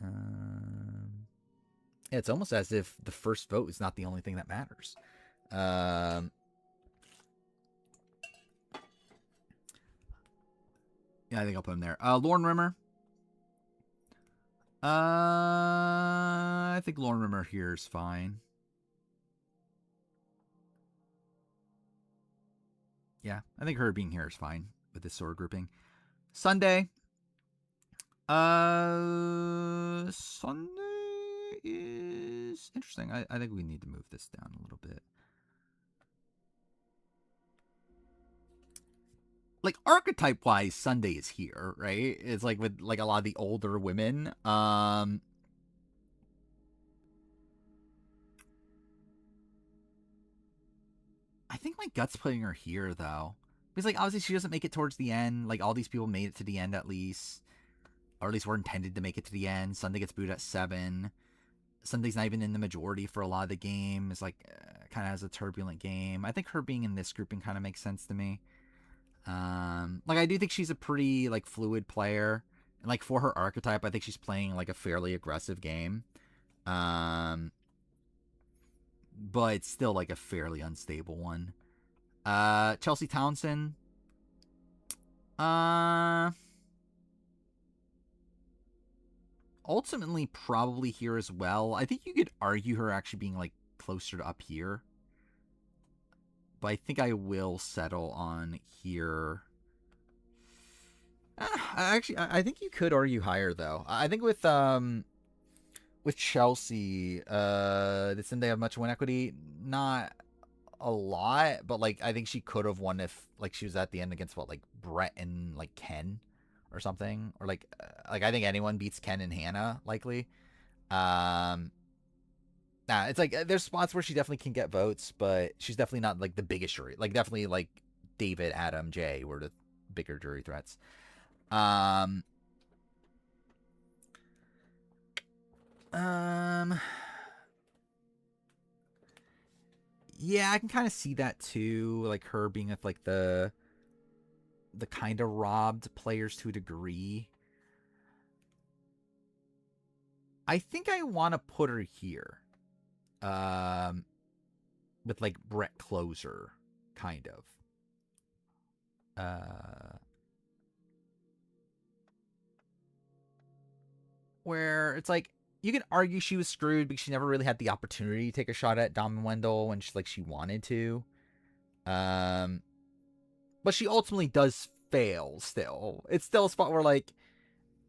Um it's almost as if the first vote is not the only thing that matters. Um Yeah, I think I'll put him there. Lauren Rimmer. I think Lauren Rimmer here is fine. Yeah, I think her being here is fine with this sort of grouping. Sunday. Sunday is interesting. I think we need to move this down a little bit. Like archetype wise, Sunday is here, right? It's like with like a lot of the older women. I think my gut's putting her here though. Because like obviously she doesn't make it towards the end. Like all these people made it to the end at least. Or at least were intended to make it to the end. Sunday gets booed at 7. Sunday's not even in the majority for a lot of the game. It's like kind of has a turbulent game. I think her being in this grouping kind of makes sense to me. Like I do think she's a pretty like fluid player, and like for her archetype, I think she's playing like a fairly aggressive game. Um, but it's still like a fairly unstable one. Chelsea Townsend. Uh, Ultimately probably here as well. I think you could argue her actually being like closer to up here. but I think I will settle on here. Actually, I think you could argue higher though. I think with Chelsea, didn't they have much win equity? Not a lot, but like I think she could have won if like she was at the end against what, like Brett and like Ken or something, or like I think anyone beats Ken and Hannah likely. Um, it's like there's spots where she definitely can get votes, but she's definitely not like the biggest jury. Like definitely like David, Adam, Jay were the bigger jury threats. Um, um, yeah, I can kind of see that too. Like her being with like the kind of robbed players to a degree. I think I want to put her here. Um, with like Brett Closer, kind of. Uh, where it's like you can argue she was screwed because she never really had the opportunity to take a shot at Dom and Wendell when she wanted to. Um, but she ultimately does fail. Still, it's still a spot where like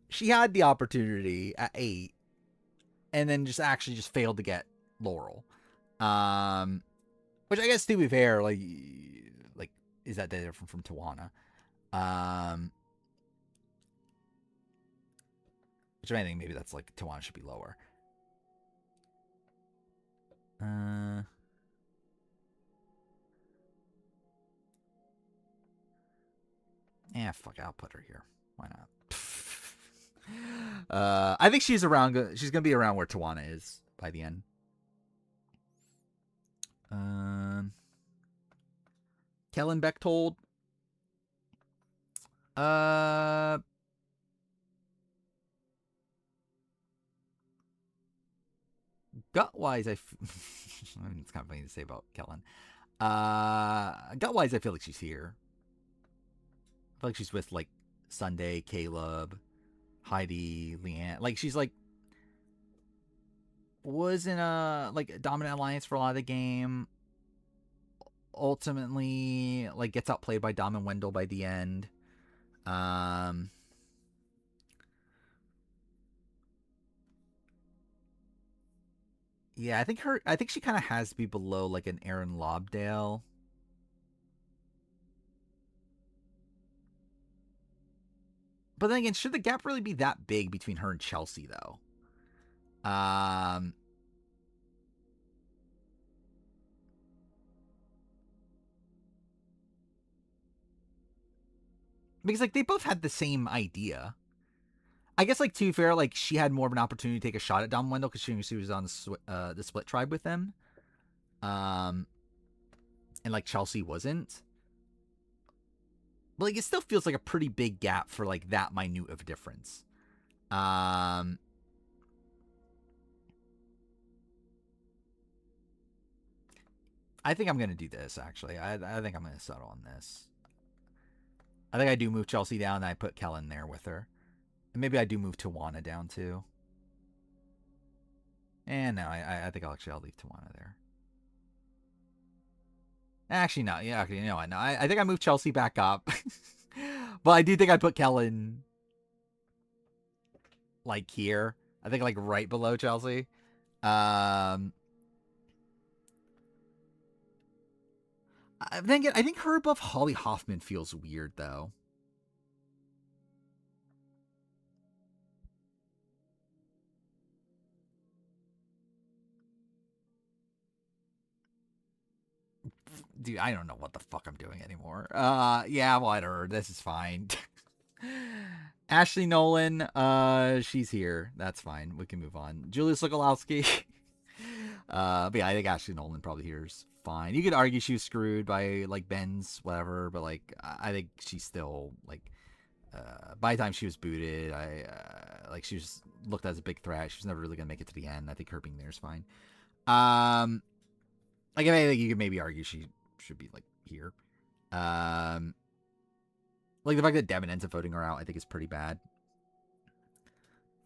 she had the opportunity at 8, and then just actually just failed to get Laurel. Um, which I guess to be fair, like is that different from Tawana? Um, which I think maybe that's like Tawana should be lower. Uh, fuck, I'll put her here. Why not? I think she's around. She's gonna be around where Tawana is by the end. Um, Kellen Bechtold. Uh, gut wise, I mean, it's kind of funny to say about Kellen. Gut wise, I feel like she's here. I feel like she's with like Sunday, Caleb, Heidi, Leanne. Like she's like was in a like dominant alliance for a lot of the game. Ultimately, like gets outplayed by Dom and Wendell by the end. Um, yeah, I think she kind of has to be below like an Aaron Lobdale. But then again, should the gap really be that big between her and Chelsea though? Um, because like they both had the same idea. I guess like to be fair, like she had more of an opportunity to take a shot at Dom Wendell because she was on the split tribe with them. Um, and like Chelsea wasn't. But like it still feels like a pretty big gap for like that minute of a difference. Um, I think I'm gonna do this actually. I think I'm gonna settle on this. I think I do move Chelsea down and I put Kellen there with her. And maybe I do move Tawana down too. And no, I think I'll leave Tawana there. Actually, no. Yeah, actually, you know what? No, I think I moved Chelsea back up. But I do think I put Kellen like here. I think like right below Chelsea. Um, I think her above Holly Hoffman feels weird though. Dude, I don't know what the fuck I'm doing anymore. Yeah, whatever. This is fine. Ashley Nolan, she's here. That's fine. We can move on. Julia Sokolowski. But yeah, I think Ashley Nolan probably here is fine. You could argue she was screwed by like Ben's whatever, but like I think she's still like by the time she was booted, I like she was looked at as a big threat. She was never really gonna make it to the end. I think her being there is fine. Um, like I think you could maybe argue she should be like here. Um, like the fact that Devin ends up voting her out, I think is pretty bad.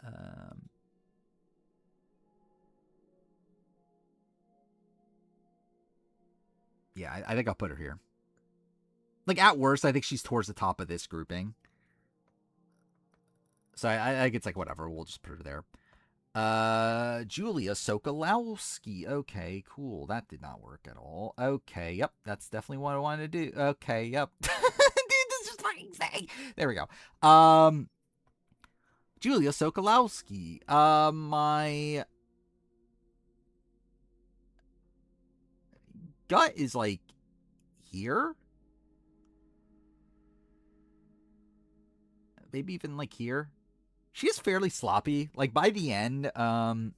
Um, Yeah, I think I'll put her here. Like, at worst, I think she's towards the top of this grouping. So I think it's like, whatever. We'll just put her there. Julia Sokolowski. Okay, cool. That did not work at all. Okay, yep. That's definitely what I wanted to do. Okay, yep. Dude, this is fucking insane. There we go. Julia Sokolowski. My gut is like here. Maybe even like here. She is fairly sloppy. Like by the end, or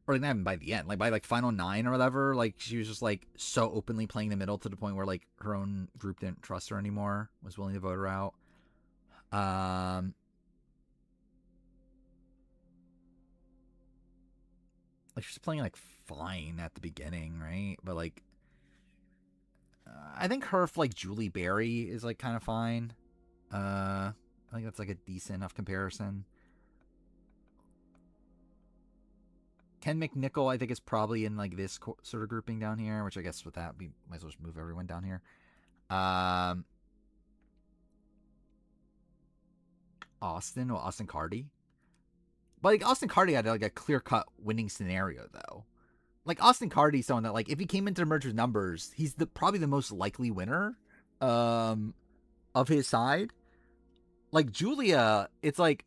not even by the end, like by like final 9 or whatever, like she was just like so openly playing the middle to the point where like her own group didn't trust her anymore, was willing to vote her out. Like she's playing like fine at the beginning, right? But like, I think her like Julie Berry is like kind of fine. I think that's like a decent enough comparison. Ken McNichol, I think, is probably in like this sort of grouping down here, which I guess with that we might as well just move everyone down here. Austin Cardi. But like Austin Cardi had like a clear cut winning scenario though. Like Austin Cardi, someone that like if he came into the merge with numbers, he's probably the most likely winner of his side. Like Julia, it's like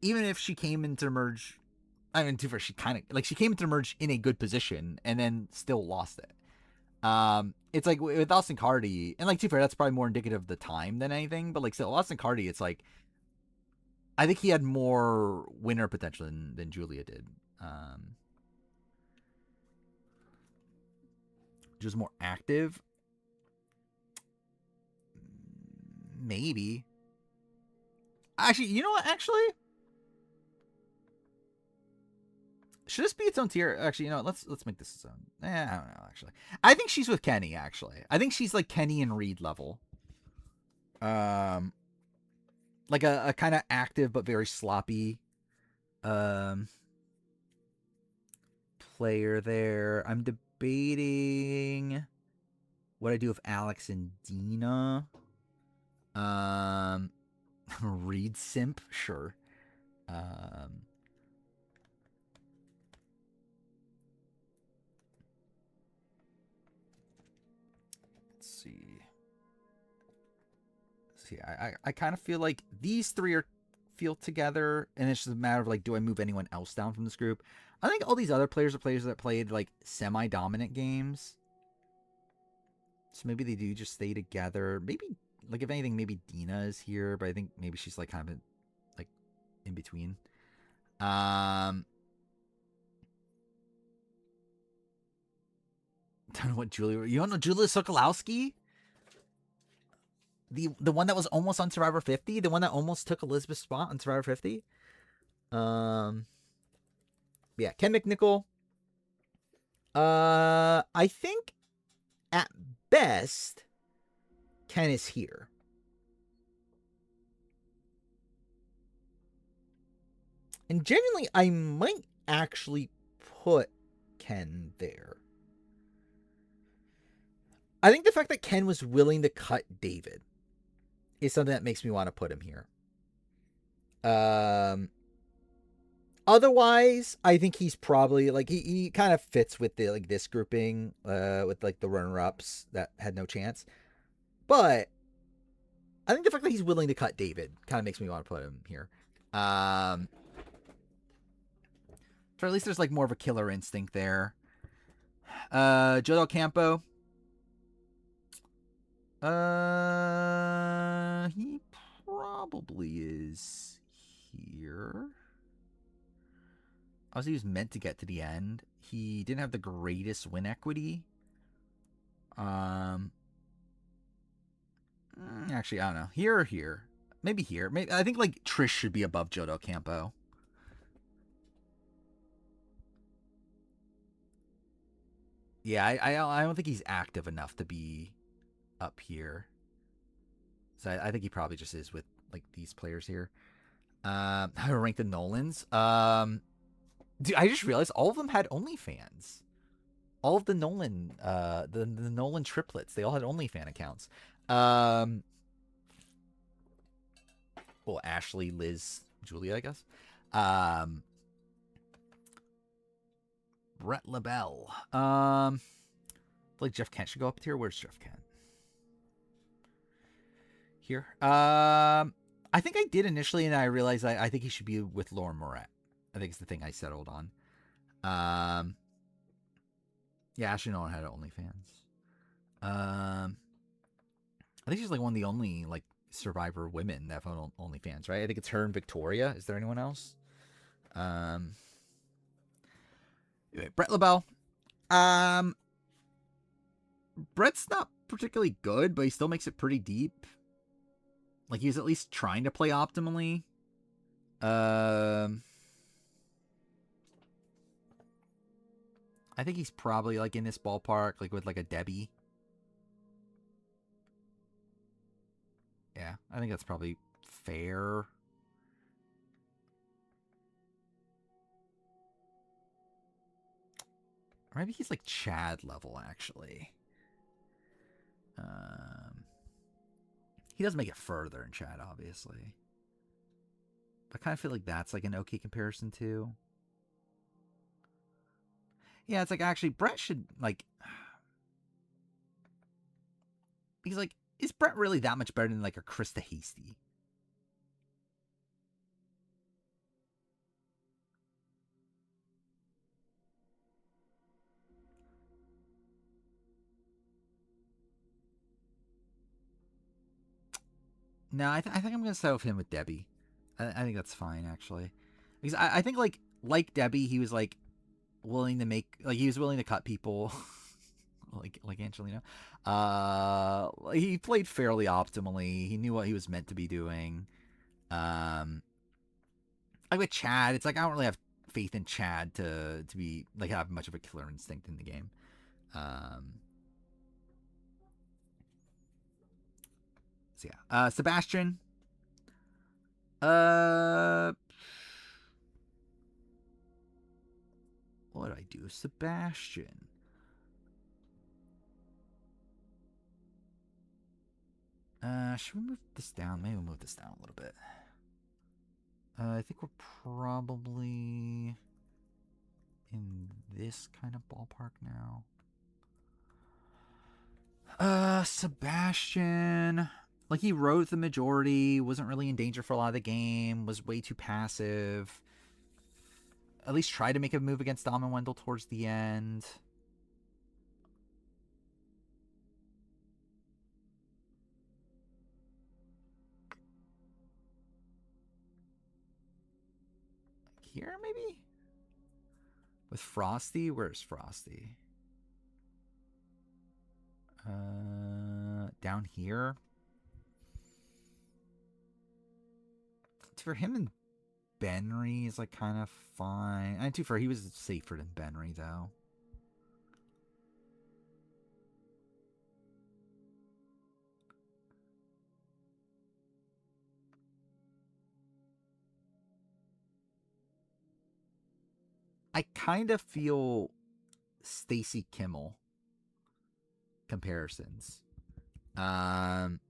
even if she came into merge, I mean, too far, she kind of like she came into merge in a good position and then still lost it. It's like with Austin Cardi, and like too fair, that's probably more indicative of the time than anything. But like still, Austin Cardi, it's like I think he had more winner potential than Julia did. Just more active, maybe. Actually, you know what? Actually, should this be its own tier? Actually, you know what? Let's make this its own. I don't know. Actually, I think she's with Kenny. Actually, I think she's like Kenny and Reed level. Um, like a kind of active but very sloppy um player there. I'm debating what I do with Alex and Dina. Um, Reed simp, sure. Um, let's see. See, I kind of feel like these three are feel together, and it's just a matter of like, do I move anyone else down from this group? I think all these other players are players that played like semi-dominant games, so maybe they do just stay together. Maybe like if anything, maybe Dina is here, but I think maybe she's like kind of like in between. Um, don't know what Julia. You don't know Julia Sokolowski? The one that was almost on Survivor 50, the one that almost took Elizabeth's spot on Survivor 50. Um, yeah, Ken McNichol. I think at best, Ken is here. And genuinely, I might actually put Ken there. I think the fact that Ken was willing to cut David is something that makes me want to put him here. Otherwise, I think he's probably like he kind of fits with the like this grouping with like the runner ups that had no chance. But I think the fact that he's willing to cut David kind of makes me want to put him here. So at least there's like more of a killer instinct there. Joe Del Campo. He probably is here. Obviously, he was meant to get to the end. He didn't have the greatest win equity. Actually, I don't know. Here or here? Maybe here. Maybe I think like Trish should be above Joe Del Campo. Yeah, I don't think he's active enough to be up here. So I think he probably just is with like these players here. How to rank the Nolans? Dude, I just realized all of them had OnlyFans. all of the Nolan, the Nolan triplets, they all had OnlyFan accounts. Um, well, Ashley, Liz, Julia, I guess. Um, Brett LaBelle. Like Jeff Kent should go up here. Where's Jeff Kent? Here. I think I did initially, and I realized I think he should be with Lauren Moret. I think it's the thing I settled on. Um, yeah, Ashley Nolan had OnlyFans. I think she's like one of the only like Survivor women that have OnlyFans, right? I think it's her and Victoria. Is there anyone else? Um, anyway, Brett LaBelle. Um, Brett's not particularly good, but he still makes it pretty deep. Like he's at least trying to play optimally. Um, I think he's probably like in this ballpark, like with like a Debbie. Yeah, I think that's probably fair. Or maybe he's like Chad level, actually. Um, he does make it further in Chad, obviously. I kind of feel like that's like an okay comparison too. Yeah, it's like actually Brett should like. He's like, is Brett really that much better than like a Krista Hasty? No, I think I'm gonna settle with him with Debbie. I think that's fine actually, because I think like Debbie, he was like willing to make like he was willing to cut people, like Angelina. He played fairly optimally. He knew what he was meant to be doing. Um, like with Chad, it's like I don't really have faith in Chad to be like have much of a killer instinct in the game. Um, so yeah, Sebastian. Uh, what did I do, Sebastian? Should we move this down? Maybe we'll move this down a little bit. I think we're probably in this kind of ballpark now. Sebastian. Like he wrote the majority, wasn't really in danger for a lot of the game, was way too passive. At least tried to make a move against Dom and Wendell towards the end. Here, maybe? With Frosty? Where's Frosty? Down here? For him and Benry is like kind of fine. And too far, he was safer than Benry though. I kind of feel Stacy Kimmel comparisons. Um,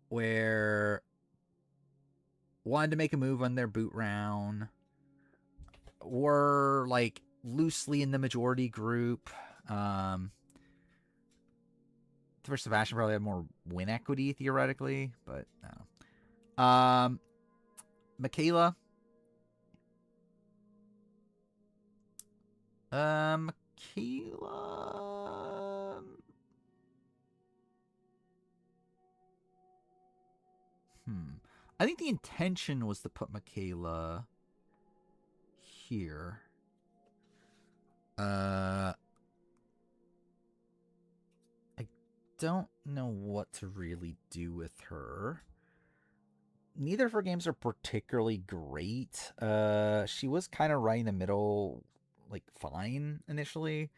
where wanted to make a move on their boot round, were like loosely in the majority group. For Sebastian, probably had more win equity theoretically, but I don't know. Michaela. Michaela. I think the intention was to put Michaela here. I don't know what to really do with her. Neither of her games are particularly great. She was kind of right in the middle, like fine initially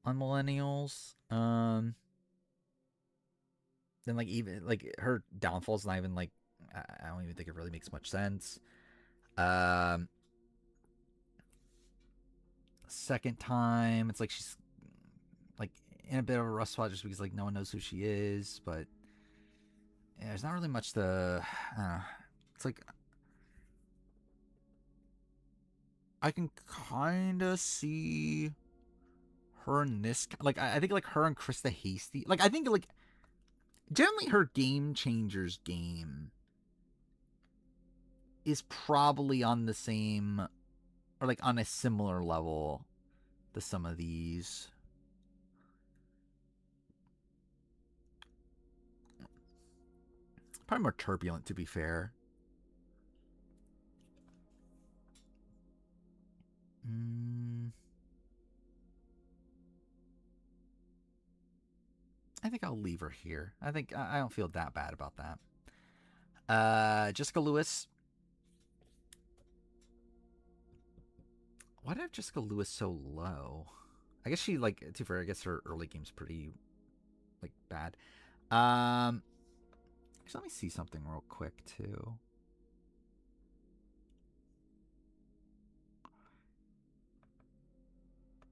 on Millennials. Then like even like her downfall's not even like I don't even think it really makes much sense. Um, second time. It's like she's like in a bit of a rough spot just because like no one knows who she is, but yeah, there's not really much to. I don't know. It's like I can kind of see her in this. Like I think like her and Krista Hasty. Like I think like generally her Game Changers game is probably on the same or like on a similar level to some of these. Probably more turbulent, to be fair. I think I'll leave her here. I think I don't feel that bad about that. Jessica Lewis. Why did I have Jessica Lewis so low? I guess she like too fair. I guess her early game's pretty like bad. Actually, let me see something real quick too.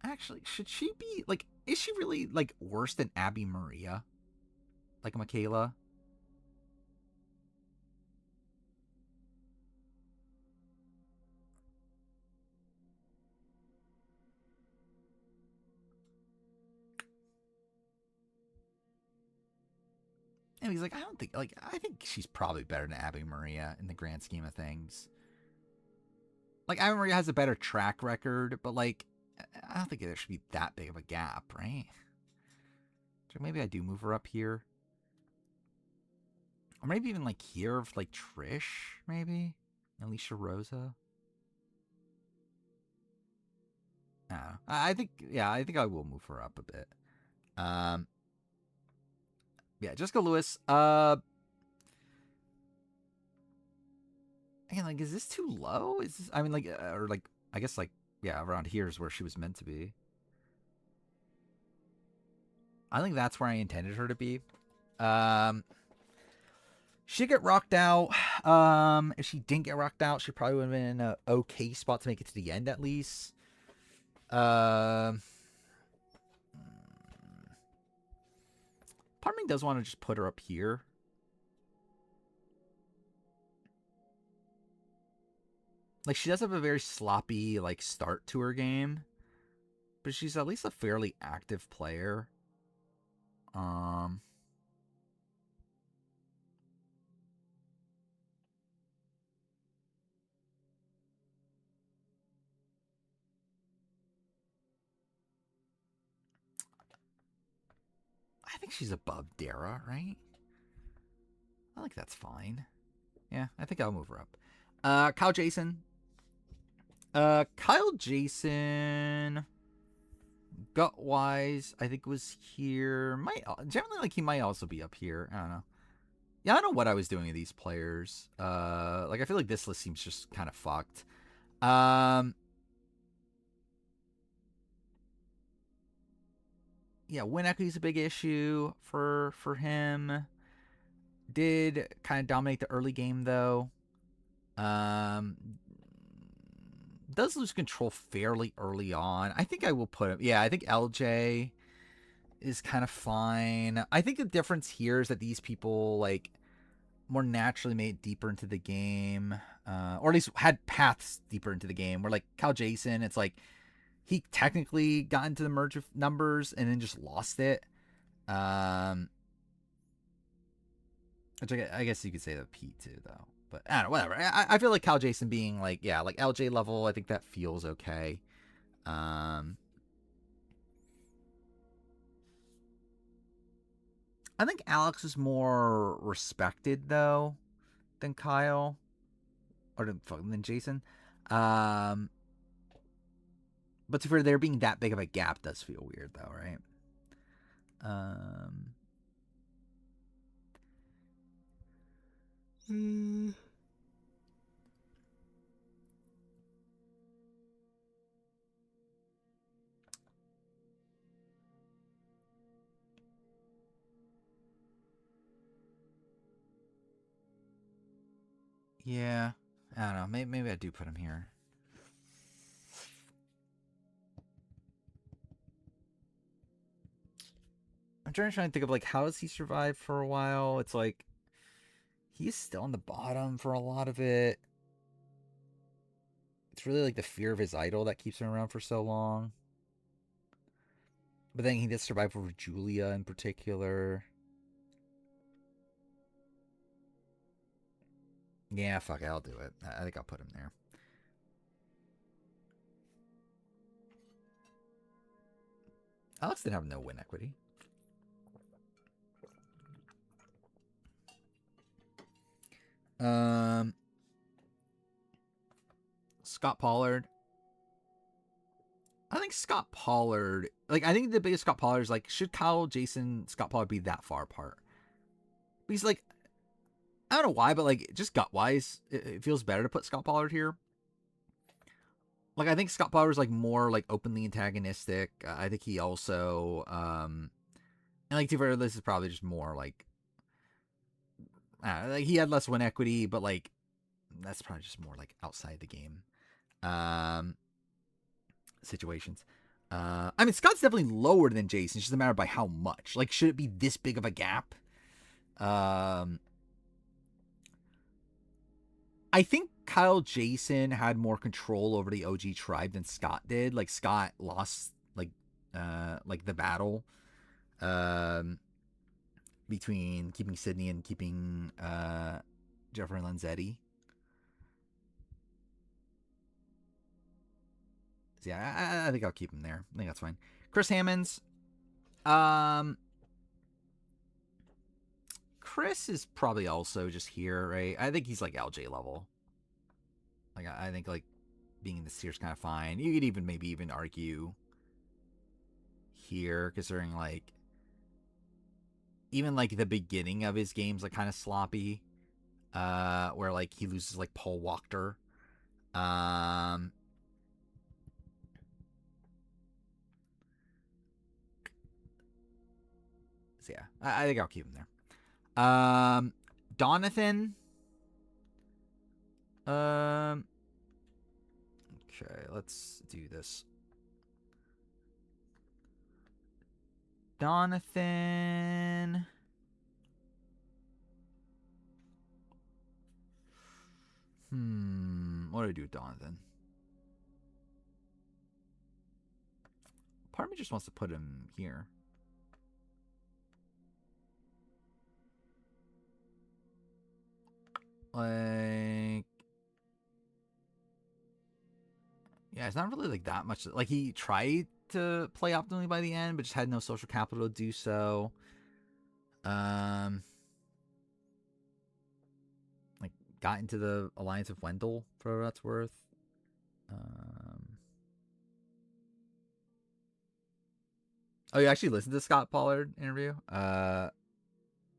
Actually, should she be like? Is she really like worse than Abby Maria? Like Michaela? And he's like, I don't think like I think she's probably better than Abby Maria in the grand scheme of things. Like Abby Maria has a better track record, but like I don't think there should be that big of a gap, right? So maybe I do move her up here. Or maybe even like here of like Trish, maybe? Alicia Rosa. I think I think I will move her up a bit. Um yeah, Jessica Lewis. Again, like, is this too low? Is this, I mean, like, or like, I guess, like, yeah, around here is where she was meant to be. I think that's where I intended her to be. Um, she get rocked out. If she didn't get rocked out, she probably would have been in an okay spot to make it to the end at least. Um, part of me does want to just put her up here. Like, she does have a very sloppy like start to her game, but she's at least a fairly active player. Um, I think she's above Dara, right? I think that's fine. Yeah, I think I'll move her up. Kyle Jason. Kyle Jason, gut wise, I think was here. Might generally like he might also be up here. I don't know. Yeah, I don't know what I was doing with these players. Like I feel like this list seems just kind of fucked. Yeah, win equity is a big issue for him. Did kind of dominate the early game though. Um, does lose control fairly early on. I think I will put him. Yeah, I think LJ is kind of fine. I think the difference here is that these people like more naturally made it deeper into the game, or at least had paths deeper into the game. Where like Cal Jason, it's like he technically got into the merge of numbers and then just lost it. Which I guess you could say that Pete too, though. But I don't know, whatever. I feel like Cal Jason being like, yeah, like LJ level, I think that feels okay. Um, I think Alex is more respected though than Kyle or than Jason. Um, but for there being that big of a gap does feel weird though, right? Um, mm, yeah, I don't know. Maybe I do put him here. trying to think of like how does he survive for a while? It's like he's still on the bottom for a lot of it. It's really like the fear of his idol that keeps him around for so long. But then he does survive over Julia in particular. Yeah, fuck it, I'll do it. I think I'll put him there. Alex didn't have no win equity. Scott Pollard. I think Scott Pollard, like, I think the biggest Scott Pollard is like, should Kyle, Jason, Scott Pollard be that far apart? He's like, I don't know why, but like, just gut wise, it feels better to put Scott Pollard here. Like, I think Scott Pollard is like more like openly antagonistic. I think he also, and like, to be fair, this is probably just more like he had less win equity, but like, that's probably just more like outside the game. Situations. I mean, Scott's definitely lower than Jason. It's just a matter of by how much. Like, should it be this big of a gap? I think Kyle Jason had more control over the OG tribe than Scott did. Like, Scott lost like the battle between keeping Sydney and keeping Jeffrey Lanzetti. So yeah, I think I'll keep him there. I think that's fine. Chris Hammonds. Chris is probably also just here, right? I think he's like LJ level. Like, I think like being in this tier is kind of fine. You could even maybe even argue here, considering like even like the beginning of his game's like kind of sloppy, where like he loses like Paul Wachter. So yeah, I think I'll keep him there. Donathan. Okay, let's do this. Donathan. What do I do with Donathan? Part of me just wants to put him here. Like, yeah, it's not really like that much. Like, he tried to play optimally by the end, but just had no social capital to do so. Like, got into the alliance of Wendell for what that's worth. Oh, you actually listened to the Scott Pollard interview?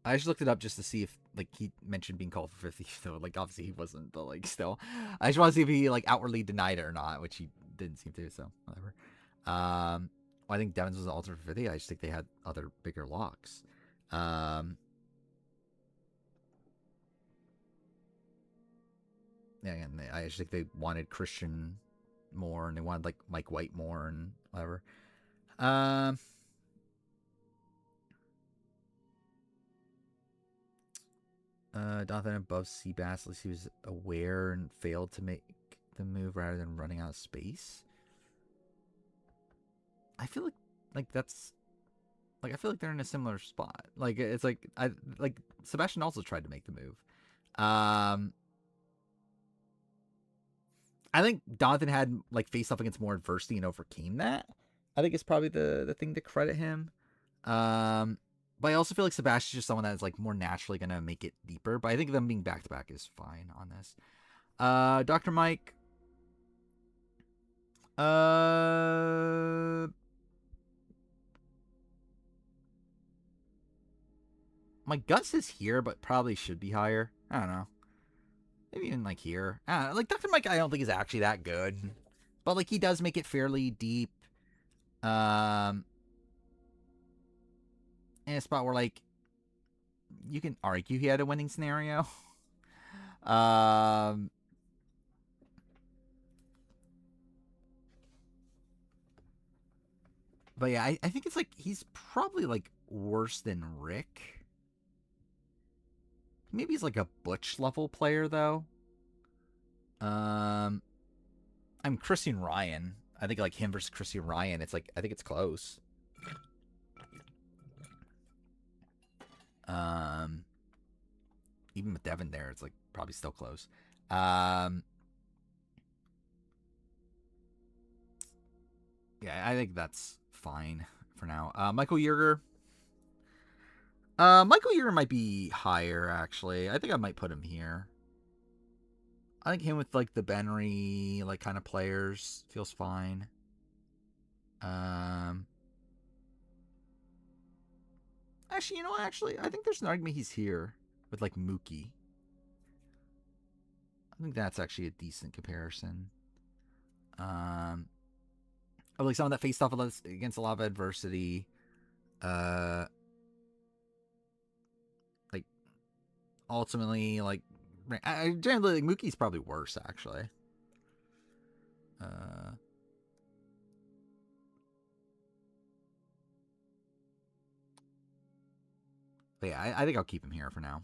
I just looked it up just to see if like he mentioned being called for 50. So like obviously he wasn't, but like still, I just want to see if he like outwardly denied it or not, which he didn't seem to. So whatever. Well, I think Devins was an alternate for 50. I just think they had other bigger locks. Yeah, and I just think they wanted Christian more, and they wanted like Mike White more, and whatever. Donathan above Seabass, at least he was aware and failed to make the move rather than running out of space. I feel like that's like I feel like they're in a similar spot. Like it's like I like Sebastian also tried to make the move. I think Donathan had like faced off against more adversity and overcame that. I think it's probably the thing to credit him. But I also feel like Sebastian's just someone that's like more naturally gonna make it deeper. But I think them being back to back is fine on this. Dr. Mike. My gut says here, but probably should be higher. I don't know. Maybe even like here. I don't know. Like Dr. Mike, I don't think is actually that good, but like he does make it fairly deep. In a spot where like you can argue he had a winning scenario. um, but yeah, I think it's like he's probably like worse than Rick. Maybe he's like a Butch level player though. I'm Christian Ryan. I think like him versus Christian Ryan. It's like I think it's close. Um, Even with Devin there, it's like probably still close. Yeah, I think that's fine for now. Michael Yerger. Michael Yerger might be higher actually. I think I might put him here. I think him with like the Benry like kind of players feels fine. Um, Actually, you know what? Actually, I think there's an argument he's here with like Mookie. I think that's actually a decent comparison. Of like someone that faced off against a lot of adversity. Uh, like ultimately, like I generally like Mookie's probably worse actually. Uh, but yeah, I think I'll keep him here for now.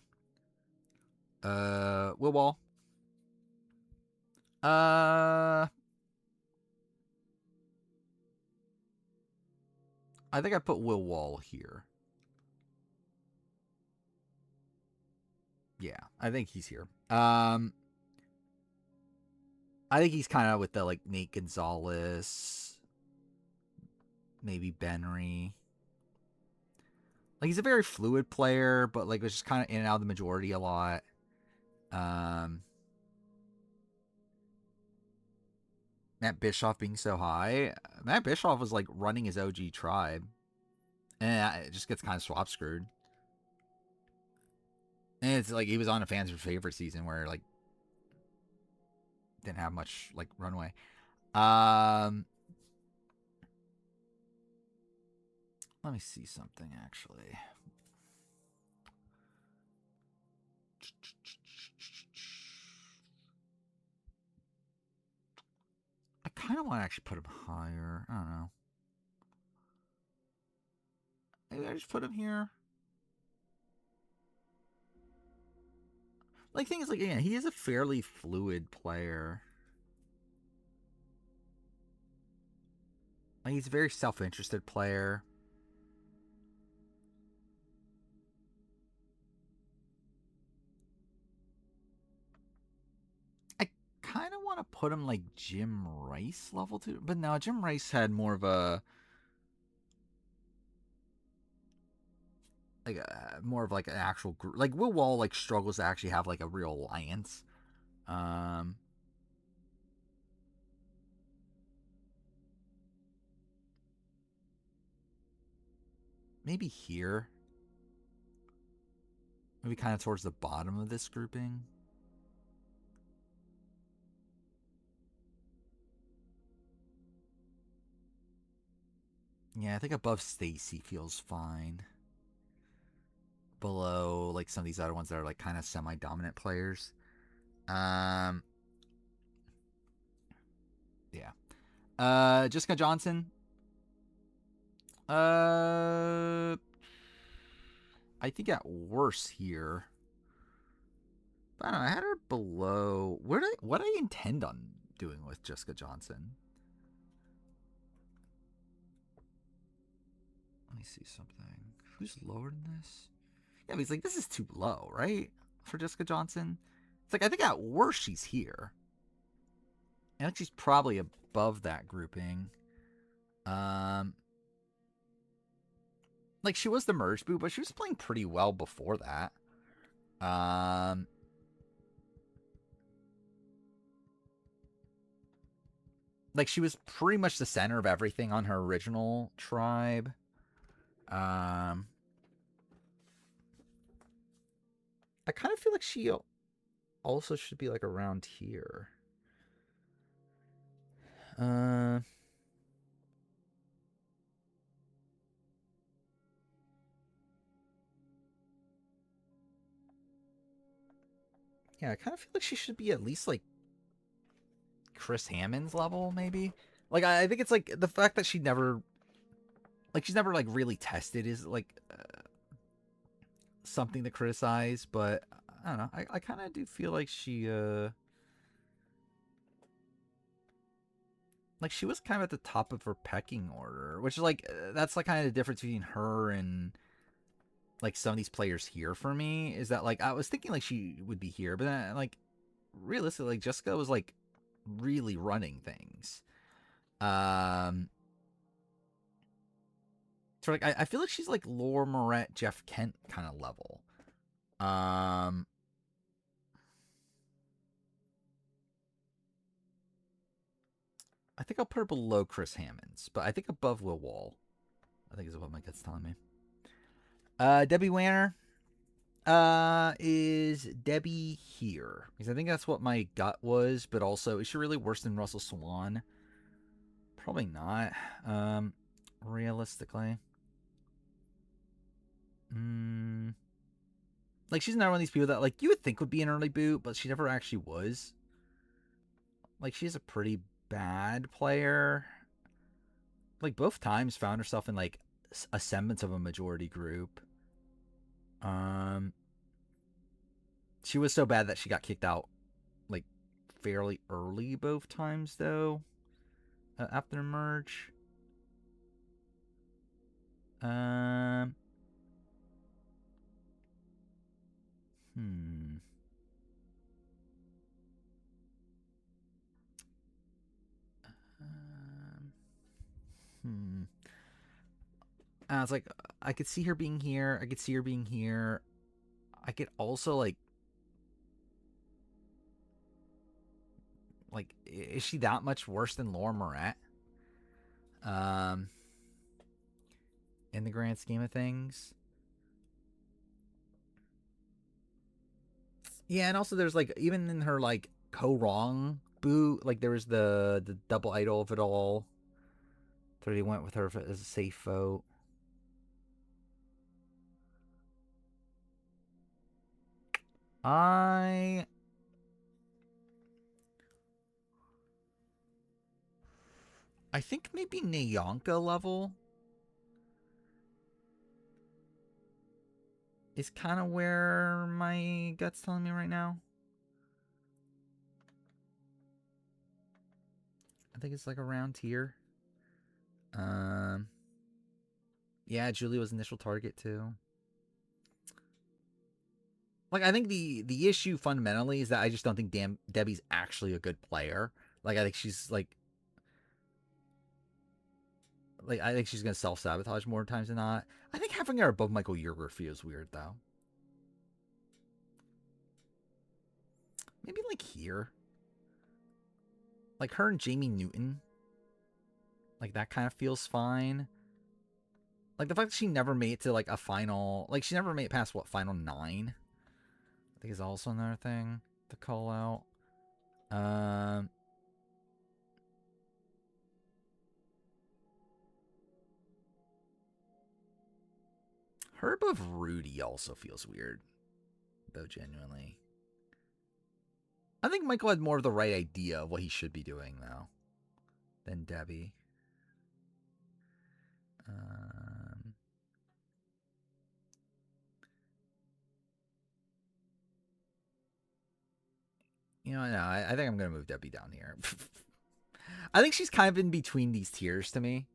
Will Wall. Uh, I think I put Will Wall here. Yeah, I think he's here. I think he's kind of with the like Nate Gonzalez, maybe Benry. Like he's a very fluid player, but like was just kind of in and out of the majority a lot. Um, Matt Bischoff being so high, Matt Bischoff was like running his OG tribe, and it just gets kind of swap screwed. And it's like he was on a fans' favorite season where like didn't have much like runway. Um, Let me see something actually. I kind of want to actually put him higher. I don't know. Maybe I just put him here. Like, thing is, like, yeah, he is a fairly fluid player. Like, he's a very self-interested player. I kind of want to put him like Jim Rice level too, but no, Jim Rice had more of a more of like an actual group. Like Will Wall like struggles to actually have like a real alliance. Um, Maybe here. Maybe kind of towards the bottom of this grouping. Yeah, I think above Stacy feels fine. Below like some of these other ones that are like kind of semi-dominant players. Um, yeah. Jessica Johnson. Uh, I think at worse here. But I don't know. I had her below. What I intend on doing with Jessica Johnson? Let me see something. Who's lower than this? Yeah, but he's like, this is too low, right? For Jessica Johnson. It's like I think at worst she's here. I think she's probably above that grouping. Um, like she was the merge boot, but she was playing pretty well before that. Um, like she was pretty much the center of everything on her original tribe. Um, I kind of feel like she also should be like around here. Uh, yeah, I kind of feel like she should be at least like Chris Hammond's level, maybe. Like I think it's like the fact that she's never like really tested is like something to criticize, but I don't know. I kind of do feel like she was kind of at the top of her pecking order, which is like that's like kind of the difference between her and like some of these players here for me is that like I was thinking like she would be here, but then like realistically, like Jessica was like really running things. Um, so like I feel like she's like Laura Moret, Jeff Kent kind of level. Um, I think I'll put her below Chris Hammonds, but I think above Will Wall. I think is what my gut's telling me. Debbie Wanner. Is Debbie here? Because I think that's what my gut was, but also, is she really worse than Russell Swan? Probably not. Realistically. Like, she's not one of these people that, like, you would think would be an early boot, but she never actually was. Like, she's a pretty bad player. Like, both times found herself in, like, a semblance of a majority group. She was so bad that she got kicked out, like, fairly early both times, though, after the merge. Um, hmm. Um, hmm. I was like, I could see her being here. I could see her being here. I could also like, is she that much worse than Laura Moret? Um, in the grand scheme of things. Yeah, and also there's like even in her like co-wrong boot, like there was the double idol of it all. So they went with her as a safe vote. I I think maybe Nyanka level is kind of where my gut's telling me right now. I think it's like around here. Um, yeah, Julie was initial target too. Like I think the issue fundamentally is that I just don't think Debbie's actually a good player. Like I think she's like I think she's gonna self sabotage more times than not. I think having her above Michael Yerger feels weird though. Maybe like here, like her and Jamie Newton, like that kind of feels fine. Like the fact that she never made it to like a final, like she never made it past what final 9. I think is also another thing to call out. Um, her above Rudy also feels weird, though genuinely. I think Michael had more of the right idea of what he should be doing though than Debbie. Um, no, I think I'm gonna move Debbie down here. I think she's kind of in between these tiers to me.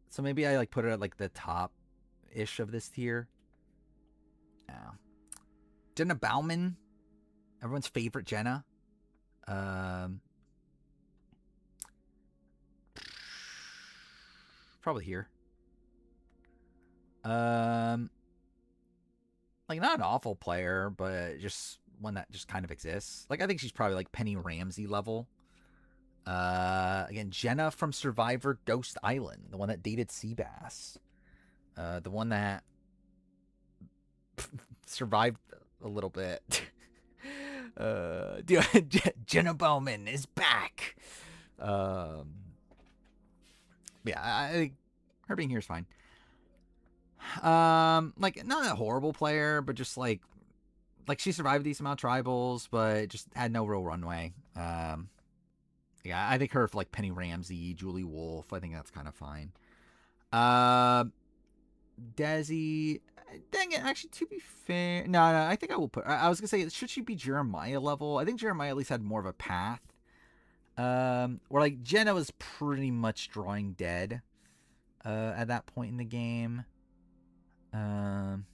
So maybe I like put her at like the top ish of this tier. Yeah. Jenna Bauman, everyone's favorite Jenna. Um, probably here. Um, like not an awful player, but just one that just kind of exists. Like I think she's probably like Penny Ramsey level. Again, Jenna from Survivor Ghost Island, the one that dated Seabass, the one that survived a little bit. Dude, Jenna Bowman is back. Um, yeah, I think her being here is fine. Like not a horrible player, but just like she survived these amount of tribals, but just had no real runway. Yeah, I think her for like Penny Ramsey, Julie Wolf, I think that's kind of fine. Desi. Dang it, actually, to be fair. No, no, I think I will put. I was going to say, should she be Jeremiah level? I think Jeremiah at least had more of a path. Where, like, Jenna was pretty much drawing dead at that point in the game. Um,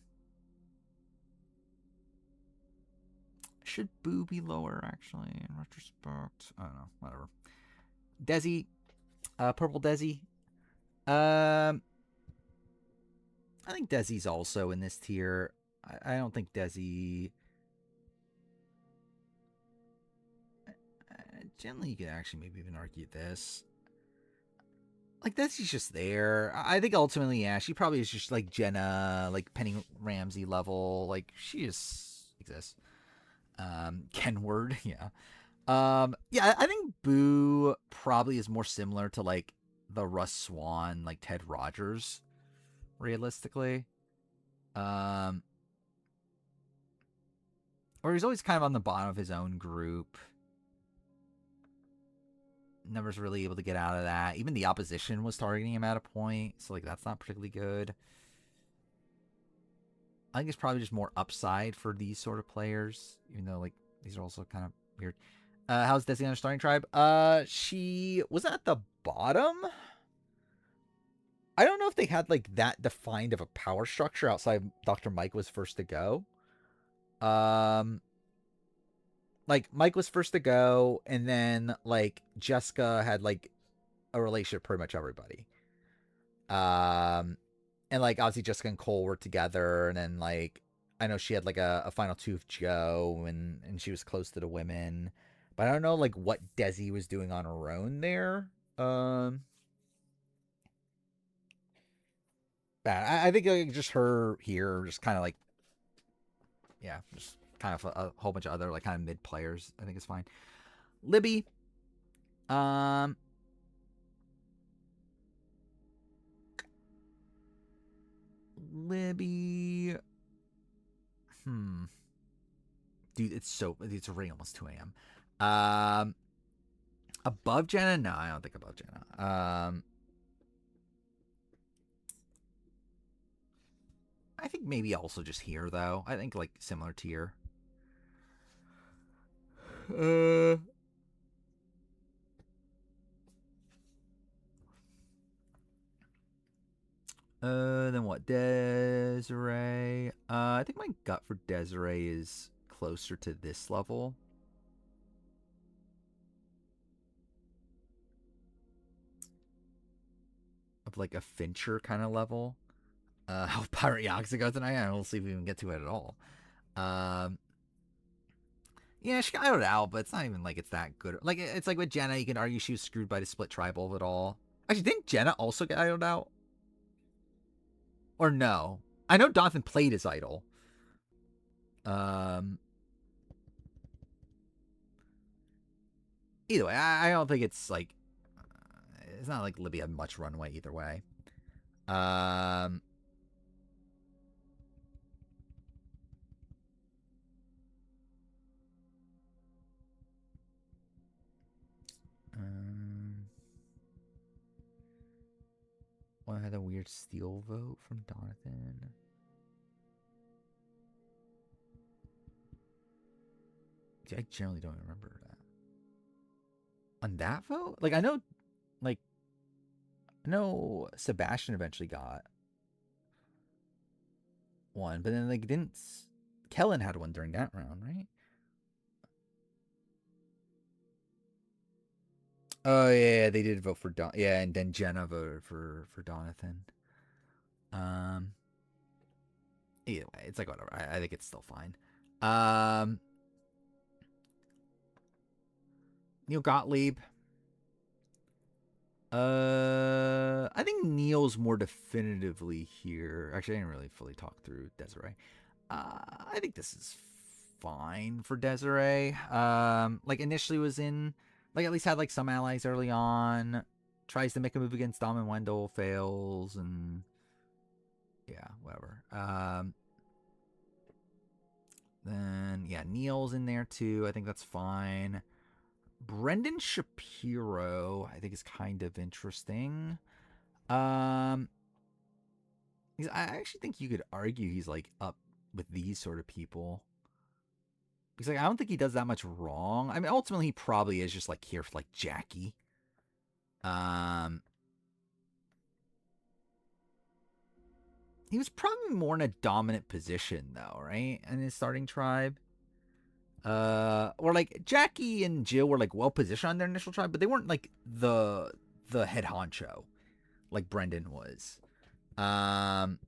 should Boo be lower, actually, in retrospect? I don't know, whatever. Desi, Purple Desi. Um, I think Desi's also in this tier. I don't think Desi. Generally, you could actually maybe even argue this. Like, Desi's just there. I think ultimately, yeah, she probably is just like Jenna, like Penny Ramsey level. Like, she just exists. Kenward, yeah. Yeah, I think Boo probably is more similar to like the Russ Swan, like Ted Rogers, realistically. Um, or he's always kind of on the bottom of his own group. Never's really able to get out of that. Even the opposition was targeting him at a point, so like that's not particularly good. I think it's probably just more upside for these sort of players, even though like these are also kind of weird. How's Desi on her starting tribe? She was at the bottom. I don't know if they had like that defined of a power structure outside Dr. Mike was first to go. Um like Mike was first to go, and then like Jessica had like a relationship with pretty much everybody. Um and like obviously Jessica and Cole were together, and then like I know she had like a final two of Joe, and she was close to the women. But I don't know like what Desi was doing on her own there. Um I think like, just her here, just kind of like yeah, just kind of a whole bunch of other like kind of mid players. I think it's fine. Libby, um, Libby, hmm, dude, it's already almost 2 a.m. Above Jenna? No, I don't think above Jenna. I think maybe also just here though. I think like similar tier. Uh, then what? Desiree. I think my gut for Desiree is closer to this level. Of like a Fincher kind of level. How Pirate Yakuza goes tonight. I don't see if we even get to it at all. Um, yeah, she got it out, but it's not even like it's that good. Like it's like with Jenna, you can argue she was screwed by the split tribal of it all. Actually, didn't Jenna also get idled out? Or no? I know Donphan played his idol. Um, Either way, I don't think it's like it's not like Libby had much runway either way. Um, um One had a weird steal vote from Donathan. See, I generally don't remember that. On that vote? Like I know Sebastian eventually got one, but then like didn't Kellen had one during that round, right? Oh yeah, they did vote for Don. Yeah, and then Jenna voted for Donathan. Um, Either way, it's like whatever. I think it's still fine. Um, Neil Gottlieb. I think Neil's more definitively here. Actually, I didn't really fully talk through Desiree. I think this is fine for Desiree. Like initially was in, like at least had like some allies early on. Tries to make a move against Dom and Wendell, fails, and yeah, whatever. Then yeah, Neil's in there too. I think that's fine. Brendan Shapiro, I think is kind of interesting. Um, I actually think you could argue he's like up with these sort of people. Because like I don't think he does that much wrong. I mean, ultimately he probably is just like here for like Jackie. Um, he was probably more in a dominant position though, right? In his starting tribe. Or like Jackie and Jill were like well positioned on their initial tribe, but they weren't like the head honcho like Brendan was. Um,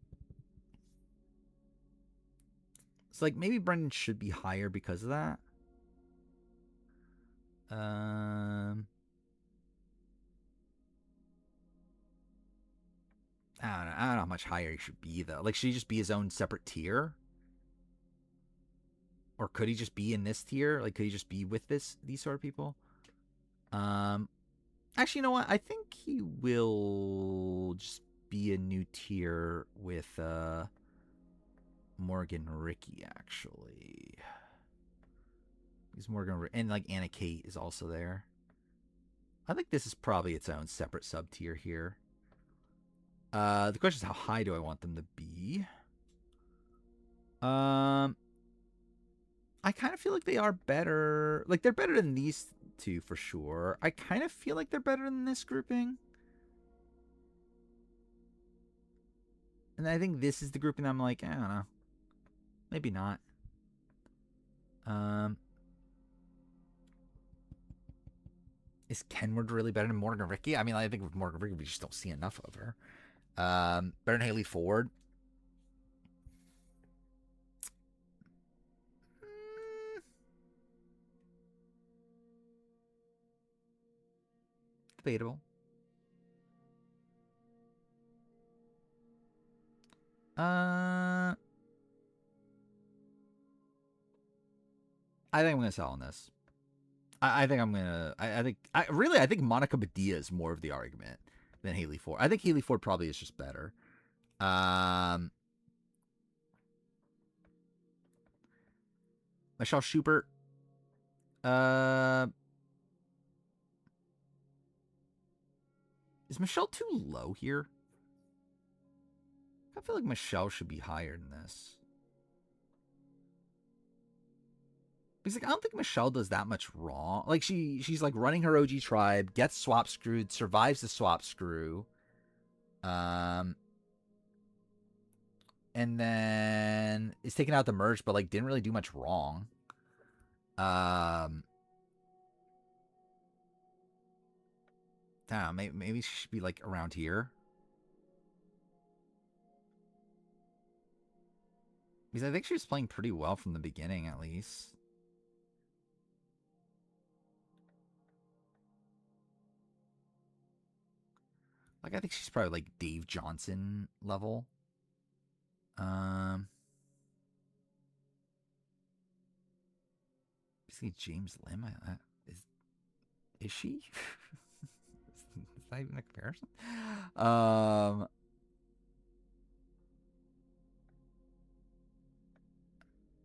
it's like maybe Brendan should be higher because of that. Um, I don't know. I don't know how much higher he should be though. Like, should he just be his own separate tier, or could he just be in this tier? Like, could he just be with these sort of people? Um, actually, you know what? I think he will just be a new tier with Morgan Ricky. Actually, he's Morgan and like Anna Kate is also there. I think this is probably its own separate sub tier here. The question is how high do I want them to be? Um, I kind of feel like they are better. Like they're better than these two for sure. I kind of feel like they're better than this grouping. And I think this is the grouping I'm like, I don't know. Maybe not. Um, is Kenward really better than Morgan Ricky? I mean, I think with Morgan Ricky, we just don't see enough of her. Better than Haley Ford. Mm, debatable. Uh, I think I'm gonna sell on this. I think I'm gonna. I think Monica Badia is more of the argument than Haley Ford. I think Haley Ford probably is just better. Um, Michelle Schubert. Uh, is Michelle too low here? I feel like Michelle should be higher than this. Because like I don't think Michelle does that much wrong. Like she's like running her OG tribe, gets swap screwed, survives the swap screw, um, and then is taken out the merge, but like didn't really do much wrong. Um, I don't know, maybe she should be like around here. Because I think she was playing pretty well from the beginning, at least. Like I think she's probably like Dave Johnson level. Um, basically James Lim. Is she? Is that even a comparison? Um,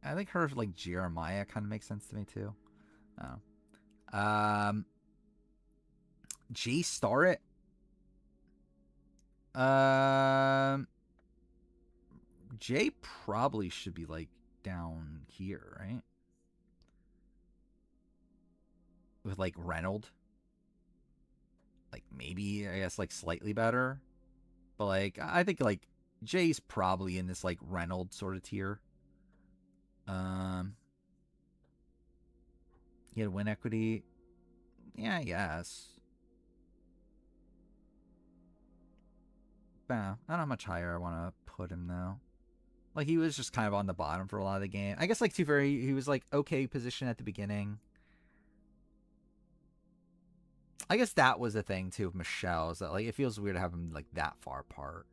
I think her like Jeremiah kind of makes sense to me too. Oh. Jay Starrett. Um, Jay probably should be like down here, right? With like Reynolds. Like maybe I guess like slightly better. But like I think like Jay's probably in this like Reynolds sort of tier. Um, he had win equity. Yeah, yes. But I don't know how much higher I want to put him though. Like he was just kind of on the bottom for a lot of the game. I guess like too very he was like okay position at the beginning. I guess that was the thing too with Michelle is that like it feels weird to have him like that far apart.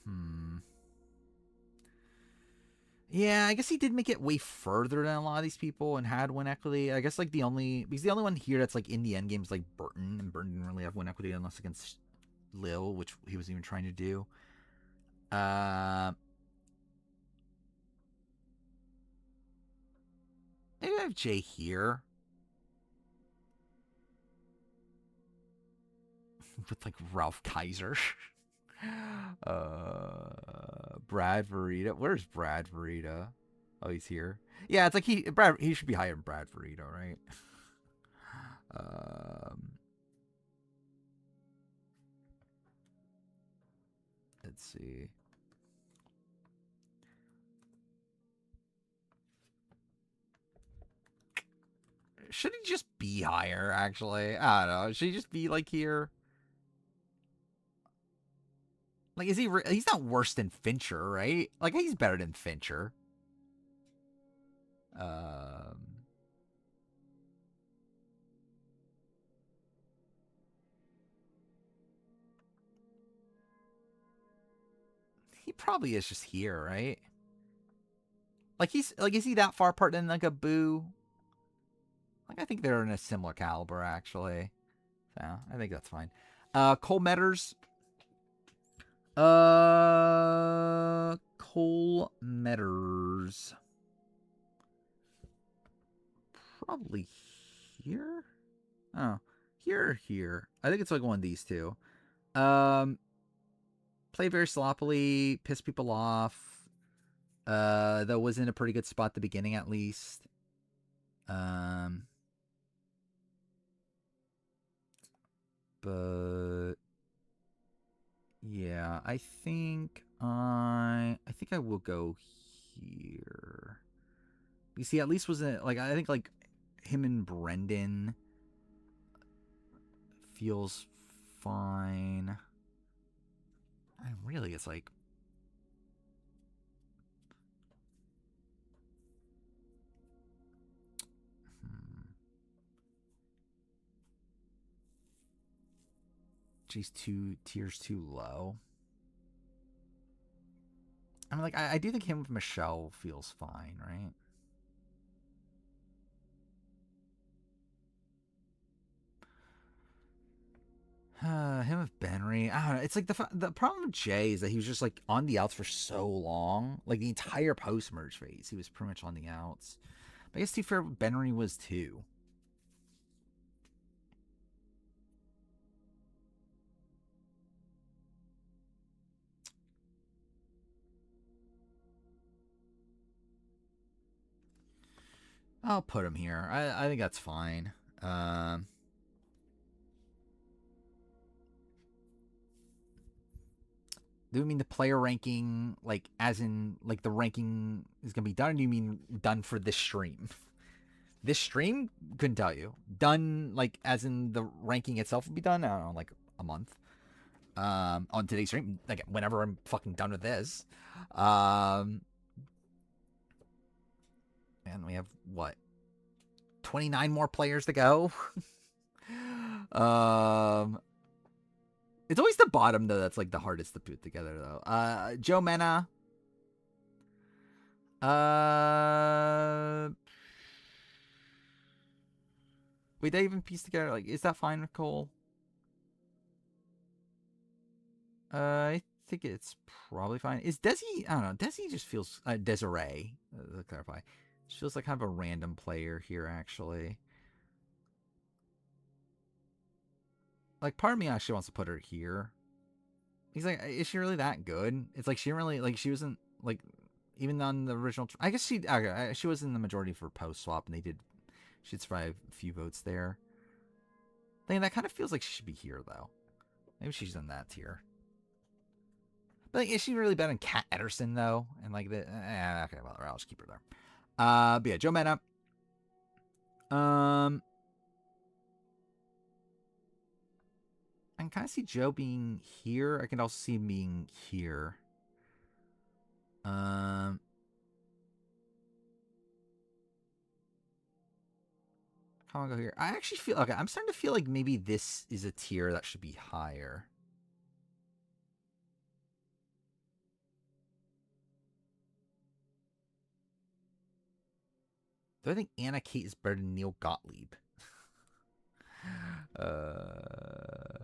Hmm. Yeah, I guess he did make it way further than a lot of these people and had win equity. I guess like the only one here that's like in the end game is like Burton, and Burton didn't really have win equity unless against Lil, which he was even trying to do. Maybe I have Jay here. with like Ralph Kaiser. Brad Verita. Where's Brad Verita? Oh, he's here. Yeah, it's like he should be higher than Brad Verita, right? Um, let's see. Should he just be higher? Actually, I don't know. Should he just be like here? Like, is he? He's not worse than Fincher, right? Like, he's better than Fincher. Um, he probably is just here, right? Like, he's like, is he that far apart than like a Boo? Like, I think they're in a similar caliber, actually. So I think that's fine. Cole Metters. Cole Metters. Probably here. Oh, here or here. I think it's like one of these two. Um, Play very sloppily, piss people off. Though was in a pretty good spot at the beginning at least. Um, but yeah, I think I will go here. You see, at least wasn't like I think like him and Brendan feels fine. And really, it's like geez, 2 tiers too low. I mean, like I do think him with Michelle feels fine, right? Him with Benry. I don't know. It's like the problem with Jay is that he was just like on the outs for so long. Like the entire post merge phase, he was pretty much on the outs. But I guess to be fair, Benry was too. I'll put him here. I think that's fine. Um, do you mean the player ranking, like as in like the ranking is gonna be done? Or do you mean done for this stream? This stream couldn't tell you. Done like as in the ranking itself will be done. I don't know, like a month. On today's stream, like whenever I'm fucking done with this. Um, and we have what 29 more players to go. um, it's always the bottom though that's like the hardest to put together though. Joe Mena. Uh, wait, they even piece together. Like, is that fine with Cole? I think it's probably fine. Is Desi? I don't know. Desi just feels Desiree. To clarify, she feels like kind of a random player here. Actually, like part of me actually wants to put her here. He's like, is she really that good? It's like she really like she wasn't like even on the original. I guess she was in the majority for post swap, and they did. She'd survive a few votes there. I think that kind of feels like she should be here though. Maybe she's in that tier. But like, is she really better than Kat Ederson though? And like okay, well, I'll just keep her there. But yeah, Joe Mena. Um, I can kind of see Joe being here. I can also see him being here. Um, how do I go here? I actually feel okay. I'm starting to feel like maybe this is a tier that should be higher. Do I think Anna Kate is better than Neil Gottlieb? uh,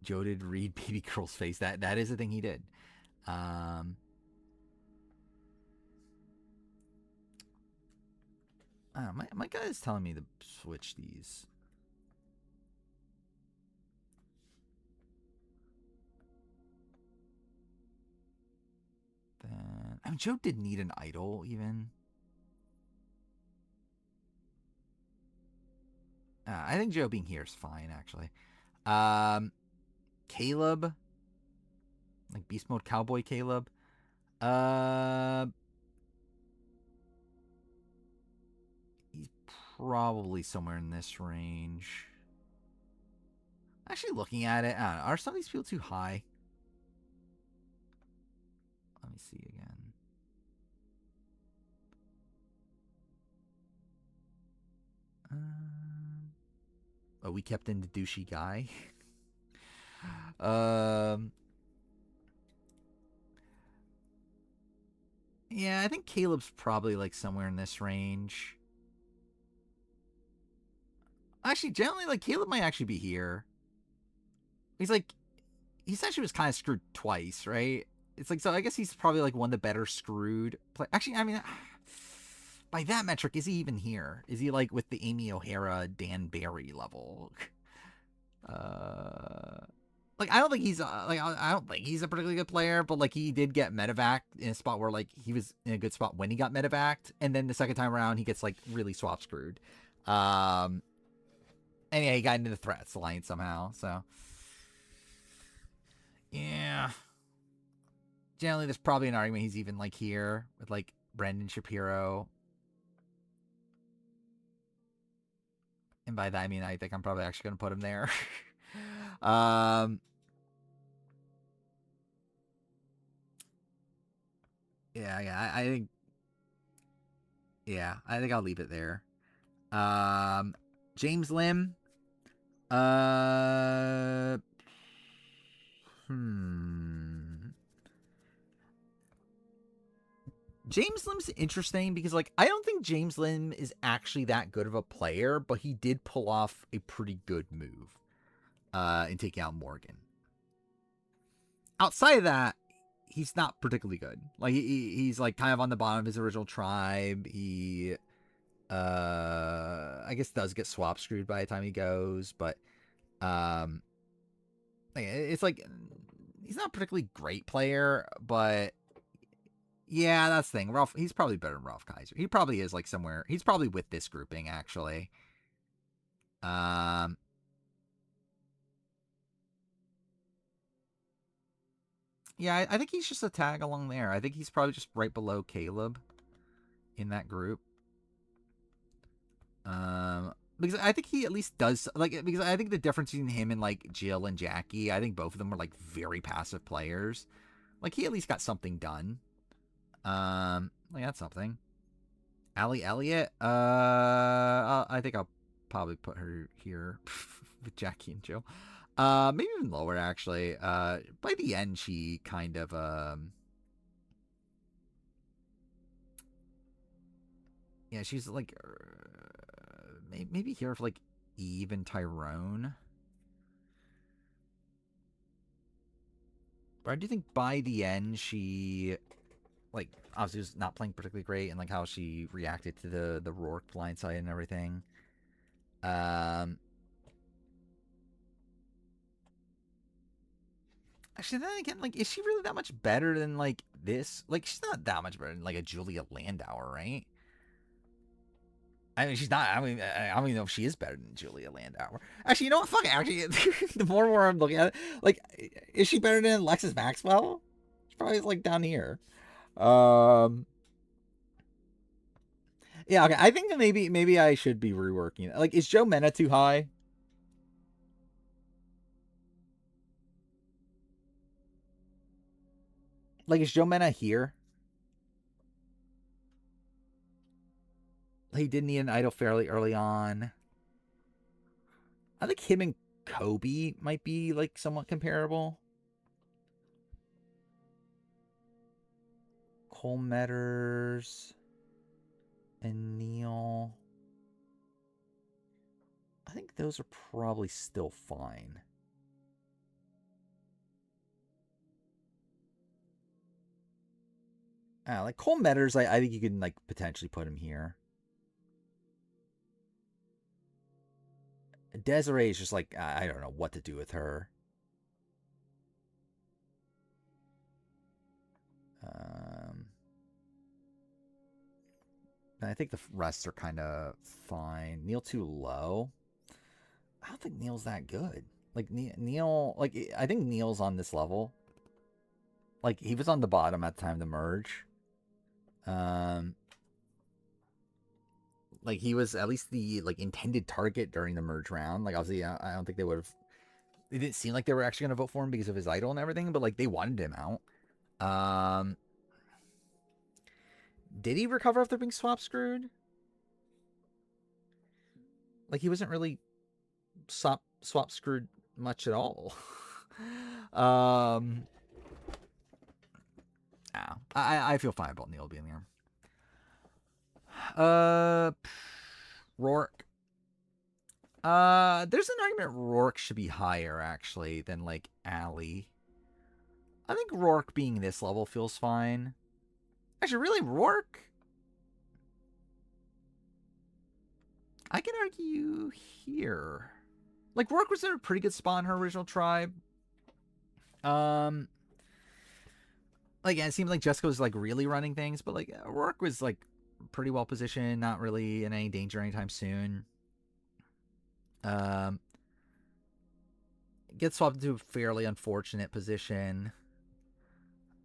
Joe did read Baby Girl's face. That is the thing he did. Um, I don't know, my guy is telling me to switch these. mean, Joe did need an idol, even. I think Joe being here is fine, actually. Caleb, like Beast Mode Cowboy Caleb. Uh, he's probably somewhere in this range. Actually, looking at it, I don't know, are some of these people too high? Let me see again. Oh, we kept in the douchey guy. Yeah, I think Caleb's probably like somewhere in this range. Actually, generally, like Caleb might actually be here. He's like, he essentially was kind of screwed twice, right? It's like, so I guess he's probably like one of the better screwed Actually, I mean, by that metric, is he even here? Is he like with the Amy O'Hara, Dan Barry level? Like I don't think he's I don't think he's a particularly good player, but like he did get medevac in a spot where like he was in a good spot when he got medevac, and then the second time around he gets like really swap screwed. And yeah, he got into the threats line somehow. So yeah, generally there's probably an argument he's even like here with like Brendan Shapiro, and by that I mean I think I'm probably actually gonna put him there. um. Yeah, I think. Yeah, I think I'll leave it there. James Lim. Uh, hmm. James Lim's interesting because, like, I don't think James Lim is actually that good of a player, but he did pull off a pretty good move in taking out Morgan. Outside of that, he's not particularly good. Like, he's, like, kind of on the bottom of his original tribe. He, I guess does get swap screwed by the time he goes, but, it's like, he's not a particularly great player, but yeah, that's the thing. Ralph, he's probably better than Ralph Kaiser. He probably is like somewhere. He's probably with this grouping actually. Um, yeah, I think he's just a tag along there. I think he's probably just right below Caleb in that group. Because I think he at least does like because I think the difference between him and like Jill and Jackie, I think both of them were like very passive players. Like he at least got something done. Like that's something. Allie Elliott, I think I'll probably put her here with Jackie and Jill. Maybe even lower actually. By the end, she kind of yeah, she's like maybe here for like Eve and Tyrone. But I do think by the end she like obviously was not playing particularly great, and like how she reacted to the Rourke blindside and everything. Um, Actually, then again, like, is she really that much better than like this? Like, she's not that much better than like a Julia Landauer, right? I mean, she's not. I don't even know if she is better than Julia Landauer. Actually, you know what? Fuck it. Actually, the more and more I'm looking at it, like, is she better than Alexis Maxwell? She's probably like down here. Um, yeah. Okay. I think that maybe I should be reworking it. Like, is Joe Mena too high? Like, is Joe Mena here? He did need an idol fairly early on. I think him and Kobe might be like somewhat comparable. Cole Metters and Neil. I think those are probably still fine. Like Cole Metters, I think you can like potentially put him here. Desiree is just like I don't know what to do with her. Um, I think the rest are kind of fine. Neil too low. I don't think Neil's that good. Like Neil, like I think Neil's on this level. Like he was on the bottom at the time of the merge. Um, like he was at least the like intended target during the merge round. Like obviously, I don't think they would have. It didn't seem like they were actually going to vote for him because of his idol and everything, but like they wanted him out. Um, did he recover after being swap screwed? Like he wasn't really swap screwed much at all. um, I feel fine about Neil being there. Rourke. There's an argument Rourke should be higher actually than like Allie. I think Rourke being this level feels fine. Actually, really, Rourke? I can argue here. Like, Rourke was in a pretty good spot in her original tribe. Like, yeah, it seemed like Jessica was, like, really running things, but, like, Rourke was, like, pretty well positioned, not really in any danger anytime soon. Gets swapped into a fairly unfortunate position.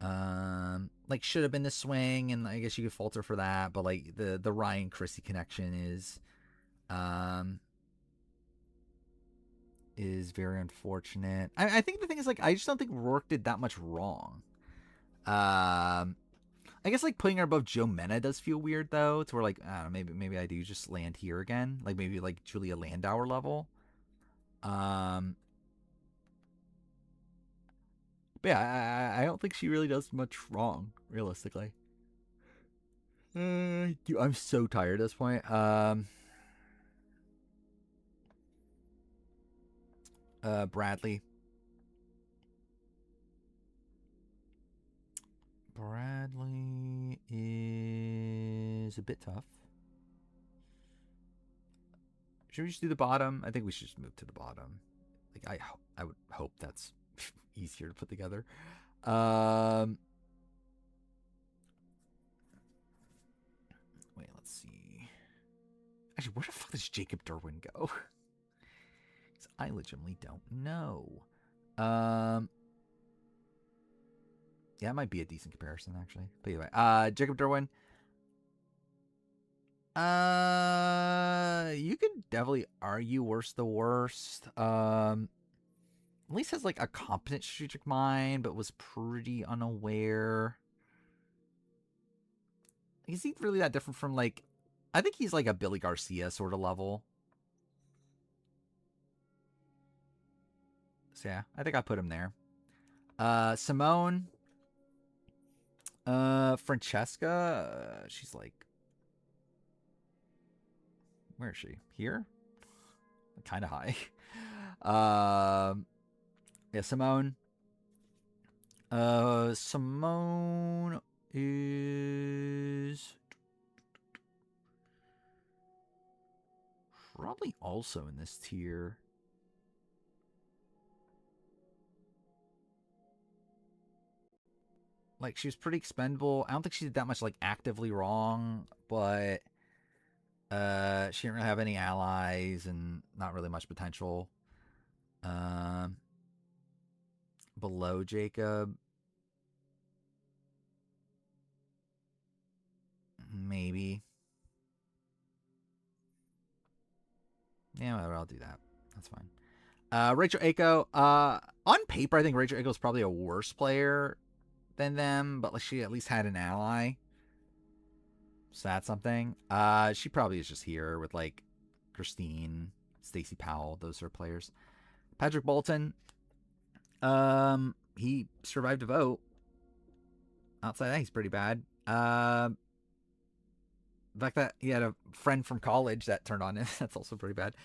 Like, should have been the swing, and I guess you could falter for that, but, like, the Ryan Chrissy connection is very unfortunate. I think the thing is, like, I just don't think Rourke did that much wrong. I guess like putting her above Joe Mena does feel weird though. It's where like I don't know, maybe I do just land here again, like maybe like Julia Landauer level. But yeah, I don't think she really does much wrong realistically. Dude, I'm so tired at this point. Bradley. Bradley is a bit tough. Should we just do the bottom? I think we should just move to the bottom. Like I would hope that's easier to put together. Wait, let's see. Actually, where the fuck does Jacob Derwin go? Because I legitimately don't know. Yeah, it might be a decent comparison actually. But anyway, Jacob Derwin. You could definitely argue worst the worst. At least has like a competent strategic mind, but was pretty unaware. Is he really that different from like? I think he's like a Billy Garcia sort of level. So yeah, I think I put him there. Simone. Francesca. She's like, where is she? Here? Kind of high. Yeah, Simone. Simone is probably also in this tier. Like, she was pretty expendable. I don't think she did that much, like, actively wrong, but she didn't really have any allies and not really much potential. Below Jacob, maybe. Yeah, I'll do that. That's fine. Rachel Aiko. On paper, I think Rachel Aiko is probably a worse player than them, but like she at least had an ally. So that's something. She probably is just here with like Christine, Stacey Powell, those are players. Patrick Bolton. He survived a vote. Outside that, he's pretty bad. The fact that he had a friend from college that turned on him, that's also pretty bad.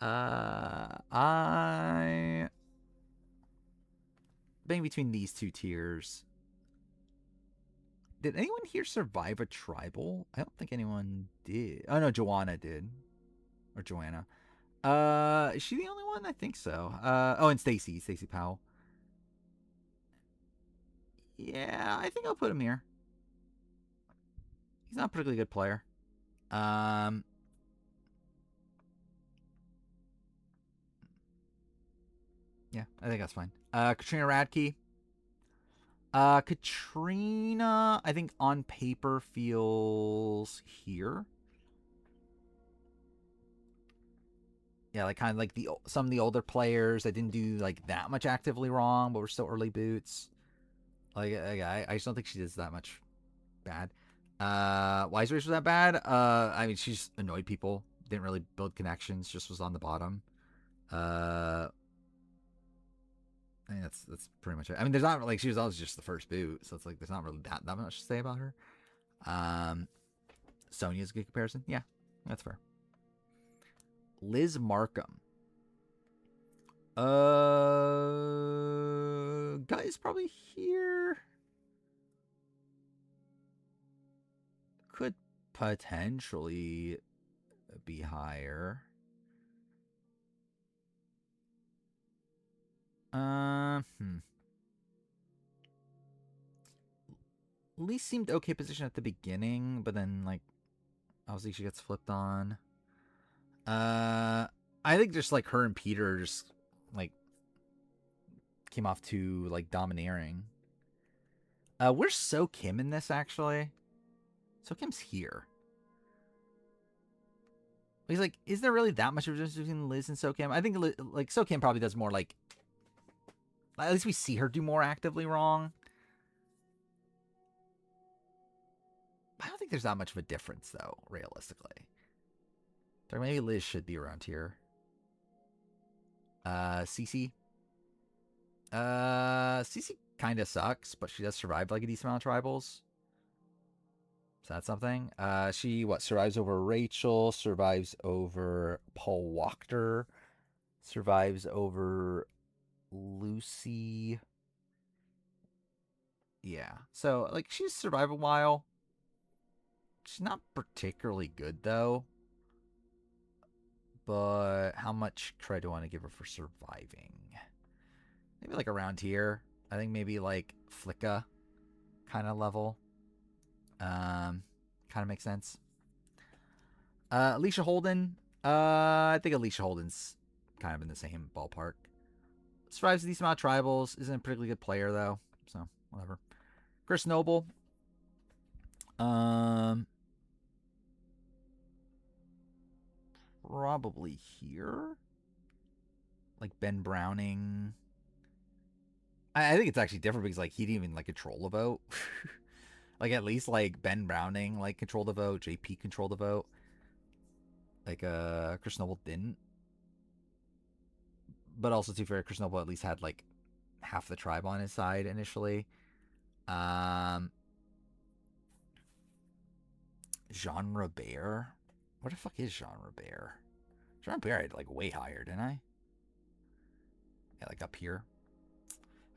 I being between these two tiers. Did anyone here survive a tribal? I don't think anyone did. Oh no, Joanna did. Or Joanna. Is she the only one? I think so. Oh, and Stacey Powell. Yeah, I think I'll put him here. He's not a particularly good player. Um, yeah, I think that's fine. Katrina Radke. Katrina, I think on paper feels here. Yeah, like kind of like the some of the older players that didn't do like that much actively wrong, but were still early boots. Like, I just don't think she does that much bad. Wise Race was that bad? I mean, she's annoyed people. Didn't really build connections. Just was on the bottom. I think that's pretty much it. I mean, there's not like she was always just the first boot, so it's like there's not really that much to say about her. Sonya's a good comparison. Yeah, that's fair. Liz Markham. Guys, probably here. Could potentially be higher. Lee seemed okay position at the beginning, but then like obviously she gets flipped on. I think just like her and Peter just like came off too like domineering. Where's So Kim in this actually? So Kim's here. He's like, is there really that much of a difference between Liz and So Kim? I think like So Kim probably does more like, at least we see her do more actively wrong. I don't think there's that much of a difference though, realistically. So maybe Liz should be around here. Cece. Cece kind of sucks, but she does survive like a decent amount of tribals. So that's something. She survives over Rachel, survives over Paul Wachter, survives over Lucy. Yeah. So like she's survived a while. She's not particularly good though. But how much credit do I want to give her for surviving? Maybe like around here. I think maybe like Flicka kind of level. Kind of makes sense. Alicia Holden. I think Alicia Holden's kind of in the same ballpark. Survives a decent amount of tribals. Isn't a particularly good player though. So whatever. Chris Noble. Probably here. Like Ben Browning. I think it's actually different because like he didn't even like control the vote. Like at least like Ben Browning like controlled the vote. JP controlled the vote. Like Chris Noble didn't. But also to be fair, Chris Noble at least had like half the tribe on his side initially. Jean Robert. Where the fuck is Jean Robert? Jean Robert I had like way higher, didn't I? Yeah, like up here.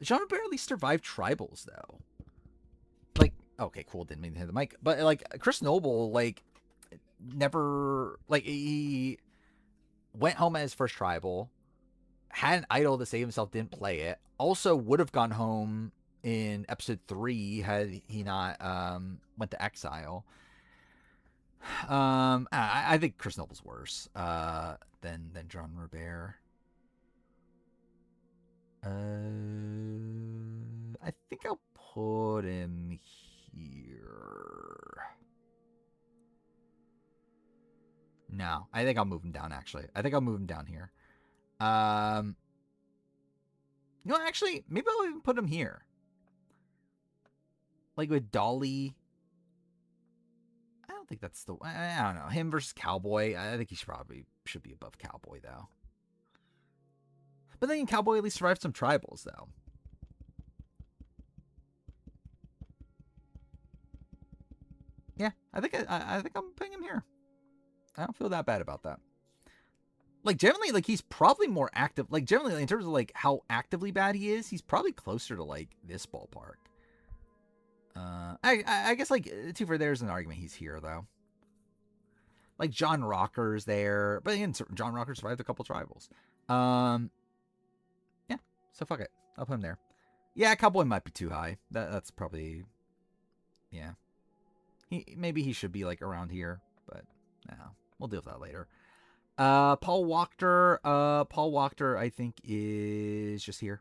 Jean Robert at least survived tribals though. Like, okay, cool, didn't mean to hit the mic. But like Chris Noble, like never like he went home at his first tribal, had an idol to save himself, didn't play it. Also would have gone home in episode 3 had he not went to exile. I think Chris Noble's worse than Jean Robert. I think I'll put him here. No, I think I'll move him down. Actually, I think I'll move him down here. You know, actually, maybe I'll even put him here. Like with Dolly. I don't think that's the. I don't know. Him versus Cowboy. I think he should be above Cowboy though. But then Cowboy at least survived some tribals though. Yeah, I think I'm putting him here. I don't feel that bad about that. Like generally, like he's probably more active. Like generally, in terms of like how actively bad he is, he's probably closer to like this ballpark. I guess like two for there's an argument he's here though. Like John Rocker's there, but again, John Rocker survived a couple tribals. Yeah, so fuck it, I'll put him there. Yeah, Cowboy might be too high. That's probably, yeah. Maybe he should be like around here, but No, we'll deal with that later. Paul Wachter. Paul Wachter, I think, is just here.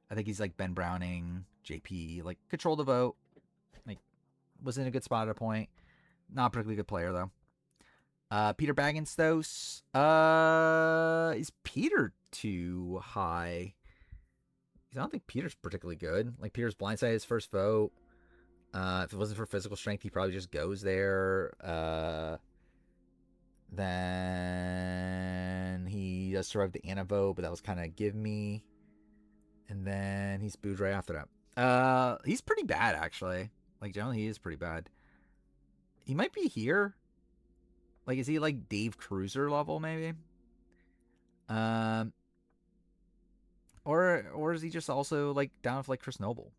I think he's like Ben Browning, JP, like control the vote. Like was in a good spot at a point. Not a particularly good player though. Peter Bagenstos. Is Peter too high? I don't think Peter's particularly good. Like Peter's blindside his first vote. If it wasn't for physical strength, he probably just goes there. Then he does survive the Anna vote, but that was kind of give me. And then he's booed right after that. He's pretty bad actually. Like generally, he is pretty bad. He might be here. Like, is he like Dave Cruiser level maybe? Um, or is he just also like down with like Chris Noble?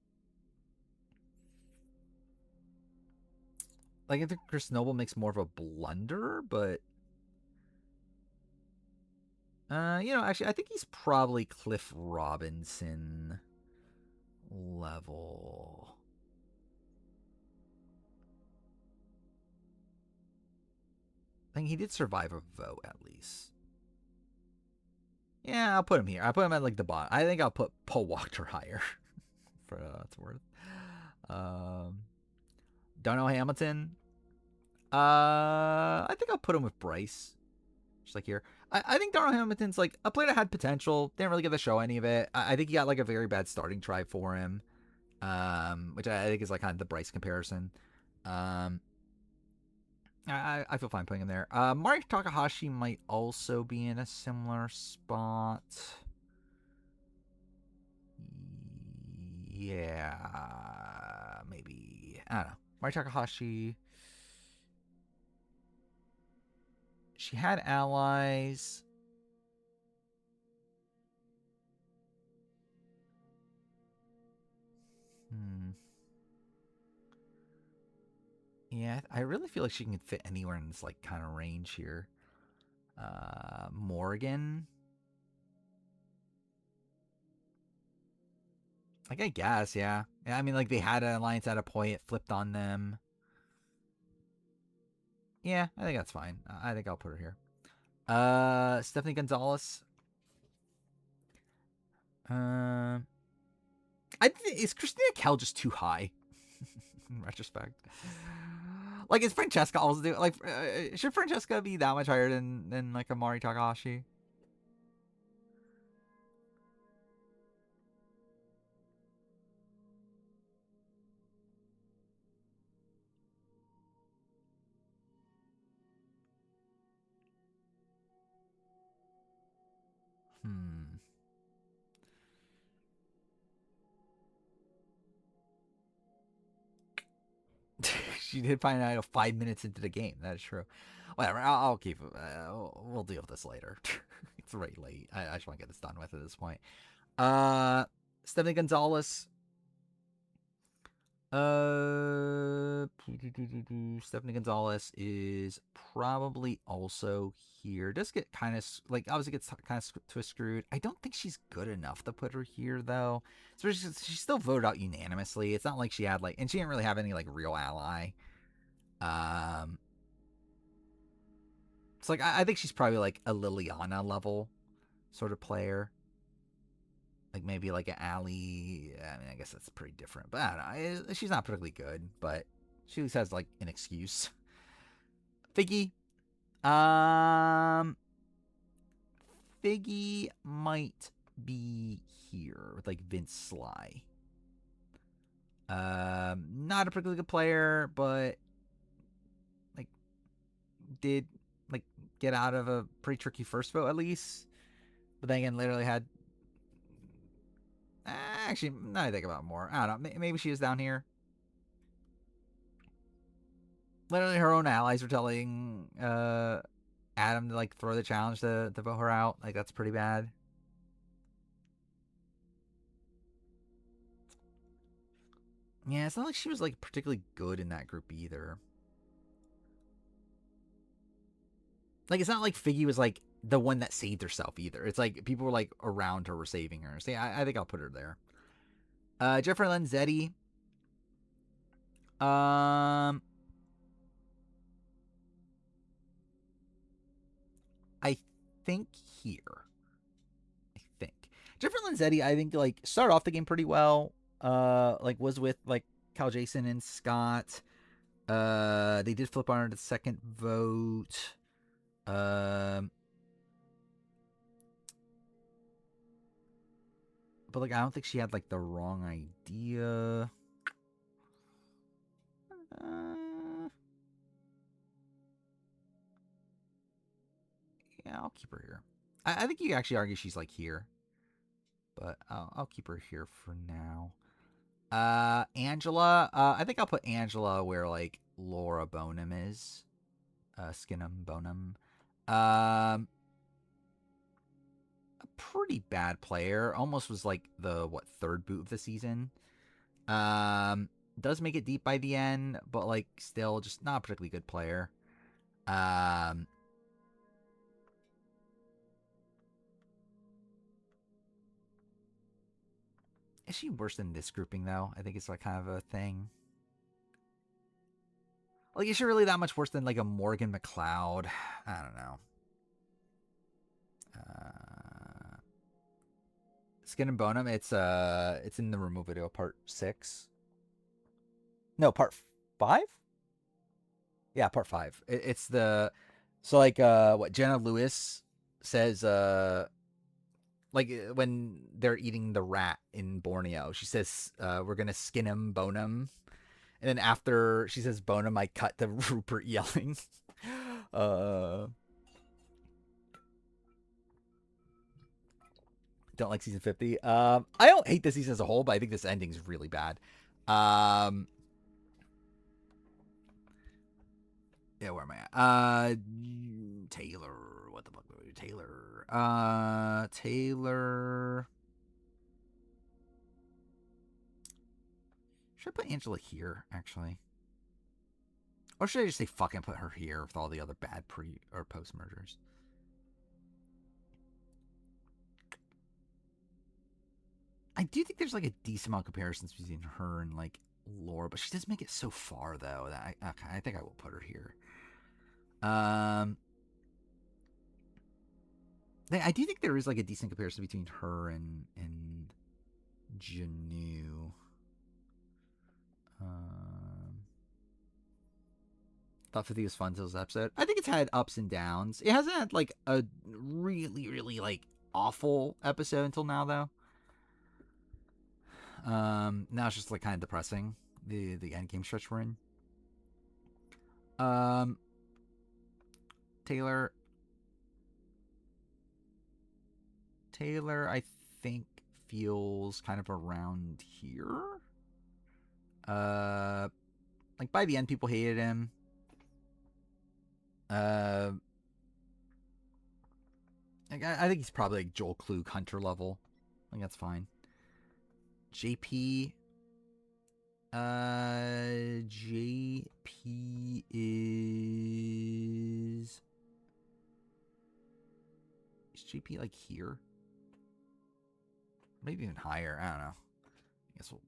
Like I think Chris Noble makes more of a blunder, but actually I think he's probably Cliff Robinson level. I think he did survive a vote at least. Yeah, I'll put him here. I'll put him at like the bottom. I think I'll put Paul Wachter higher for that's worth. Darnell Hamilton. I think I'll put him with Bryce. Just like here. I think Darnell Hamilton's like a player that had potential. Didn't really get to show any of it. I think he got like a very bad starting try for him. Which I think is like kind of the Bryce comparison. I feel fine putting him there. Mark Takahashi might also be in a similar spot. Yeah, maybe. I don't know. Mark Takahashi. She had allies. Yeah, I really feel like she can fit anywhere in this like kind of range here. Morgan. Like I guess, yeah. I mean, like they had an alliance at a point, it flipped on them. Yeah, I think that's fine. I think I'll put her here. Stephanie Gonzalez. Uh, is Christina Kell just too high? In retrospect, like is Francesca also do like should Francesca be that much higher than like Amari Takahashi? Hmm. She did find out 5 minutes into the game. That is true. Whatever. I'll keep. We'll deal with this later. It's already late. I just want to get this done with at this point. Stephanie Gonzalez. Stephanie Gonzalez is probably also here. Does get kind of like obviously gets kind of twist screwed. I don't think she's good enough to put her here though. So she's still voted out unanimously. It's not like she had like, and she didn't really have any like real ally. It's like I think she's probably like a Liliana level sort of player. Like maybe like an Allie. I mean, I guess that's pretty different. But I don't know. She's not particularly good, but she at least has like an excuse. Figgy. Um, Figgy might be here with like Vince Sly. Not a particularly good player, but like did like get out of a pretty tricky first vote at least. But then again, literally had. Actually, now I think about it more. I don't know. Maybe she is down here. Literally, her own allies are telling Adam to like throw the challenge to vote her out. Like that's pretty bad. Yeah, it's not like she was like particularly good in that group either. Like it's not like Figgy was like the one that saved herself either. It's like people were like around her were saving her. So yeah, I think I'll put her there. Jeffrey Lenzetti. Um, I think here. I think Jeffrey Lanzetti, I think like started off the game pretty well. Like was with like Cal Jason and Scott. They did flip on the second vote. Um, but like I don't think she had like the wrong idea. Uh, yeah, I'll keep her here. I think you actually argue she's like here, but I'll keep her here for now. Angela. I think I'll put Angela where like Laura Bonham is. Skinham Bonham. Um, a pretty bad player. Almost was like the third boot of the season. Um, does make it deep by the end, but like still just not a particularly good player. Um, is she worse than this grouping though? I think it's like kind of a thing. Like, is she really that much worse than like a Morgan McLeod? I don't know. Skin and Bonum. It's in the remove video part 6. No, part 5. Yeah, part 5. It's the so like what Jenna Lewis says like when they're eating the rat in Borneo. She says we're gonna skin him, bone him, and then after she says bone him, I cut to Rupert yelling. uh, don't like season 50. I don't hate this season as a whole, but I think this ending is really bad. Yeah, where am I at? Taylor. What the fuck? Taylor. Taylor. Should I put Angela here, actually? Or should I just say fucking put her here with all the other bad pre or post mergers? I do think there's like a decent amount of comparisons between her and like Laura, but she does make it so far though that I think I will put her here. I do think there is like a decent comparison between her and Janu. Thought 50 was fun till this episode. I think it's had ups and downs. It hasn't had like a really, really like awful episode until now though. Now it's just like kind of depressing. The end game stretch we're in. Um, Taylor. Taylor, I think feels kind of around here. Like by the end, people hated him. Like I think he's probably like Joel Klug Hunter level. I think that's fine. JP. JP is. Is JP like here? Maybe even higher. I don't know. I guess we'll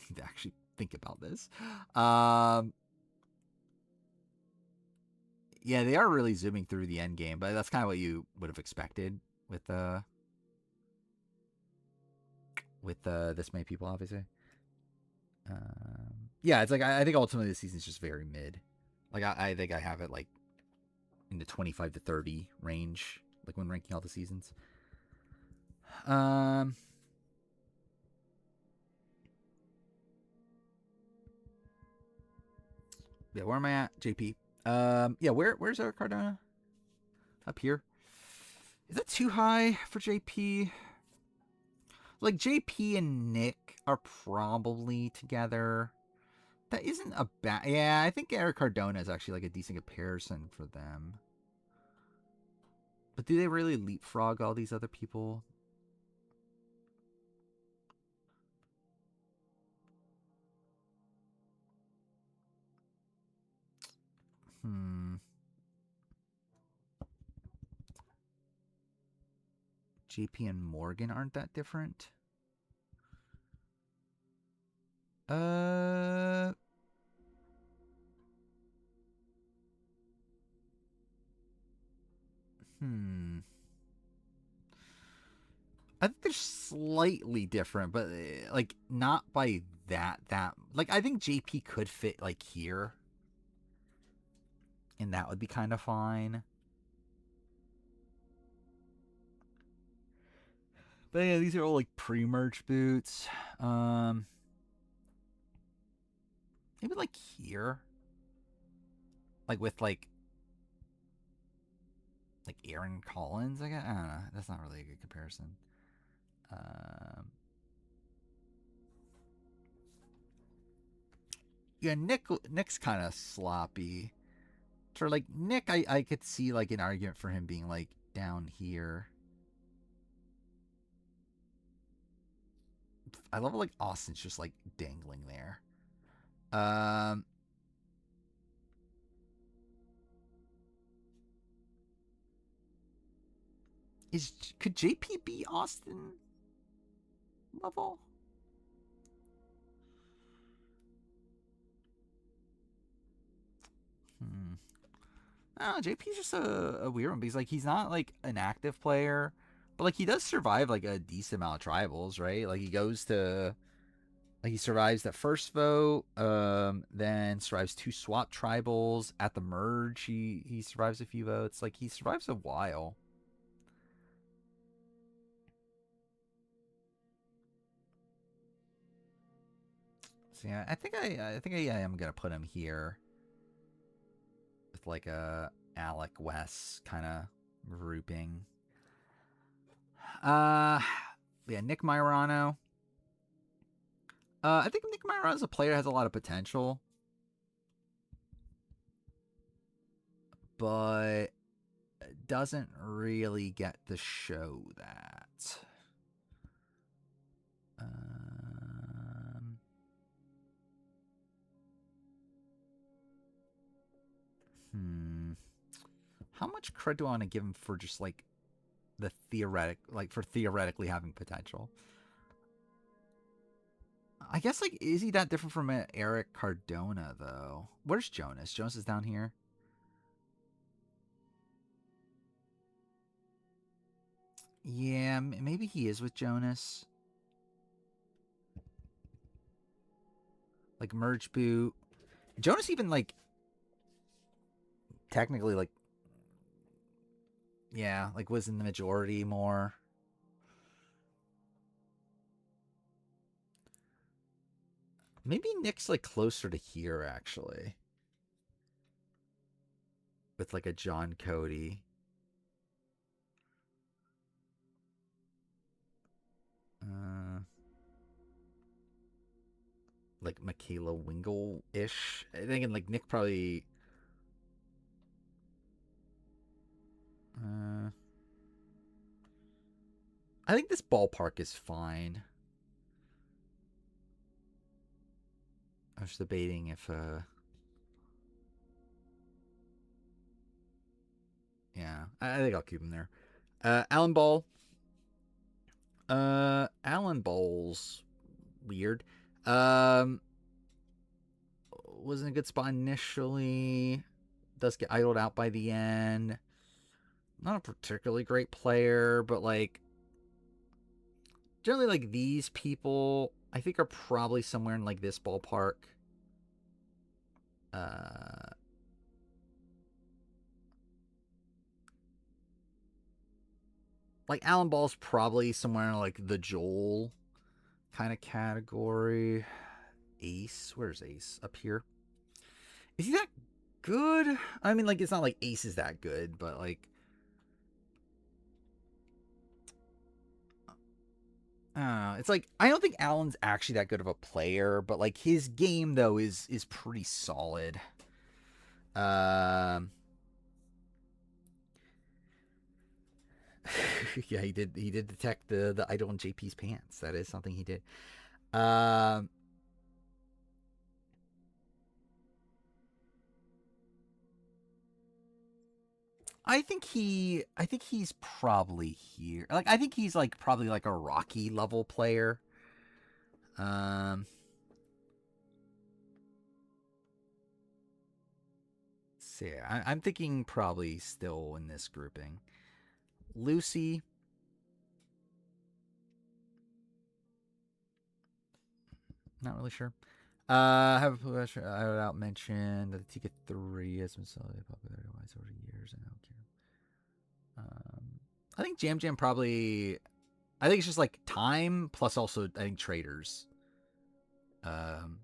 need to actually think about this. Yeah, they are really zooming through the end game, but that's kind of what you would have expected with this many people, obviously. Yeah, it's like I think ultimately the season's just very mid. Like I think I have it like in the 25 to 30 range, like when ranking all the seasons. Yeah, where am I at? JP. Yeah, where's Eric Cardona? Up here. Is that too high for JP? Like JP and Nick are probably together. That isn't a bad. Yeah, I think Eric Cardona is actually like a decent comparison for them. But do they really leapfrog all these other people? JP and Morgan aren't that different. Uh, Hmm. I think they're slightly different, but like not by that. Like I think JP could fit like here, and that would be kind of fine. But yeah, these are all like pre-merge boots. Um, maybe like here, like with like Aaron Collins. I don't know. That's not really a good comparison. Um, yeah, Nick's kind of sloppy. For like Nick, I could see like an argument for him being like down here. I love it, like Austin's just like dangling there. Um, is could JP be Austin level? Hmm. No, JP's just a weird one because like he's not like an active player, but like he does survive like a decent amount of tribals, right? Like he goes to like he survives that first vote, then survives 2 swap tribals at the merge. He survives a few votes. Like he survives a while. So yeah, I am gonna put him here with like a Alec West kind of grouping. Uh, yeah, Nick Myrano. I think Nick Myrano as a player has a lot of potential, but doesn't really get to show that. Um, hmm. How much credit do I want to give him for just like the for theoretically having potential? I guess like is he that different from Eric Cardona though? Where's Jonas? Jonas is down here. Yeah, maybe he is with Jonas. Like merge boot. Jonas even like technically like yeah, like was in the majority more. Maybe Nick's like closer to here actually. With like a John Cody. Uh like Michaela Wingle ish. I think like Nick probably uh I think this ballpark is fine. I was debating if yeah, I think I'll keep him there. Alan Ball. Alan Ball's weird. Um, was in a good spot initially. Does get idled out by the end. Not a particularly great player, but like generally like these people, I think are probably somewhere in like this ballpark. Uh, like Alan Ball's probably somewhere in like the Joel kind of category. Ace, where's Ace? Up here. Is he that good? I mean, like it's not like Ace is that good, but like I don't know. It's like I don't think Allen's actually that good of a player, but like his game though is pretty solid. Um, yeah, he did detect the idol in JP's pants. That is something he did. Um, I think he's probably here. Like I think he's like probably like a Rocky level player. Um, so yeah, I'm thinking probably still in this grouping. Lucy. Not really sure. I have a question. I would mention that the TK3 has been slowly popular over the years. I don't care. I think Jam Jam probably. I think it's just like time plus also I think traders. Um,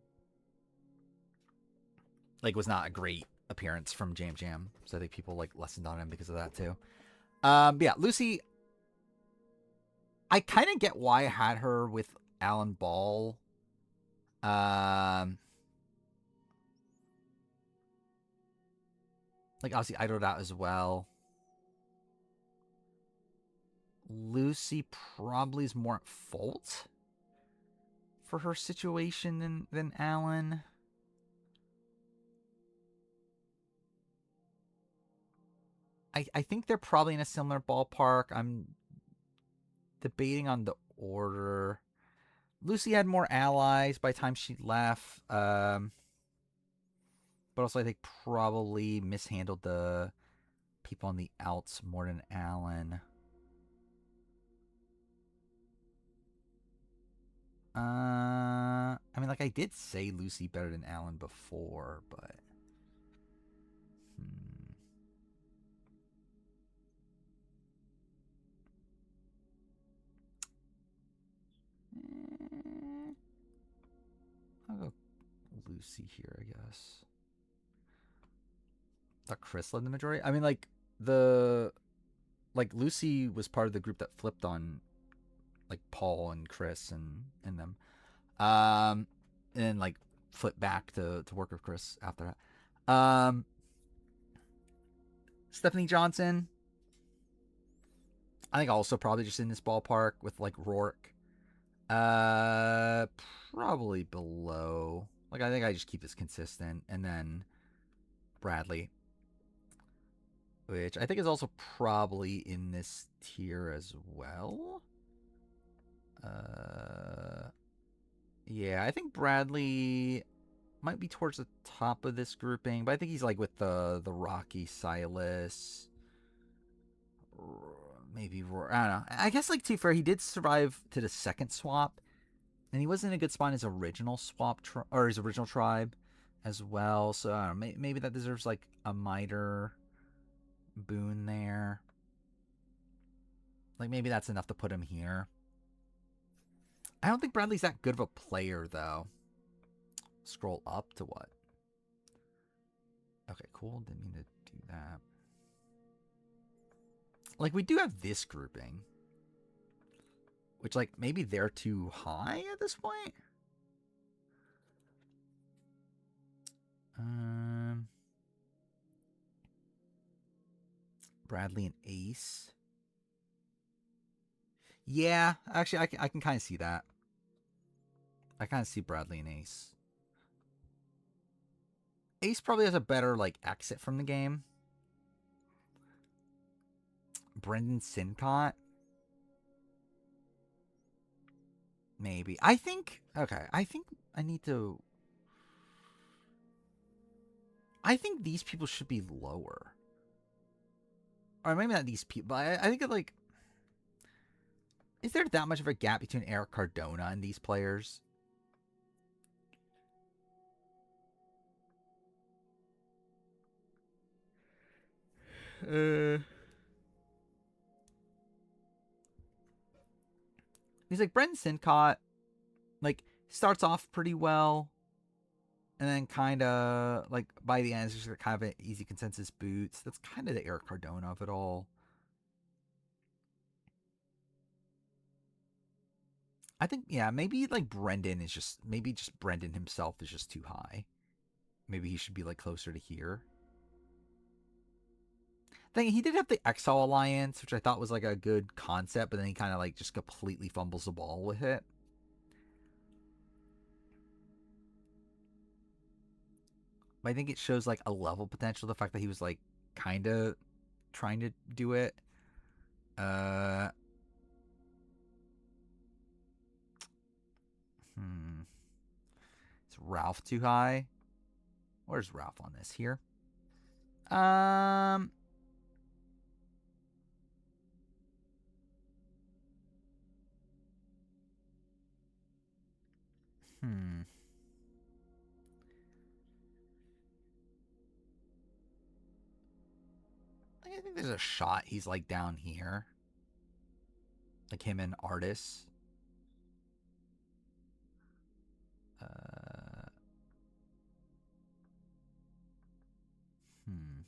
like was not a great appearance from Jam Jam, so I think people like lessened on him because of that too. Yeah, Lucy. I kind of get why I had her with Alan Ball. Like obviously idled out as well. Lucy probably is more at fault for her situation than Alan. I think they're probably in a similar ballpark. I'm debating on the order. Lucy had more allies by the time she left, but also I think probably mishandled the people on the outs more than Alan. I mean, like I did say Lucy better than Alan before, but I'll go Lucy here, I guess. Thought Chris led the majority. I mean, the like Lucy was part of the group that flipped on like Paul and Chris and them, and then like flipped back to work with Chris after that. Stephanie Johnson, I think also probably just in this ballpark with like Rourke. Uh, Probably below. Like I think I just keep this consistent, and then Bradley, which I think is also probably in this tier as well. Uh, yeah, I think Bradley might be towards the top of this grouping, but I think he's like with the Rocky Silas, maybe Roar. I don't know. I guess like to fair, he did survive to the second swap, and he was in a good spot in his original swap or his original tribe as well. So I don't know, maybe that deserves like a miter boon there. Like maybe that's enough to put him here. I don't think Bradley's that good of a player though. Scroll up to what? Okay, cool. Didn't mean to do that. Like we do have this grouping, which like maybe they're too high at this point. Bradley and Ace. Yeah, actually, I can kind of see that. I kind of see Bradley and Ace. Ace probably has a better like exit from the game. Brendan Sincott. Maybe. I think okay, I think I need to I think these people should be lower. Or maybe not these people, but I think that like is there that much of a gap between Eric Cardona and these players? He's like Brendan Sincott, like starts off pretty well, and then kind of like by the end, it's just kind of an easy consensus boots. That's kind of the Eric Cardona of it all. I think yeah, maybe like Brendan is just maybe just Brendan himself is just too high. Maybe he should be like closer to here. Then he did have the Exile Alliance, which I thought was like a good concept, but then he kind of like just completely fumbles the ball with it. But I think it shows like a level potential. The fact that he was like kind of trying to do it. Uh, Is Ralph too high? Where's Ralph on this here? Um, Hmm. I think there's a shot he's like down here. Like him and Artis. Uh, hmm.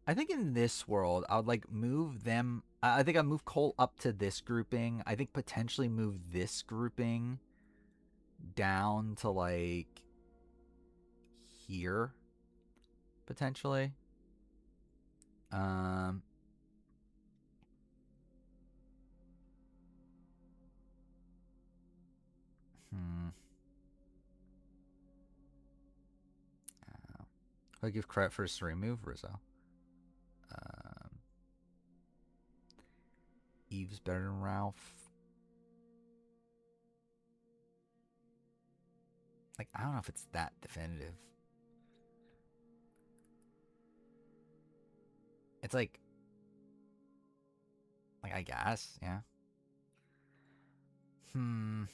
I think in this world, I would like move them. I think I'd move Cole up to this grouping. I think potentially move this grouping down to like here, potentially. Um, hmm. I give credit for his to remove Rizzo. Um, Eve's better than Ralph. Like, I don't know if it's that definitive. It's like I guess, yeah. Hmm.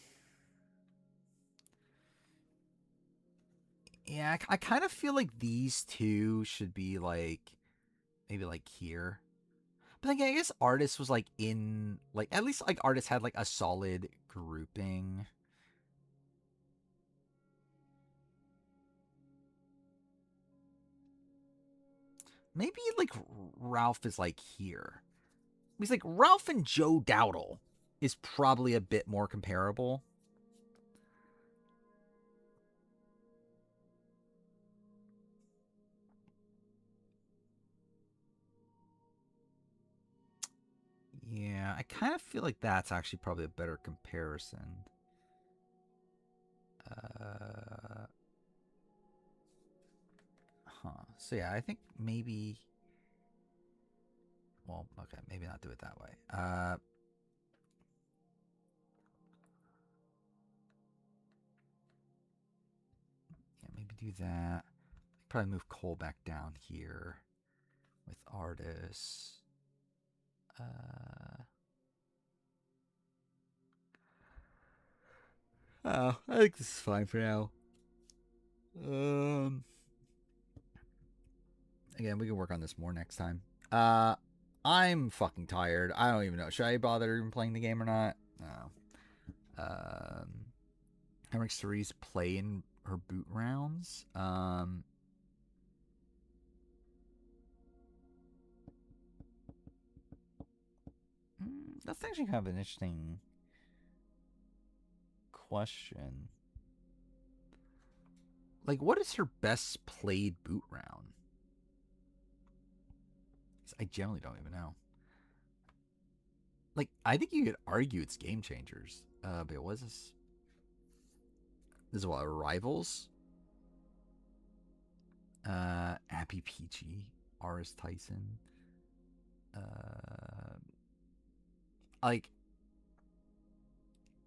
Yeah, I kind of feel like these two should be like maybe like here. But like, I guess Artist was like in like at least like Artist had like a solid grouping. Maybe like Ralph is like here. He's like Ralph and Joe Dowdle is probably a bit more comparable. Yeah, I kind of feel like that's actually probably a better comparison. Uh, So yeah, I think maybe. Well, okay, maybe not do it that way. Yeah, maybe do that. Probably move Cole back down here with Artis. Uh, oh, I think this is fine for now. Um, Again, we can work on this more next time. I'm fucking tired. I don't even know. Should I bother even playing the game or not? No. Henrik Cerise play in her boot rounds. That's actually kind of an interesting question. Like, what is her best played boot round? I generally don't even know. Like, I think you could argue it's Game Changers. But what is this? This is what, Rivals? Abby Peachy, Aris Tyson. Uh, like,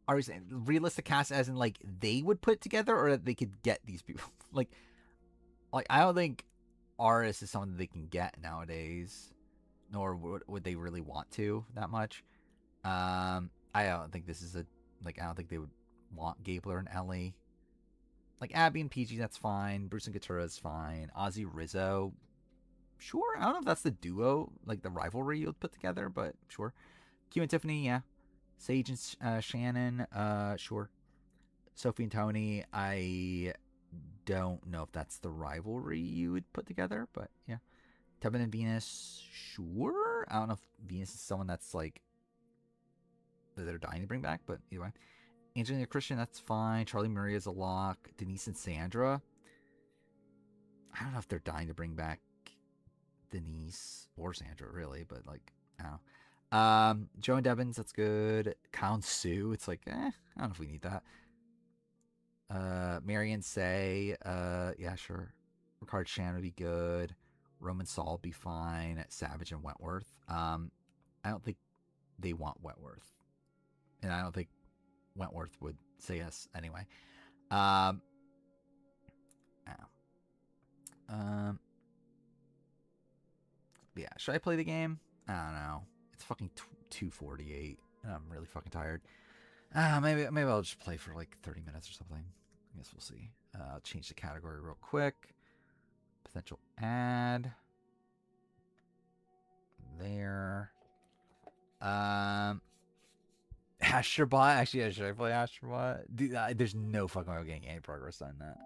are we saying realistic cast as in like they would put together or that they could get these people? like I don't think Aris is someone that they can get nowadays, nor would they really want to that much. I don't think this is a like I don't think they would want Gabler and Ellie. Like Abby and PG, that's fine. Bruce and Katura is fine. Ozzy Rizzo, sure. I don't know if that's the duo, like the rivalry you would put together, but sure. Q and Tiffany, yeah. Sage and Shannon, sure. Sophie and Tony, I don't know if that's the rivalry you would put together, but yeah. Tevin and Venus, sure. I don't know if Venus is someone that's like that they're dying to bring back, but either way. Angelina Christian, that's fine. Charlie Murray is a lock. Denise and Sandra. I don't know if they're dying to bring back Denise or Sandra, really, but like, I don't know. Joe and Devins, that's good. Count Sue, it's like, I don't know if we need that. Marion Say, yeah, sure. Ricard Shan would be good. Roman Saul would be fine. Savage and Wentworth. I don't think they want Wentworth, and I don't think Wentworth would say yes anyway. Um, um, yeah. Should I play the game? I don't know. It's fucking 2:48, and I'm really fucking tired. Maybe I'll just play for like 30 minutes or something. I guess we'll see. I'll change the category real quick. Potential ad. There. Astrobot. Actually, should I play Astrobot? Dude, there's no fucking way I'm getting any progress on that.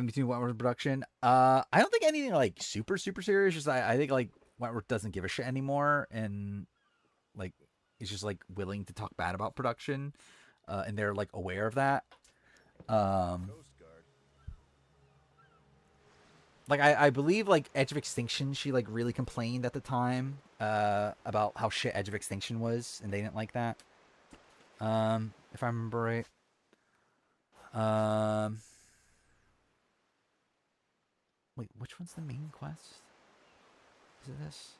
Between Wentworth production. I don't think anything like super serious. Just I think like Wentworth doesn't give a shit anymore, and like is just like willing to talk bad about production, and they're like aware of that. Like I believe like Edge of Extinction, she like really complained at the time about how shit Edge of Extinction was, and they didn't like that. If I remember right. Wait, which one's the main quest? Is it this?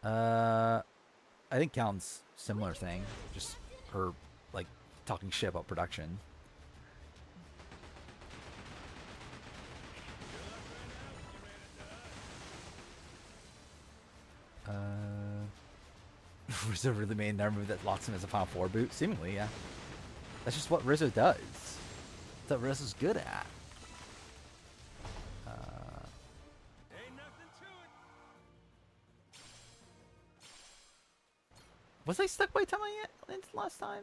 I think Callan's similar thing, just her like talking shit about production. Rizzo really made another move that locks him as a Final Four boot? Seemingly, yeah. That's just what Rizzo does. That's what Rizzo's good at. Was I stuck by telling it last time?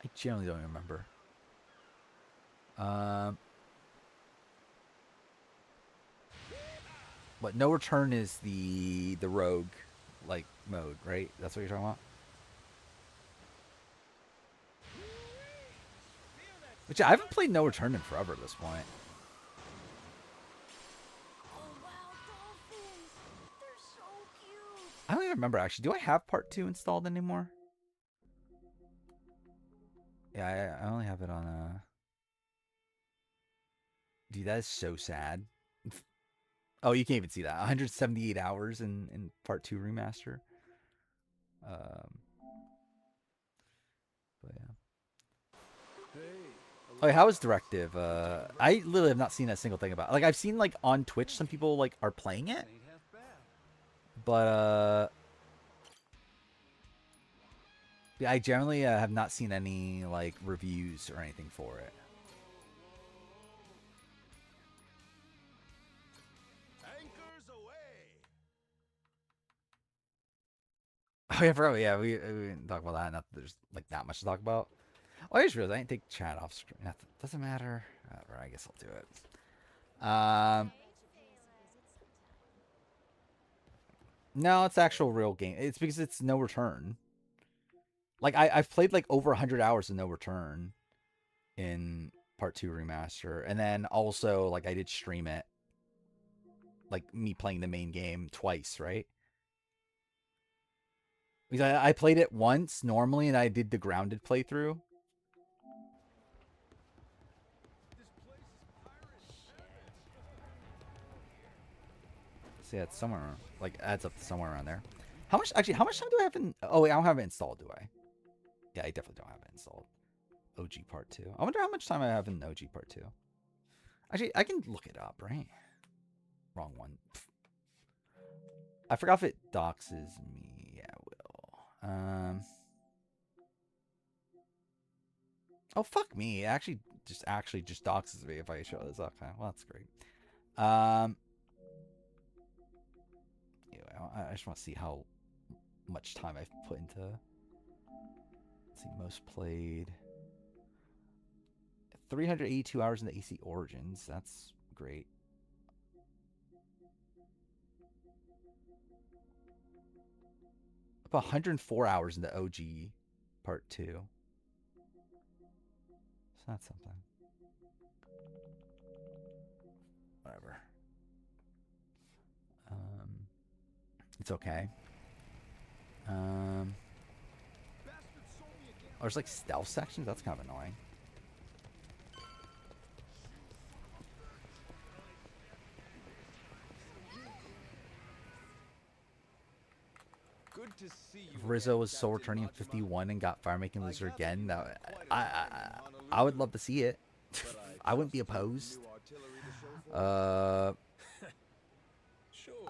I generally don't remember. But no return is the rogue like mode, right? That's what you're talking about. Which I haven't played no return in forever at this point. I don't even remember actually. Do I have part 2 installed anymore? Yeah, I only have it on Dude, that is so sad. Oh, you can't even see that. 178 hours in part 2 remaster. But yeah. Oh, yeah, how is Directive? I literally have not seen a single thing about it. Like I've seen like on Twitch some people like are playing it. But yeah, I generally have not seen any like reviews or anything for it. Oh yeah, bro. Yeah, we didn't talk about that. Not that there's like that much to talk about. Oh, I just realized I didn't take chat off screen. That doesn't matter. Whatever, I guess I'll do it. No, it's actual real game. It's because it's no return. Like I've played like over 100 hours of no return in part 2 remaster, and then also like I did stream it, like me playing the main game twice, right? Because I played it once normally, and I did the grounded playthrough. So yeah, it's somewhere like adds up to somewhere around there. How much actually? How much time do I have in? Oh wait, I don't have it installed, do I? Yeah, I definitely don't have it installed. OG Part 2. I wonder how much time I have in OG Part 2. Actually, I can look it up, right? Wrong one. I forgot if it doxes me. Yeah, it will. Oh, fuck me. It actually just doxes me if I show this. Okay, well, that's great. Anyway, I just want to see how much time I've put into. Let's see, most played. 382 hours in the AC Origins. That's great. About 104 hours in the OG Part 2. So that's something. Whatever. It's okay. Oh, there's like stealth sections? That's kind of annoying. Good to see you. If Rizzo was Soul Returning in 51 and got Fire Making Loser again, I would love to see it. I wouldn't be opposed.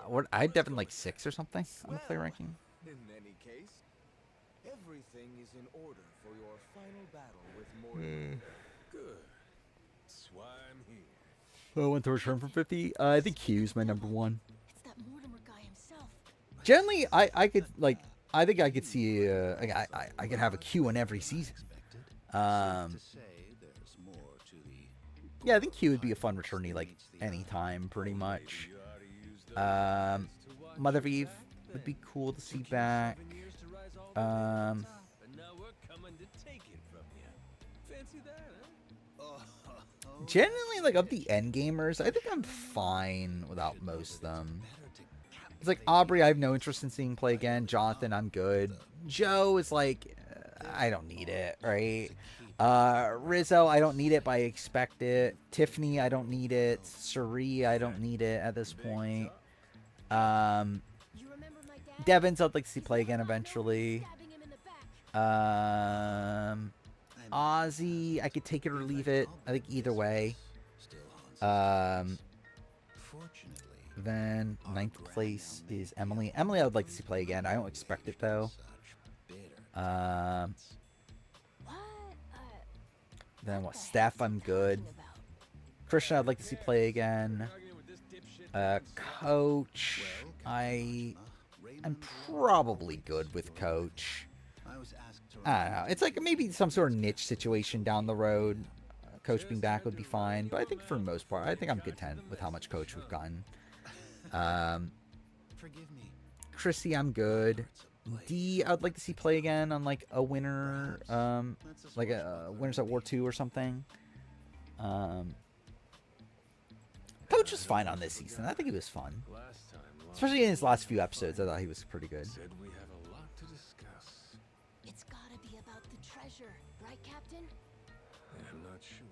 what I'd have been like 6 or something on the player ranking. In any case, everything is in order for your final battle with Mortimer. Good. That's why I'm here. Oh, I went to return from 50. I think Q's my number 1. It's that Mortimer guy himself. Generally, I could like I think I could see I could have a Q in every season. Yeah, I think Q would be a fun returnee like anytime, pretty much. Mother of Eve would be cool to see back. Generally, like of the end gamers, I think I'm fine without most of them. It's like Aubrey, I have no interest in seeing play again. Jonathan, I'm good. Joe is like, I don't need it, right? Rizzo, I don't need it, but I expect it. Tiffany, I don't need it. Suri, I don't need it at this point. Devins, I'd like to see play again eventually. Ozzy, I could take it or leave it. I think either way. Then 9th place is Emily. Emily, I would like to see play again. I don't expect it though. Then what? Steph, I'm good. Christian, I'd like to see play again. Coach, I'm probably good with Coach. I don't know. It's like maybe some sort of niche situation down the road. Coach being back would be fine, but I think for the most part, I think I'm content with how much Coach we've gotten. Chrissy, I'm good. D, I'd like to see play again on like a winner, like a Winners at War 2 or something. Coach was fine on this season. I think he was fun, especially in his last few episodes. I thought he was pretty good. It's gotta be about the treasure, right, Captain? I'm not sure.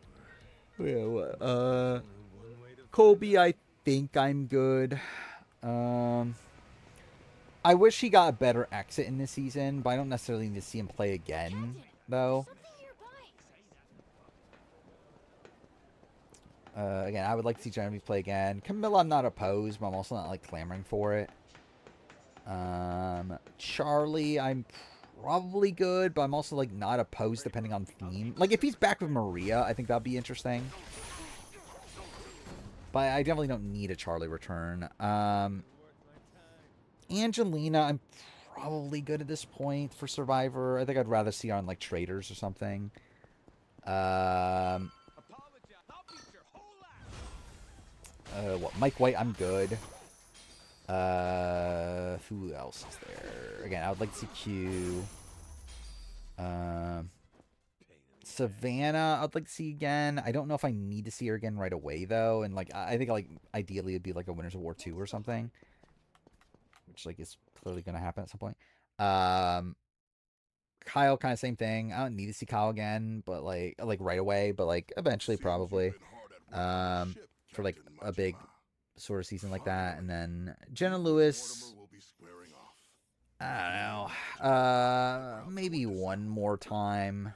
Yeah, Colby, I think I'm good. I wish he got a better exit in this season, but I don't necessarily need to see him play again, though. Again, I would like to see Genevieve play again. Camilla, I'm not opposed, but I'm also not, like, clamoring for it. Charlie, I'm probably good, but I'm also, like, not opposed depending on theme. Like, if he's back with Maria, I think that'd be interesting. But I definitely don't need a Charlie return. Angelina, I'm probably good at this point for Survivor. I think I'd rather see her on, like, Traitors or something. What? Mike White, I'm good. Who else is there? Again, I would like to see Q. Savannah, I'd like to see again. I don't know if I need to see her again right away, though. And, like, I think, like, ideally it'd be, like, a Winners of War 2 or something. Which, like, is clearly going to happen at some point. Kyle, kind of same thing. I don't need to see Kyle again, but, like right away. But, like, eventually, probably. For, like, a big sort of season like that. And then Jenna Lewis, I don't know. Maybe one more time.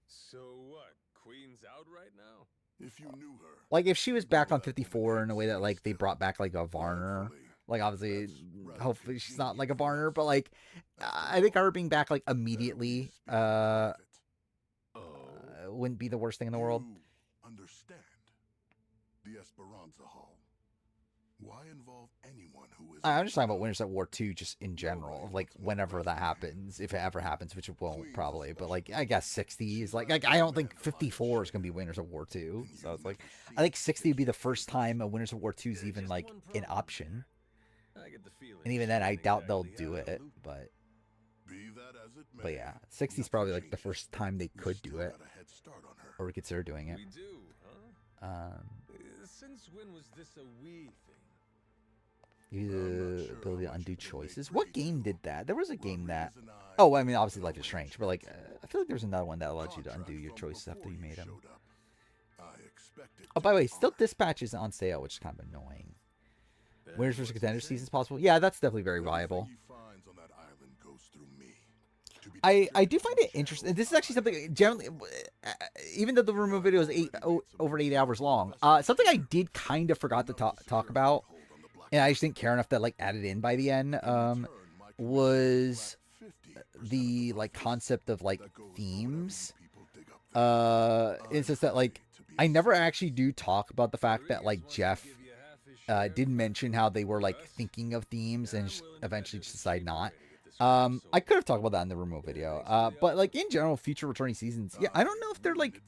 So what? Queen's out right now? If you knew her, Like, if she was back on 54 in a way that, like, they brought back, like, a Varner. Like, obviously, hopefully she's not, like, a Varner. But, like, I think her being back, like, immediately wouldn't be the worst thing in the world. you understand the Esperanza Hall. Why involve anyone who is? I'm just talking about Winners at War 2 just in general. Like, whenever that happens. If it ever happens, which it won't, probably. But, like, I guess 60 is, like I don't think 54 is going to be Winners at War 2. So, it's like, I think 60 would be the first time a Winners at War 2 is even, like, an option. And even then, I doubt they'll do it. But yeah, 60 is probably, like, the first time they could do it. Or consider doing it. We do, huh? Since when was this a we thing? The ability to undo choices. What game did that? There was a game that... Oh, I mean, obviously Life is Strange, but, like, I feel like there was another one that allowed you to undo your choices after you made them. Oh, by the way, still Dispatch isn't on sale, which is kind of annoying. Winners vs. Contenders season's possible? Yeah, that's definitely very viable. I do find it interesting. This is actually something, generally, even though the rumor video is over 8 hours long, something I did kind of forgot to talk about. and I just didn't care enough to like add it in by the end. Was the like concept of like themes. It's just that like I never actually do talk about the fact that like Jeff did mention how they were like thinking of themes and eventually just decide not. I could have talked about that in the remote video. But like in general, future returning seasons, yeah, I don't know if they're like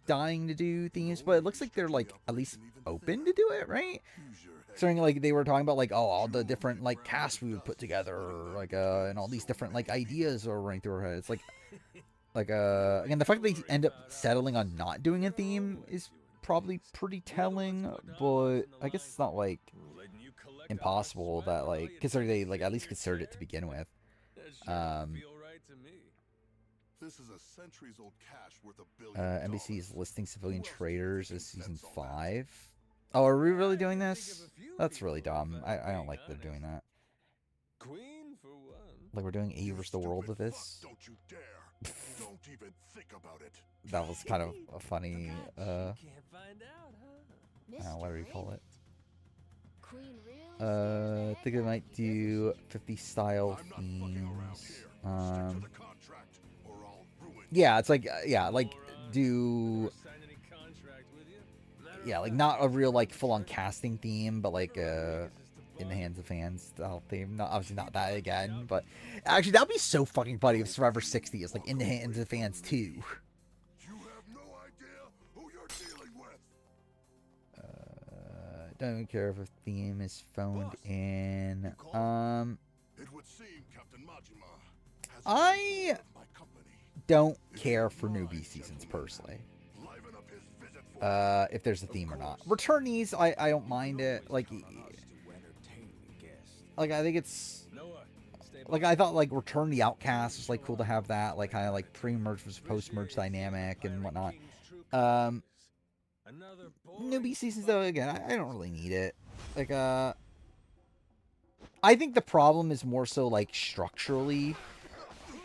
dying to do themes, but it looks like they're like at least open to do it, right? Considering like they were talking about like all the different like casts we would put together, like and all these different like ideas are running through our heads. Like again, the fact that they end up settling on not doing a theme is probably pretty telling, but I guess it's not like impossible that like considering they like at least considered it to begin with. This is a centuries-old cache worth $1 billion. NBC is listing civilian traders as season 5. Oh, are we really doing this? That's really dumb. I don't like they're doing that. Like we're doing A versus the world with this. Don't you dare. Don't even think about it. That was kind of a funny what do you call it? I think I might do 50 style themes. Yeah, it's like like do like not a real like full on casting theme, but like in the hands of fans style theme. Not obviously not that again, but actually that'd be so fucking funny if Survivor 60 is like in the hands of fans too. You have no idea who you're dealing with. Don't care if a theme is phoned in. It would seem Captain Majima has I don't care for newbie seasons personally. If there's a theme or not. Returnees, I don't mind it. Like I think it's like I thought like Return the Outcast was like cool to have that like kind of like pre-merge versus post-merge dynamic and whatnot. Newbie seasons though, again, I don't really need it. Like I think the problem is more so like structurally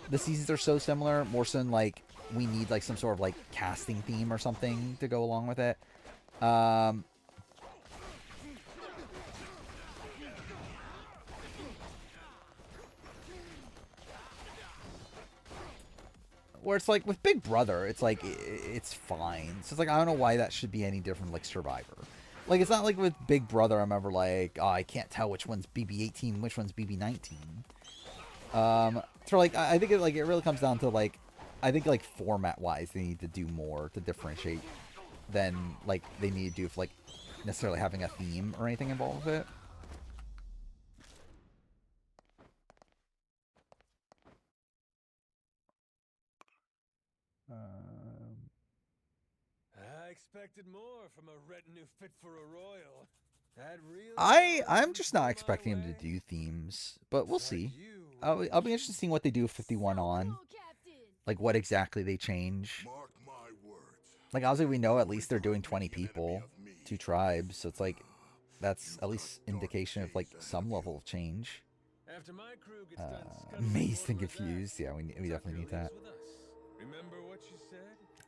the seasons are so similar, more so than like we need like some sort of like casting theme or something to go along with it. Where it's like with Big Brother, it's like it's fine. So it's like I don't know why that should be any different like Survivor. Like it's not like with Big Brother. I remember like I can't tell which one's BB18, which one's BB19. So like I think it really comes down to like I think like format wise they need to do more to differentiate than like they need to do with like necessarily having a theme or anything involved with it. I expected more from a retinue fit for a royal. I'm just not expecting him to do themes, but we'll see. I'll be interested in seeing what they do with 51 on. Like what exactly they change. Like obviously we know at least they're doing 20 people, 2 tribes, so it's like that's at least indication of like some level of change. Amazed and confused. Yeah, we definitely need that.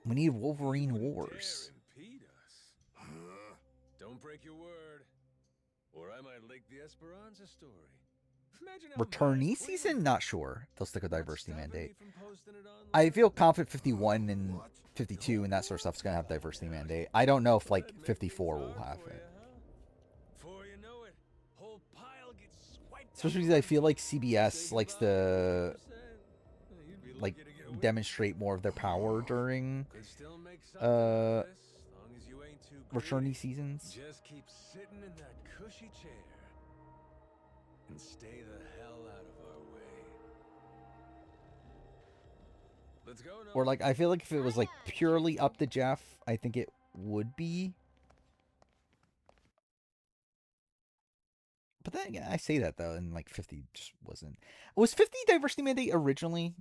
We need Wolverine Wars. Don't break your word, or I might leak the Esperanza story. Returnee season? Not sure. They'll stick a diversity mandate. I feel confident 51 and 52 and that sort of stuff is going to have diversity mandate. I don't know if like 54 will have it. Especially because I feel like CBS likes to like demonstrate more of their power during returnee seasons. Just keep sitting in that cushy chair and stay the hell out of our way. Let's go now. Or like I feel like if it was like purely up to Jeff, I think it would be. But then again, I say that though, and like 50 just wasn't. Was 50 diversity mandate originally?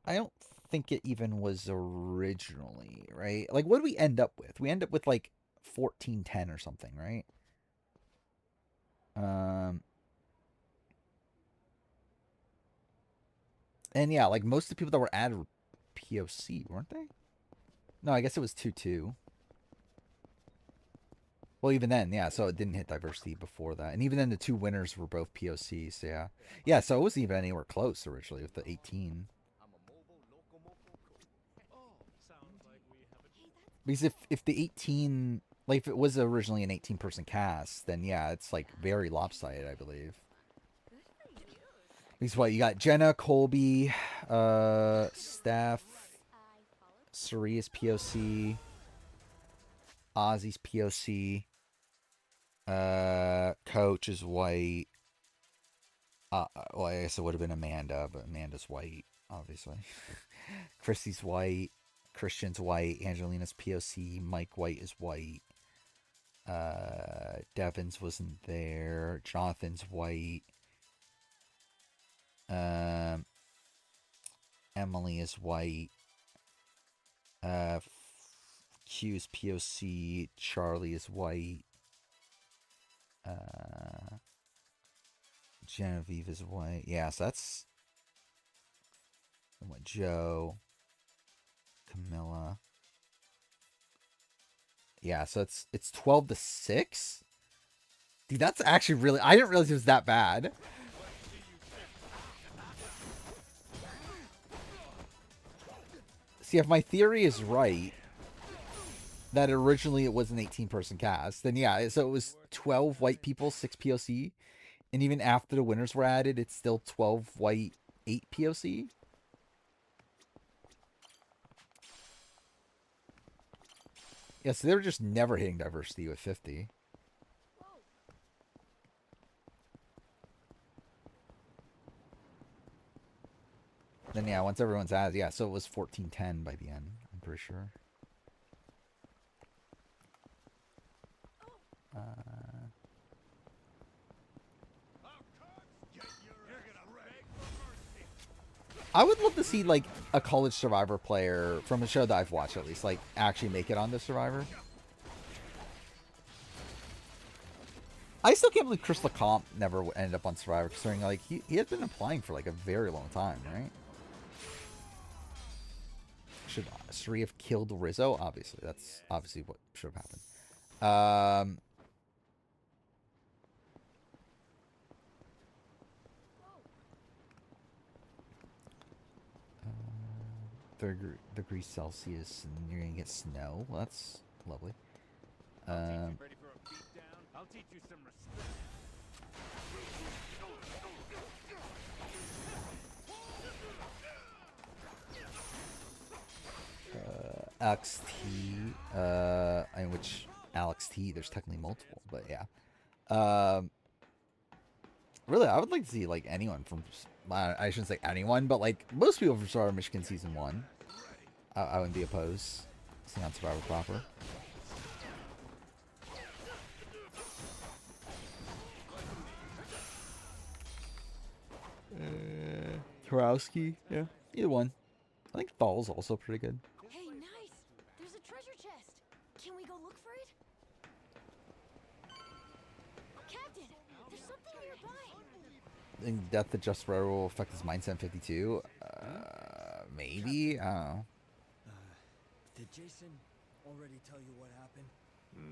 I don't think it even was originally, right? Like, what do we end up with? We end up with like 1410 or something, right? And yeah, like most of the people that were added were POC, weren't they? No, I guess it was 2-2. Well, even then, yeah. So it didn't hit diversity before that, and even then, the two winners were both POC. So yeah, yeah. So it wasn't even anywhere close originally with the 18. Because if the 18, like if it was originally an 18-person cast, then yeah, it's like very lopsided, I believe. Because what you got: Jenna, Colby, Steph, Suri is POC, Ozzy's POC, Coach is white. Well, I guess it would have been Amanda, but Amanda's white, obviously. Christy's white. Christian's white. Angelina's POC. Mike White is white. Devins wasn't there. Jonathan's white. Emily is white. Q's POC. Charlie is white. Genevieve is white. Yeah, so that's what Joe, Camilla. Yeah, so it's 12-6. Dude, that's actually really. I didn't realize it was that bad. See, if my theory is right, that originally it was an 18-person cast, then yeah, so it was 12 white people, 6 POC, and even after the winners were added, it's still 12 white, 8 POC. Yeah, so they were just never hitting diversity with 50. Then yeah, once everyone's added, yeah, so it was 14-10 by the end, I'm pretty sure. I would love to see like a college Survivor player from a show that I've watched at least, like actually make it onto Survivor. I still can't believe Chris LeComte never ended up on Survivor, considering like he had been applying for like a very long time, right? Should Sri have killed Rizzo? Obviously, that's obviously what should have happened. Degrees Celsius, and you're gonna get snow. Well, that's lovely. Ready for a beatdown? I'll teach you some respect. Alex T. In which Alex T. There's technically multiple, but yeah. Really, I would like to see like anyone from. I shouldn't say anyone, but like most people from Survivor Michigan season 1. I wouldn't be opposed. Seeing on Survivor proper. Karowski, yeah, either one. I think Thal's also pretty good. Hey, nice! There's a treasure chest. Can we go look for it? Captain, there's something nearby. I think Death Adjust Forever will affect his mindset in 52. Maybe? I don't know. Did Jason already tell you what happened?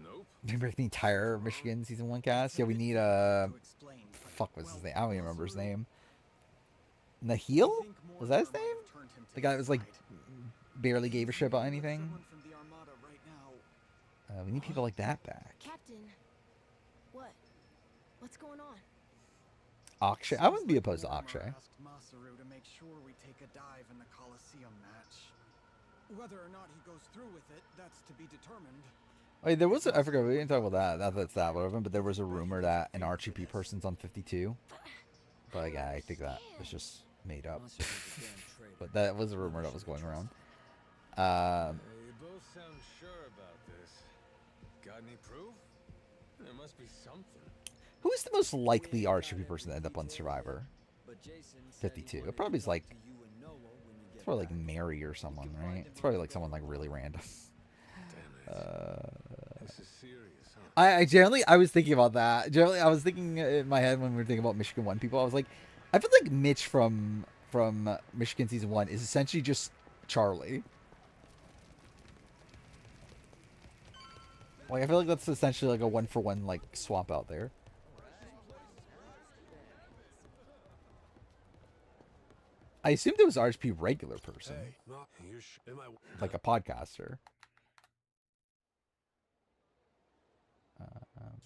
Nope. Remember the entire Michigan season 1 cast? Yeah, we need fuck was his name? I don't even remember his name. Nahil? Was that his name? The guy that was like barely gave a shit about anything. We need people like that back. Captain, what? What's going on? Akshay. I wouldn't be opposed to Akshay. Asked Masaru to make sure we take a dive in the Coliseum match. Whether or not he goes through with it, that's to be determined. Wait, there was I forgot, we didn't talk about that. Not that it's that relevant, but there was a rumor that an RGP person's on 52. But like, I think that was just made up. But that was a rumor that was going around. You both sound sure about this. Got any proof? There must be something. Who is the most likely RGP person to end up on Survivor? 52. It probably is like, it's probably like Mary or someone, right? It's probably like someone like really random. This is serious, huh? I generally, I was thinking about that. Generally, I was thinking in my head when we were thinking about Michigan 1 people, I was like, I feel like Mitch from Michigan season 1 is essentially just Charlie. Like I feel like that's essentially like a 1-for-1 like swap out there. I assumed it was RHP regular person, Hey, no, am I? like a podcaster. Um,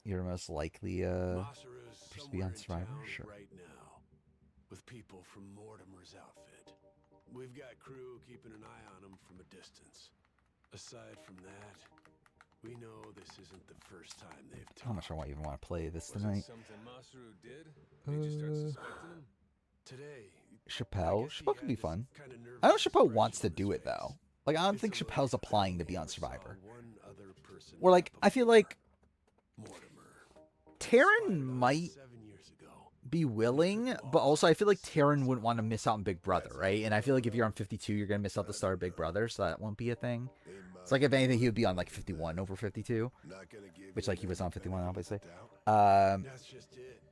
you're most likely Masaru's to be somewhere on in Survivor, town sure. right now, with people from Mortimer's outfit. We've got crew keeping an eye on him from a distance. Aside from that, we know this isn't the first time they've talked. I'm not sure why you even want to play this Was tonight. it something Masaru did? Made you start suspecting him? Today, Chappelle. guess he Chappelle could had be this fun. kinda nervous I know Chappelle expression wants to on his do it face. though. Like I don't It's think a Chappelle's relief that applying to we be on never saw Survivor. one other person Or like happen I feel before. like Mortimer. Taryn Spied on us might 7 years ago. be willing, but also I feel like Taryn wouldn't want to miss out on Big Brother, right? And I feel like if you're on 52, you're gonna miss out the start of Big Brother, so that won't be a thing. It's like if anything, he would be on like 51 over 52, which like he was on 51, obviously. That's just it.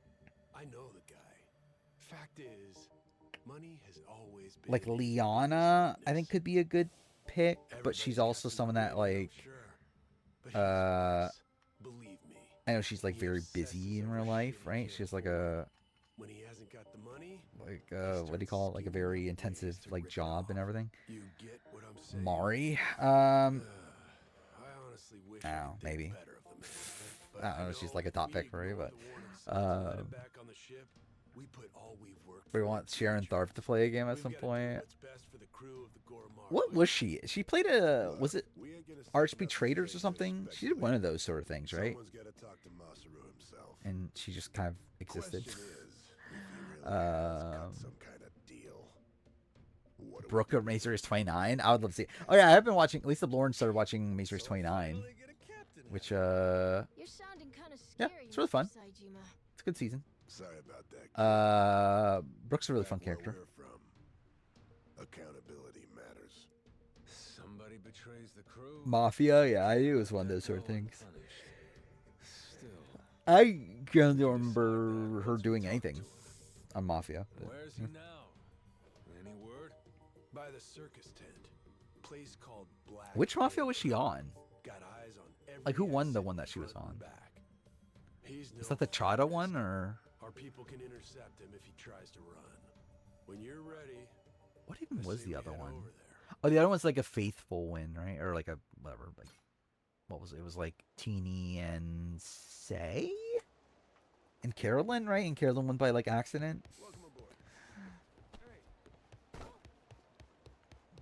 I know the guy. Fact is, money has always been Like in his Liana, I think business. could be a good pick, but Everybody's she's got also some someone that greed, I'm like sure. But he's honest. Believe me. I know she's like He very obsesses busy in over real shit life, he right? can't She has like afford. a When he hasn't got the money, what do you call it? Like a very intensive like job and everything. you get what I'm saying. Mari, I honestly wish I I don't know, could think maybe. better of the man. But I don't know, she's like a top if we pick for me, ignore but the warning signs and let him back on the ship, we put all we've worked we for want in the Sharon future. Tharp to play a game at We've some gotta do point. what's best for the crew of the Gormar What Wing. was she? She played a was it We ain't gonna sit RHP enough Traders or mistakes something? to She did one of those sort of things, right? Someone's gotta talk to Masaru himself. And she just kind of existed. Question is, if he really has got some kind of deal. What do we Brooke do of with Maze it? Race 29. I would love to see. Oh yeah, I've been watching. Lisa Lauren started watching Maze Race 29, which You're sounding kind of yeah, scary, it's really fun. Mr. Saejima. It's a good season. Sorry about that. Brooke's a really Back fun where character. we're from, accountability matters. Somebody betrays the crew. Mafia, yeah, I knew it was one of those sort of Go things. unpunished. Still, I don't remember her doing anything on Mafia. But, where's he now? Any word? By the circus tent, place called Black. which Mafia Lake. was she on? Got eyes on every Like, who won the exit one that she was front and on? back. He's Is no that the Chada fun one, business. or Our people can intercept him if he tries to run. When you're ready, what even I was say the we other head one? over there. Oh, the other one's like a faithful win, right? Or like a whatever. Like, what was it? It was like Teeny and Say and Carolyn, right? And Carolyn won by like accident. Welcome aboard.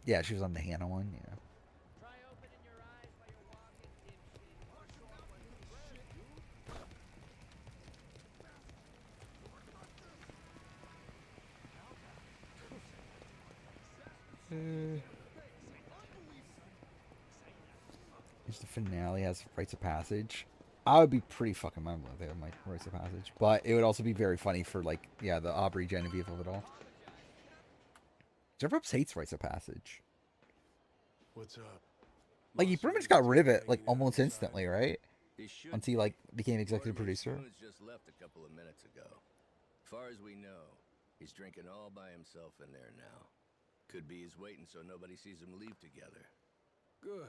Yeah, she was on the Hannah one. Yeah. Here's the finale has rites of passage. I would be pretty fucking mind blown if they had my rites of passage, but it would also be very funny for like, yeah, the Aubrey Genevieve of it all. Jeff hates rites of passage. What's up? Like he pretty much got rid of it like almost instantly, right? He should Once he like became executive Mortimer's producer. goons just left a couple of minutes ago. Far as we know, he's drinking all by himself in there now. Could be he's waiting so nobody sees him leave together. Good.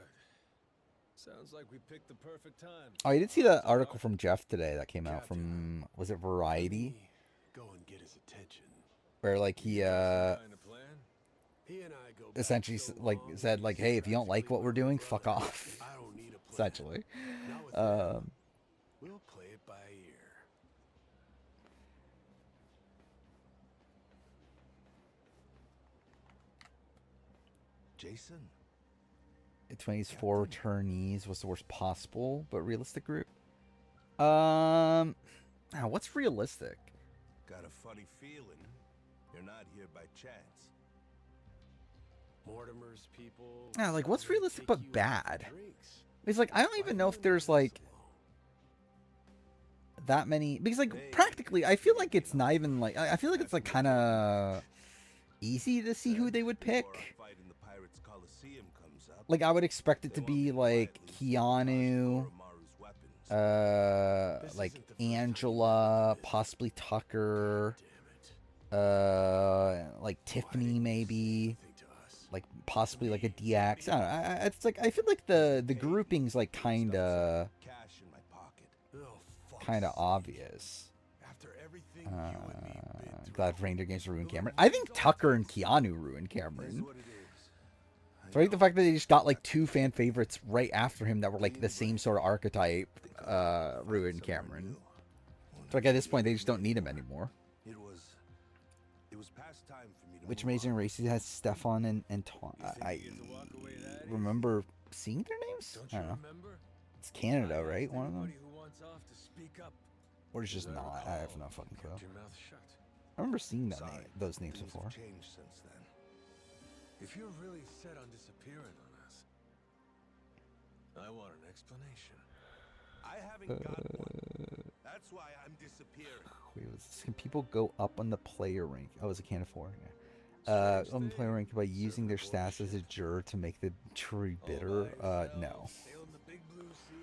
Sounds like we picked the perfect time. Oh, you did see that article from Jeff today that came out from, was it Variety? Go and get his attention. Where like he Kind of plan? He and I go back essentially so like long, said like, hey, if you don't like what we're doing, practically fuck off. I don't need a plan. Essentially. Not with him. Um, We'll play it by ear. Jason? 24 returnees was the worst possible, but realistic group. Now what's realistic? Got a funny feeling you're not here by chance. Mortimer's people. Yeah, like what's wanna realistic take but you out for bad? drinks. It's like I don't even know if there's like that many, because like practically I feel like it's not even like I feel like it's like kind of easy to see who they would Before pick. our fight in the Pirates Coliseum comes up, Like I would expect it they to want me be like quietly Keanu, Oromaru's weapons. like Angela, possibly Tucker, Damn it. like Tiffany maybe, Anything to us. like possibly like a DX. I don't know. It's like I feel like the grouping's like kind of Cash in my pocket. Oh, fuck. obvious. After everything you and me been through. Glad Reindeer Games ruined Cameron. I think Tucker and Keanu ruined Is Cameron. what it is. So I think the fact that they just got like 2 fan favorites right after him that were like the same sort of archetype ruined Cameron. So like at this point they just don't need him anymore. It was past time for me to Which move Amazing on. Races has Stefan and Tom. I remember seeing their names. I don't know. Remember? It's Canada, right? One of them, Who wants off to speak up? or it's just not. I have no fucking clue. Kept your mouth shut. I remember seeing that Sorry, those names things before. have changed since then. If you're really set on disappearing on us, I want an explanation. I haven't got one. That's why I'm disappearing. Wait, can people go up on the player rank? Oh, it's a can of 4. Yeah. On the player rank by using their stats as a juror to make the jury bitter. No. Sail in the big blue sea.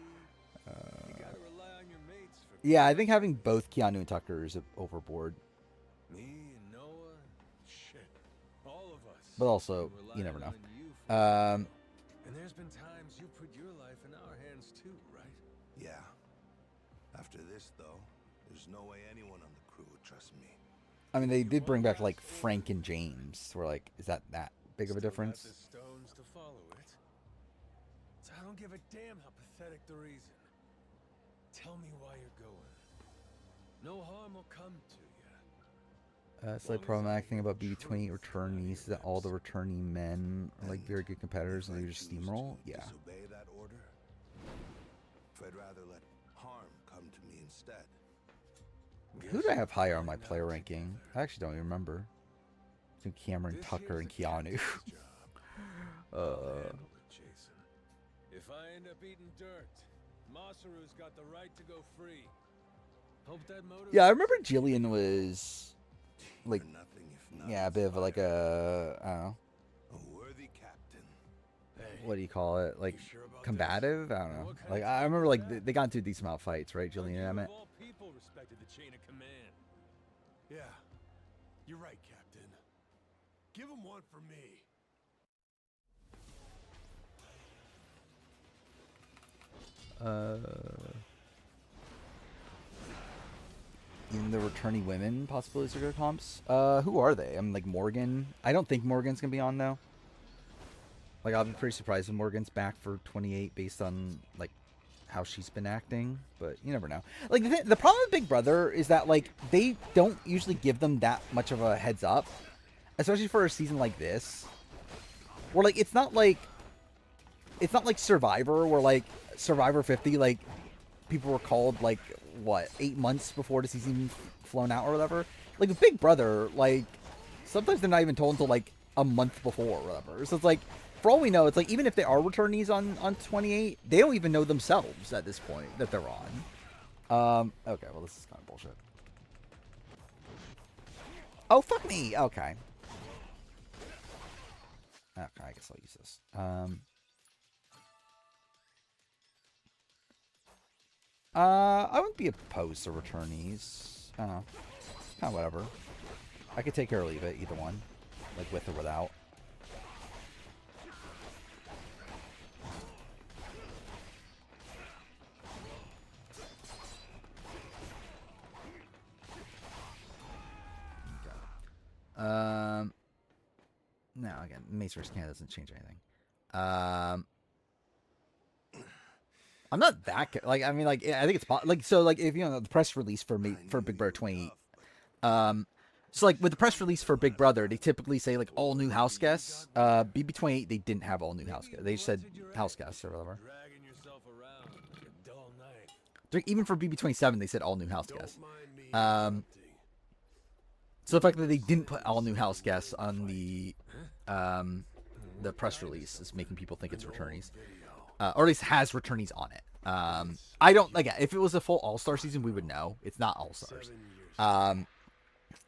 You gotta rely on your mates for Yeah, I think having both Keanu and Tucker is overboard. me and Noah. Shit, all of us. But also, been you relying never know. on you for Um, And there's been times you put your life in our hands too, right? Yeah. After this, though, there's no way anyone on the crew would trust me. I mean, they did bring back like Frank and James. We're like, is that big of a Still got difference? the stones to follow it. So I don't give a damn how pathetic the reason. Tell me why you're going. No harm will come to you. Slight problematic thing about BB-28 returnees is that all the returnee men are like very good competitors and they just steamroll. Yeah. Disobey that order? If I'd rather let harm come to me instead. Who do I have higher on my player ranking? I actually don't even remember. Between Cameron, This Tucker, and here's the Keanu. captain's job. I'll handle it, Jason. If I end up eating dirt, Masaru's got the right to go free. Hope that motivates Yeah, I remember Jillian was like, For nothing if not yeah, a bit of like a, I don't know, a worthy captain. Hey, what do you call it? Like you sure about this? combative? I don't know. What kind Like of I remember is like that? they got into a decent amount of fights, right? How Jillian you and Emmett. of all people respected the chain of command. Yeah, you're right, Captain. Give him one for me. In the returning women possibilities are good comps. Who are they? I'm like Morgan. I don't think Morgan's gonna be on though. Like I'll be pretty surprised if Morgan's back for 28 based on like how she's been acting, but you never know. Like the problem with Big Brother is that like they don't usually give them that much of a heads up, especially for a season like this, where like it's not like Survivor, where like Survivor 50 like people were called like what 8 months before the season flown out or whatever. Like with Big Brother, like sometimes they're not even told until like a month before or whatever. So it's like, for all we know, it's like even if they are returnees on 28, they don't even know themselves at this point that they're on. Okay, well this is kind of bullshit. Oh fuck me. Okay. Okay, I guess I'll use this. I wouldn't be opposed to returnees. I don't know. Kind of whatever. I could take it or leave it, either one. Like with or without. Okay. No, again, Mace vs. Canada doesn't change anything. I'm not that like I mean like I think it's like so like if you know the press release for me for Big Brother 28, so like with the press release for Big Brother they typically say like all new house guests. BB28 they didn't have all new house guests. They just said house guests or whatever. Dragging yourself around like a dull night. Even for BB27 they said all new house guests. Don't mind me interrupting. So the fact that they didn't put all new house guests on the press release is making people think it's returnees. Or at least has returnees on it. I don't like if it was a full All-Star season, we would know. It's not All-Stars.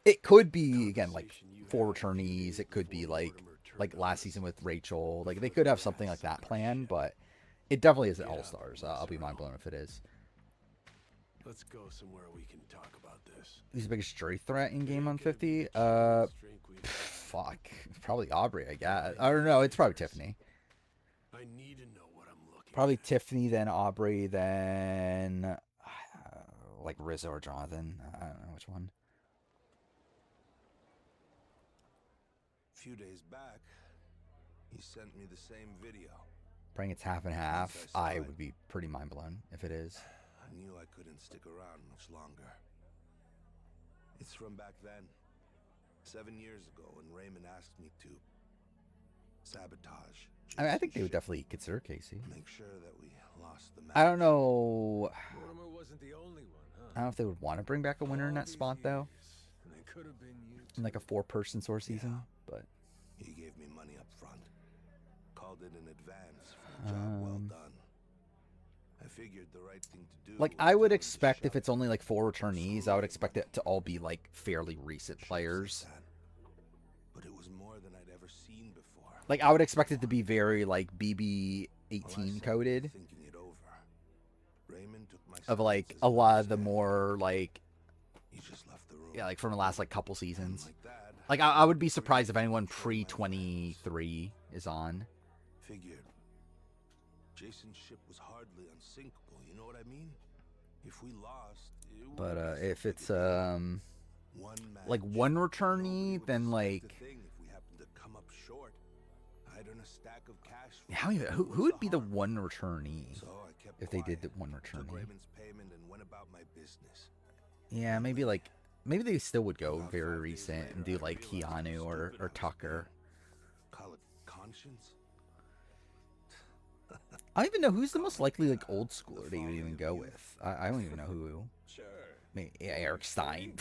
It could be again like 4 returnees. It could be like last season with Rachel. Like they could have something like that planned, but it definitely isn't All-Stars. I'll be mind blown if it is. Let's go somewhere we can talk about this. Who's the biggest jury threat in game on 50? fuck. Probably Aubrey, I guess. I don't know. It's probably Tiffany. I need to know what I'm looking Probably at. Tiffany, then Aubrey, then like Rizzo or Jonathan. I don't know which one. A few days back, he sent me the same video. Praying it's half and half. Once I saw I it, would be pretty mind blown if it is. I knew I couldn't stick around much longer. It's from back then, 7 years ago, when Raymond asked me to sabotage. I mean, I think they would Jason's definitely consider Casey. ship, make sure that we lost the match. I don't know. Mortimer wasn't the only one, huh? I don't know if they would want to bring back a winner in that spot though, And it could have been you. in like a 4-person source season. But He gave me money up front. Called it in advance for a job well done. I figured the right thing to do. like, was I to would give it a expect if shot. it's only like 4 returnees, I would expect it to all be like fairly recent Should've said players. that, but it was more than I'd ever seen before. Like, I would expect it to be very like BB While I 18 sat coded. thinking it over, Raymond took my Of like sentences a lot of the instead. more like, He just left the room. yeah, like from the last like couple And seasons. like that, Like, I would be forget surprised if to anyone control pre my plans. 23 is on. Figured Jason's ship was hardly unsinkable, you know what I mean? If we lost, it would But be if something it's again. One like match, one nobody returnee, would then suspect a like, thing if we happened to come up short. I'd earn a stack of cash for how it. even, who What's would be the harm? one returnee So I kept if they did the quiet, one took returnee? Raymond's payment and went about my business. Yeah, maybe like, maybe they still would go About very 5 days recent later, and do I like realized how Keanu or stupid I was Tucker. being. Call it conscience? I don't even know who's the most likely like old schooler that you would even go with. I don't even know who. Sure. Maybe Eric Stein.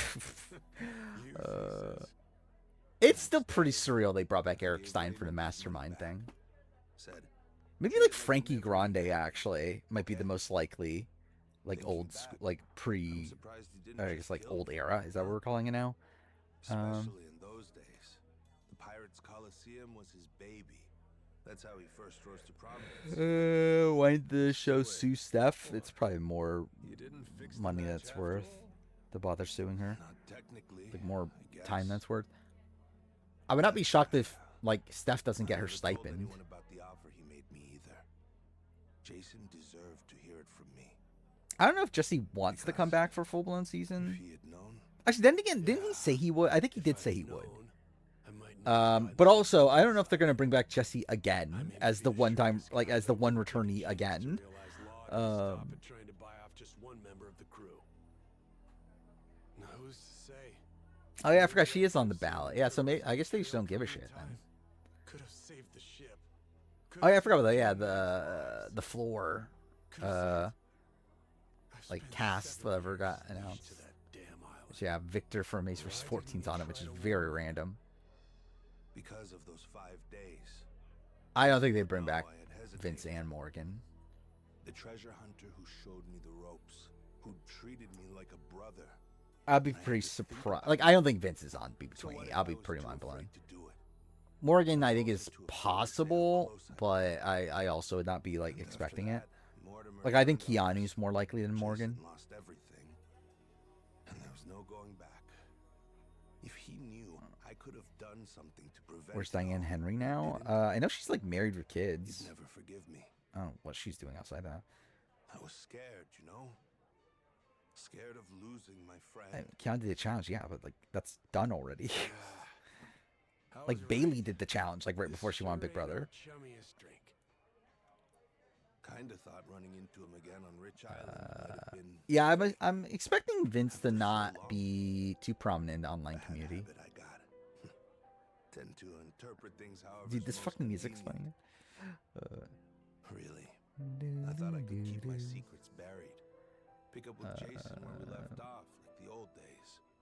You, uh, it's still pretty surreal they brought back Eric Stein for the mastermind thing. Said, Maybe like Frankie Grande actually might be the most likely, like old school, like I'm pre, surprised he didn't I just guess like kill old me. era. Is that what we're calling it now? Especially in those days. The Pirates Coliseum was his baby. That's how he first rose to prominence. Why did the show sue Steph? It's probably more You didn't fix the money match that's after worth all? to bother suing her. Not technically. Like more I guess. time that's worth. I would not be shocked if like Steph doesn't get I her never told stipend. anyone about the offer he made me either. Jason deserved to hear it from me. I don't know if Jesse wants to come back for a full blown If season. he had known, Actually, then again, didn't he say he would? I think he If did I'd say he would. known, I might not have But tried also, this I don't know if they're gonna bring back Jesse I again may as be the the one time, shortest like guy, as the but one I think returnee kids again. to realize law doesn't stop Um, at trying to buy off just one member of the crew. Now, who's to say? Oh yeah, I forgot she is on the ballot. Yeah, so maybe, I guess they just don't give a shit then. Could have saved the ship. Oh yeah, I forgot about that. Yeah, the floor, like cast whatever got announced. To that damn island. So yeah, Victor from Ace vs 14's on it, which is very random. because of those 5 days. I don't think they bring No, back I had hesitated. Vince and Morgan. The treasure hunter who showed me the ropes, who treated me like a brother. I'll be I had pretty to think surprised. about Like, it. I don't think Vince is on So B20. what if I'll I be was pretty too mind blown. afraid to do it? Morgan, I think, is Closer to a possible, closer. but I also would not be like And after expecting it. that, Mortimer Like, I think turned on us. Keanu's more likely than Morgan. Jason lost everything, and there was no going back. If he knew, I could have done something to prevent. Where's it all. Diane Henry now? Didn't. I know she's like married with He'd kids. never forgive me. I don't know what she's doing outside that. I was scared, you know? Scared of losing my friend. Keanu did the challenge, yeah, but like that's done already. How Like was Bailey right? did the challenge like right This before she won sure Big ain't our Brother. chummiest drink. Kinda thought running into him again on Rich Island might have been Yeah, I'm expecting Vince to not be too prominent in the a online bad community. habit I got. Tend to interpret things however. Dude, this fucking music's playing. Really? I thought I could keep my secrets buried. Pick up with Jason where we left off, like the old days.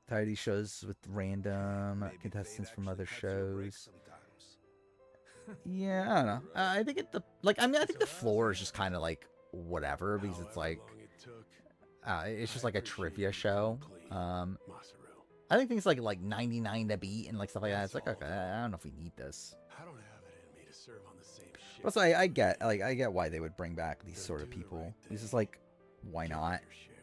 Tidy shows with random Maybe contestants fate from actually other cuts you a break shows. sometimes. Yeah, I don't know. I think I think the floor is just kind of like whatever because it's However like long it took, it's just I like a appreciate trivia you show. coming clean, Masaru. I think things like 99 to beat and like stuff like that. It's like, okay, I don't know if we need this. I don't have it in me to serve on the same ship. Also, I get why they would bring back these Gotta sort of do the people. right This is thing. like, why Give not? your share.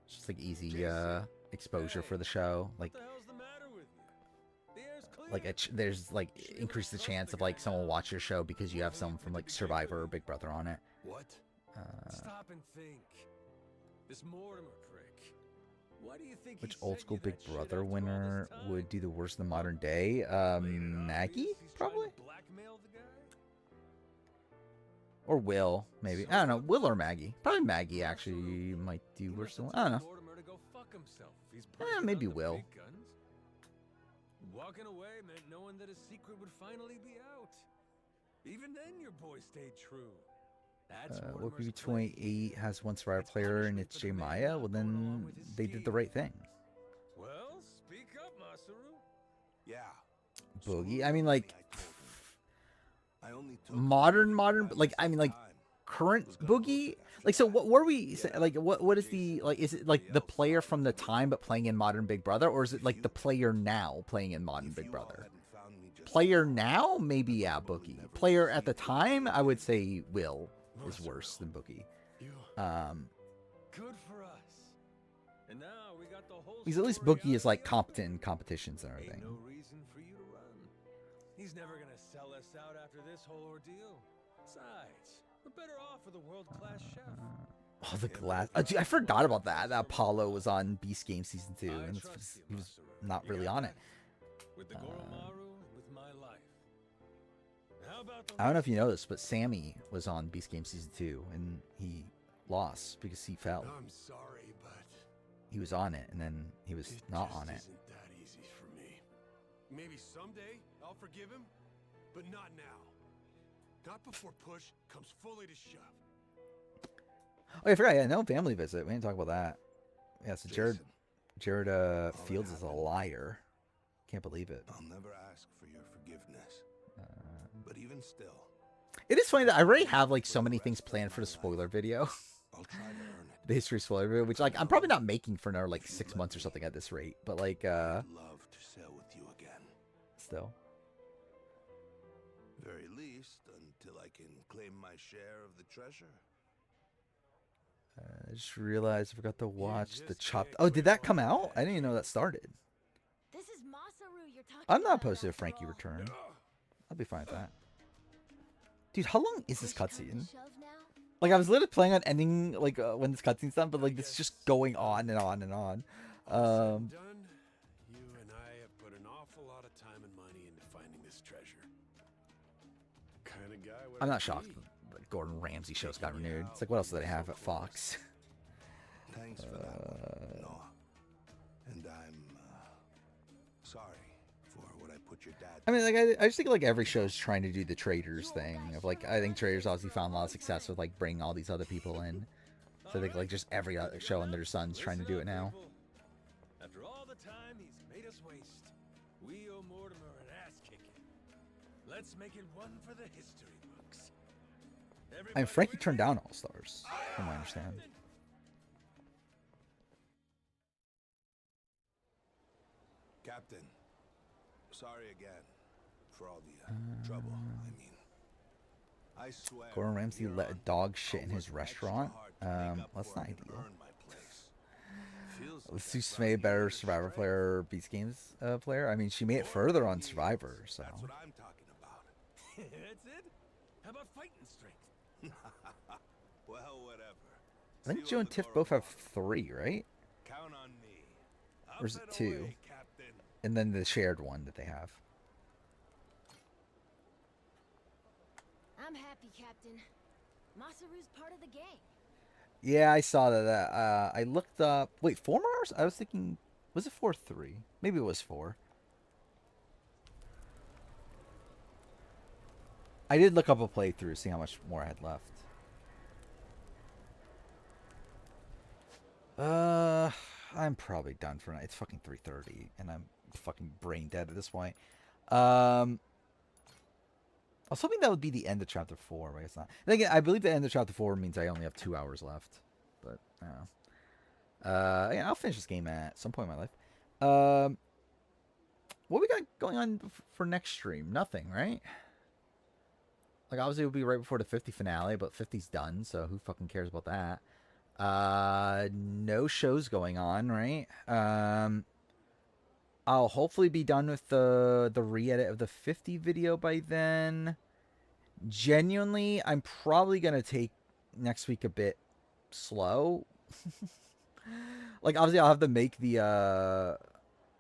It's just like easy Jason, exposure hey, for the show. Like, What the hell's the matter with you? The air's like there's like increase the chance of like someone will watch your show because you have someone from like Survivor or Big Brother on it. What? Stop and think. This Mortimer prick. Why do you think Which he old sent school you Big that shit Brother after all winner this time? would do the worst in the modern day? Made it obvious Maggie, he's trying probably, to blackmail the guy? or Will, maybe. I don't know. Will or Maggie? Probably Maggie actually might do worse than. I don't know. Mortimer to go fuck himself if he's Maybe out the Will. big guns. Walking away meant knowing that his secret would finally be out. Even then, your boy stayed true. That's What Mortimer's BB28 has one Survivor player and it's J Maya? Well, then they did the right thing. Well, speak up, Masaru. Yeah. Boogie. I mean, like I only took modern, by like I mean, like time. current Who's gonna book Boogie. it after Like, so that? what were we Yeah, like? What is the like? Is it like everybody the else player saw from the it. time but playing in Modern Big Brother, or is it If like the you- player now playing in Modern If Big you all Brother? hadn't found me just Player now, now, maybe yeah, probably Boogie. never Player would at the see time, I would Boogie. say Will is Masaru. worse than Boogie. You. Good for us. And now we got the whole Because at least story Boogie out is in like the competent in open. competitions and Ain't everything. no reason for you to run. He's never gonna sell us out after this whole ordeal. Besides, we're better off with a world-class chef. Oh, the glass. Dude, I forgot about that. That Apollo was on Beast Game Season 2, and he was not really on it. With the Goromaru, with my life. How about the I don't know if you know this, but Sammy was on Beast Game Season 2, and he lost because he fell. I'm sorry, but He was on it, and then he was it not just on it. isn't that easy for me. Maybe someday I'll forgive him, but not now. Not before push comes fully to shove. Oh, I forgot. Yeah, no family visit. We didn't talk about that. Yeah, so Jason, Jared that Fields is a happened. liar. Can't believe it. I'll never ask for your forgiveness. But even still, It is funny that I already have like so many things planned for the spoiler video, I'll try to earn it. the history spoiler video, which like I'm probably not making for another like 6 months or something at this rate. But like, I'd love to sail with you again. still. Very least until I can claim my share of the treasure. I just realized I forgot to watch the just chopped. can't Oh, did quit that come on out? that. I didn't even know that started. This is Masaru you're talking I'm not about, opposed to a after Frankie all. return. I'll be fine with that. Dude, how long is this Push come to cutscene? shove now? Like, I was literally planning on ending like when this cutscene's done, but like it's just going on and on and on. All said and done, you and I have put an awful lot of time and money into finding this treasure. Kind of guy would I'm I not shocked be? that Gordon Ramsay shows got renewed. It's like, what else do they have at Fox? Thanks for that, Noah. And I'm sorry for what I put your dad. I mean, like, I just think like every show's trying to do the traders thing of like, I think traders obviously found a lot of success with like bringing all these other people in. So I think like just every other show under their sun's trying to do it now. After all the time he's made us waste, we owe Mortimer an ass kicking. Let's make it one for the history books. And Frankie turned down All Stars, from what I understand. Captain, sorry again for all the trouble. I mean, I swear. Gordon Ramsay from here let a on, dog shit I'll in his work extra restaurant. hard to make up That's for not it and ideal. earn my place. Feels like Was I've Sue brought Smay a better years of Survivor strength. player or Beast Games player? I mean, she made it 4 further on years, Survivor, so. That's what I'm talking about. That's it? How about fighting strength? Well, whatever. I think See Joe what and the Tiff door both have wants. 3, right? Count on me. Or is Up it and 2? away, Captain. And then the shared one that they have. I'm happy, Captain. Masaru's part of the gang. Yeah, I saw that. I looked up. Wait, 4 more hours? I was thinking, was it 4-3? Maybe it was 4. I did look up a playthrough, see how much more I had left. I'm probably done for now. It's fucking 3:30, and I'm fucking brain dead at this point. I was hoping that would be the end of chapter 4, but I guess not. And again, I believe the end of chapter 4 means I only have 2 hours left. But I don't know. Yeah, I'll finish this game at some point in my life. What we got going on for next stream? Nothing, right? Like, obviously, it'll be right before the 50 finale, but 50's done, so who fucking cares about that? No shows going on, right? I'll hopefully be done with the re-edit of the 50 video by then. Genuinely, I'm probably gonna take next week a bit slow. Like obviously I'll have to make the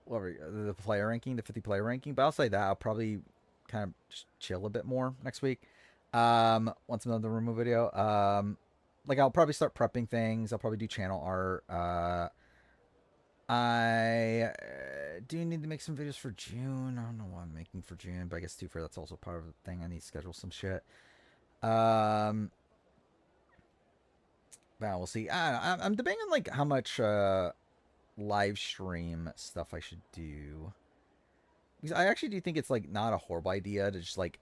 the player ranking, the 50 player ranking, but I'll say that I'll probably kind of just chill a bit more next week. Once I'm done the remove video. Like I'll probably start prepping things. I'll probably do channel art. I do need to make some videos for June. I don't know what I'm making for June, but I guess for that's also part of the thing. I need to schedule some shit. Well, we'll see. I'm debating on like how much live stream stuff I should do. Because I actually do think it's like not a horrible idea to just like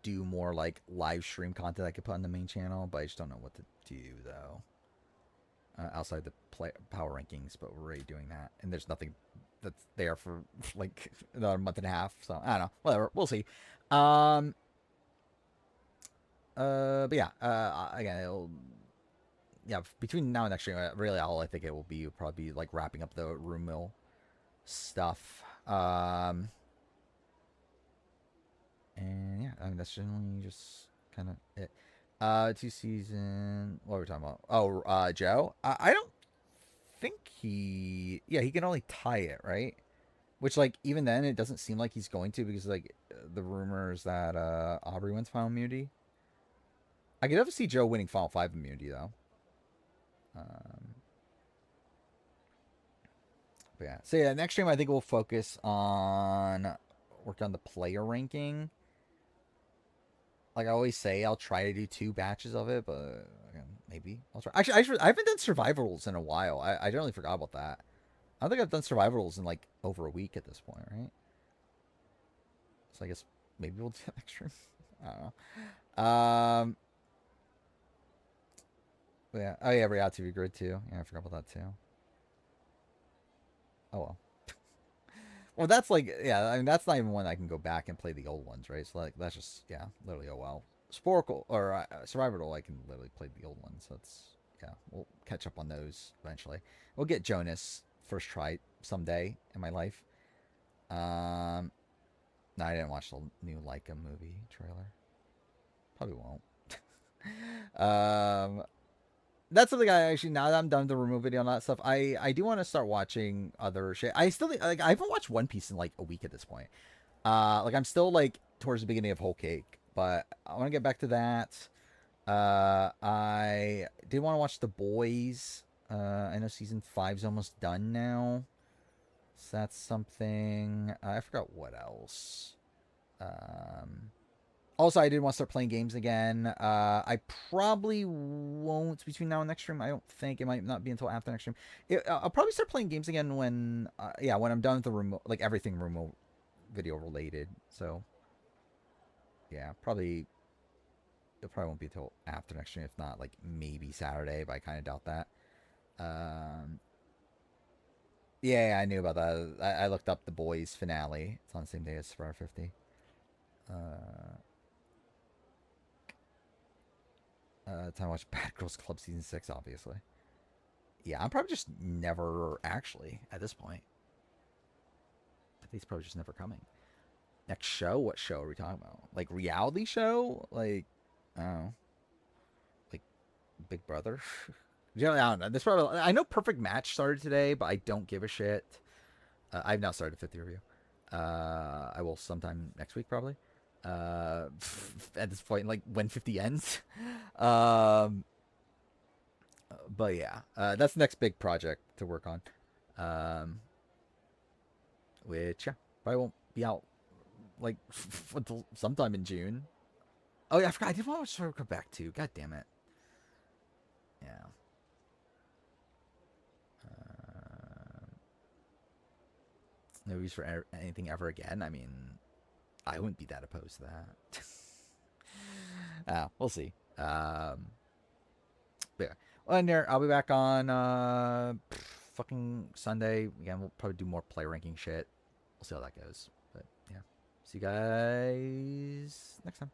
do more like live stream content I could put on the main channel, but I just don't know what to do though. Outside the power rankings, but we're already doing that, and there's nothing that's there for like another month and a half. So I don't know. Whatever. We'll see. But yeah. Again, between now and next year, really all I think it will be probably like wrapping up the room mill stuff. And yeah, I mean that's generally just kind of it. 2 season. What were we talking about? Oh, Joe. I don't think he. Yeah, he can only tie it, right? Which like even then it doesn't seem like he's going to because like the rumors that Aubrey wins final immunity. I could never see Joe winning final 5 immunity though. But yeah. So yeah, next stream I think we'll focus on work on the player ranking. Like I always say, I'll try to do 2 batches of it, but again, maybe I'll try. Actually, I haven't done survival rules in a while. I generally forgot about that. I don't think I've done survival rules in like over a week at this point, right? So I guess maybe we'll do next stream. I don't know. Yeah. Oh yeah, reality TV grid too. Yeah, I forgot about that too. Oh well. Well, that's like, yeah, I mean, that's not even one I can go back and play the old ones, right? So, like, that's just, yeah, literally, oh, well. Sporkle, or Survival, I can literally play the old ones. So, it's, yeah, we'll catch up on those eventually. We'll get Jonas first try someday in my life. No, I didn't watch the new Leica movie trailer. Probably won't. That's something I actually, now that I'm done with the remove video and all that stuff, I do want to start watching other shit. I still like I haven't watched One Piece in like a week at this point. Like I'm still like towards the beginning of Whole Cake, but I want to get back to that. I did want to watch The Boys. I know season 5's almost done now, so that's something. I forgot what else. Also, I did want to start playing games again. I probably won't between now and next stream. I don't think it might not be until after next stream. I'll probably start playing games again when, when I'm done with the remote, like everything remote video related. So, yeah, probably it probably won't be until after next stream. If not, like maybe Saturday, but I kind of doubt that. Yeah, I knew about that. I looked up The Boys finale. It's on the same day as Survivor 50. Time to watch Bad Girls Club season 6, obviously. Yeah, I'm probably just never actually at this point. I think it's probably just never coming. Next show? What show are we talking about? Like reality show? Like, I don't know. Like Big Brother? Yeah, I don't know. This probably, I know Perfect Match started today, but I don't give a shit. I've now started 50 review. I will sometime next week probably. At this point, like when 50 ends. But yeah, that's the next big project to work on. Which, yeah, probably won't be out like until sometime in June. Oh yeah, I forgot. I did want to watch Sort of Quebec too. God damn it. Yeah. No use for anything ever again. I mean, I wouldn't be that opposed to that. We'll see. But yeah. Well, and there, I'll be back on fucking Sunday. Again, we'll probably do more play ranking shit. We'll see how that goes. But yeah. See you guys next time.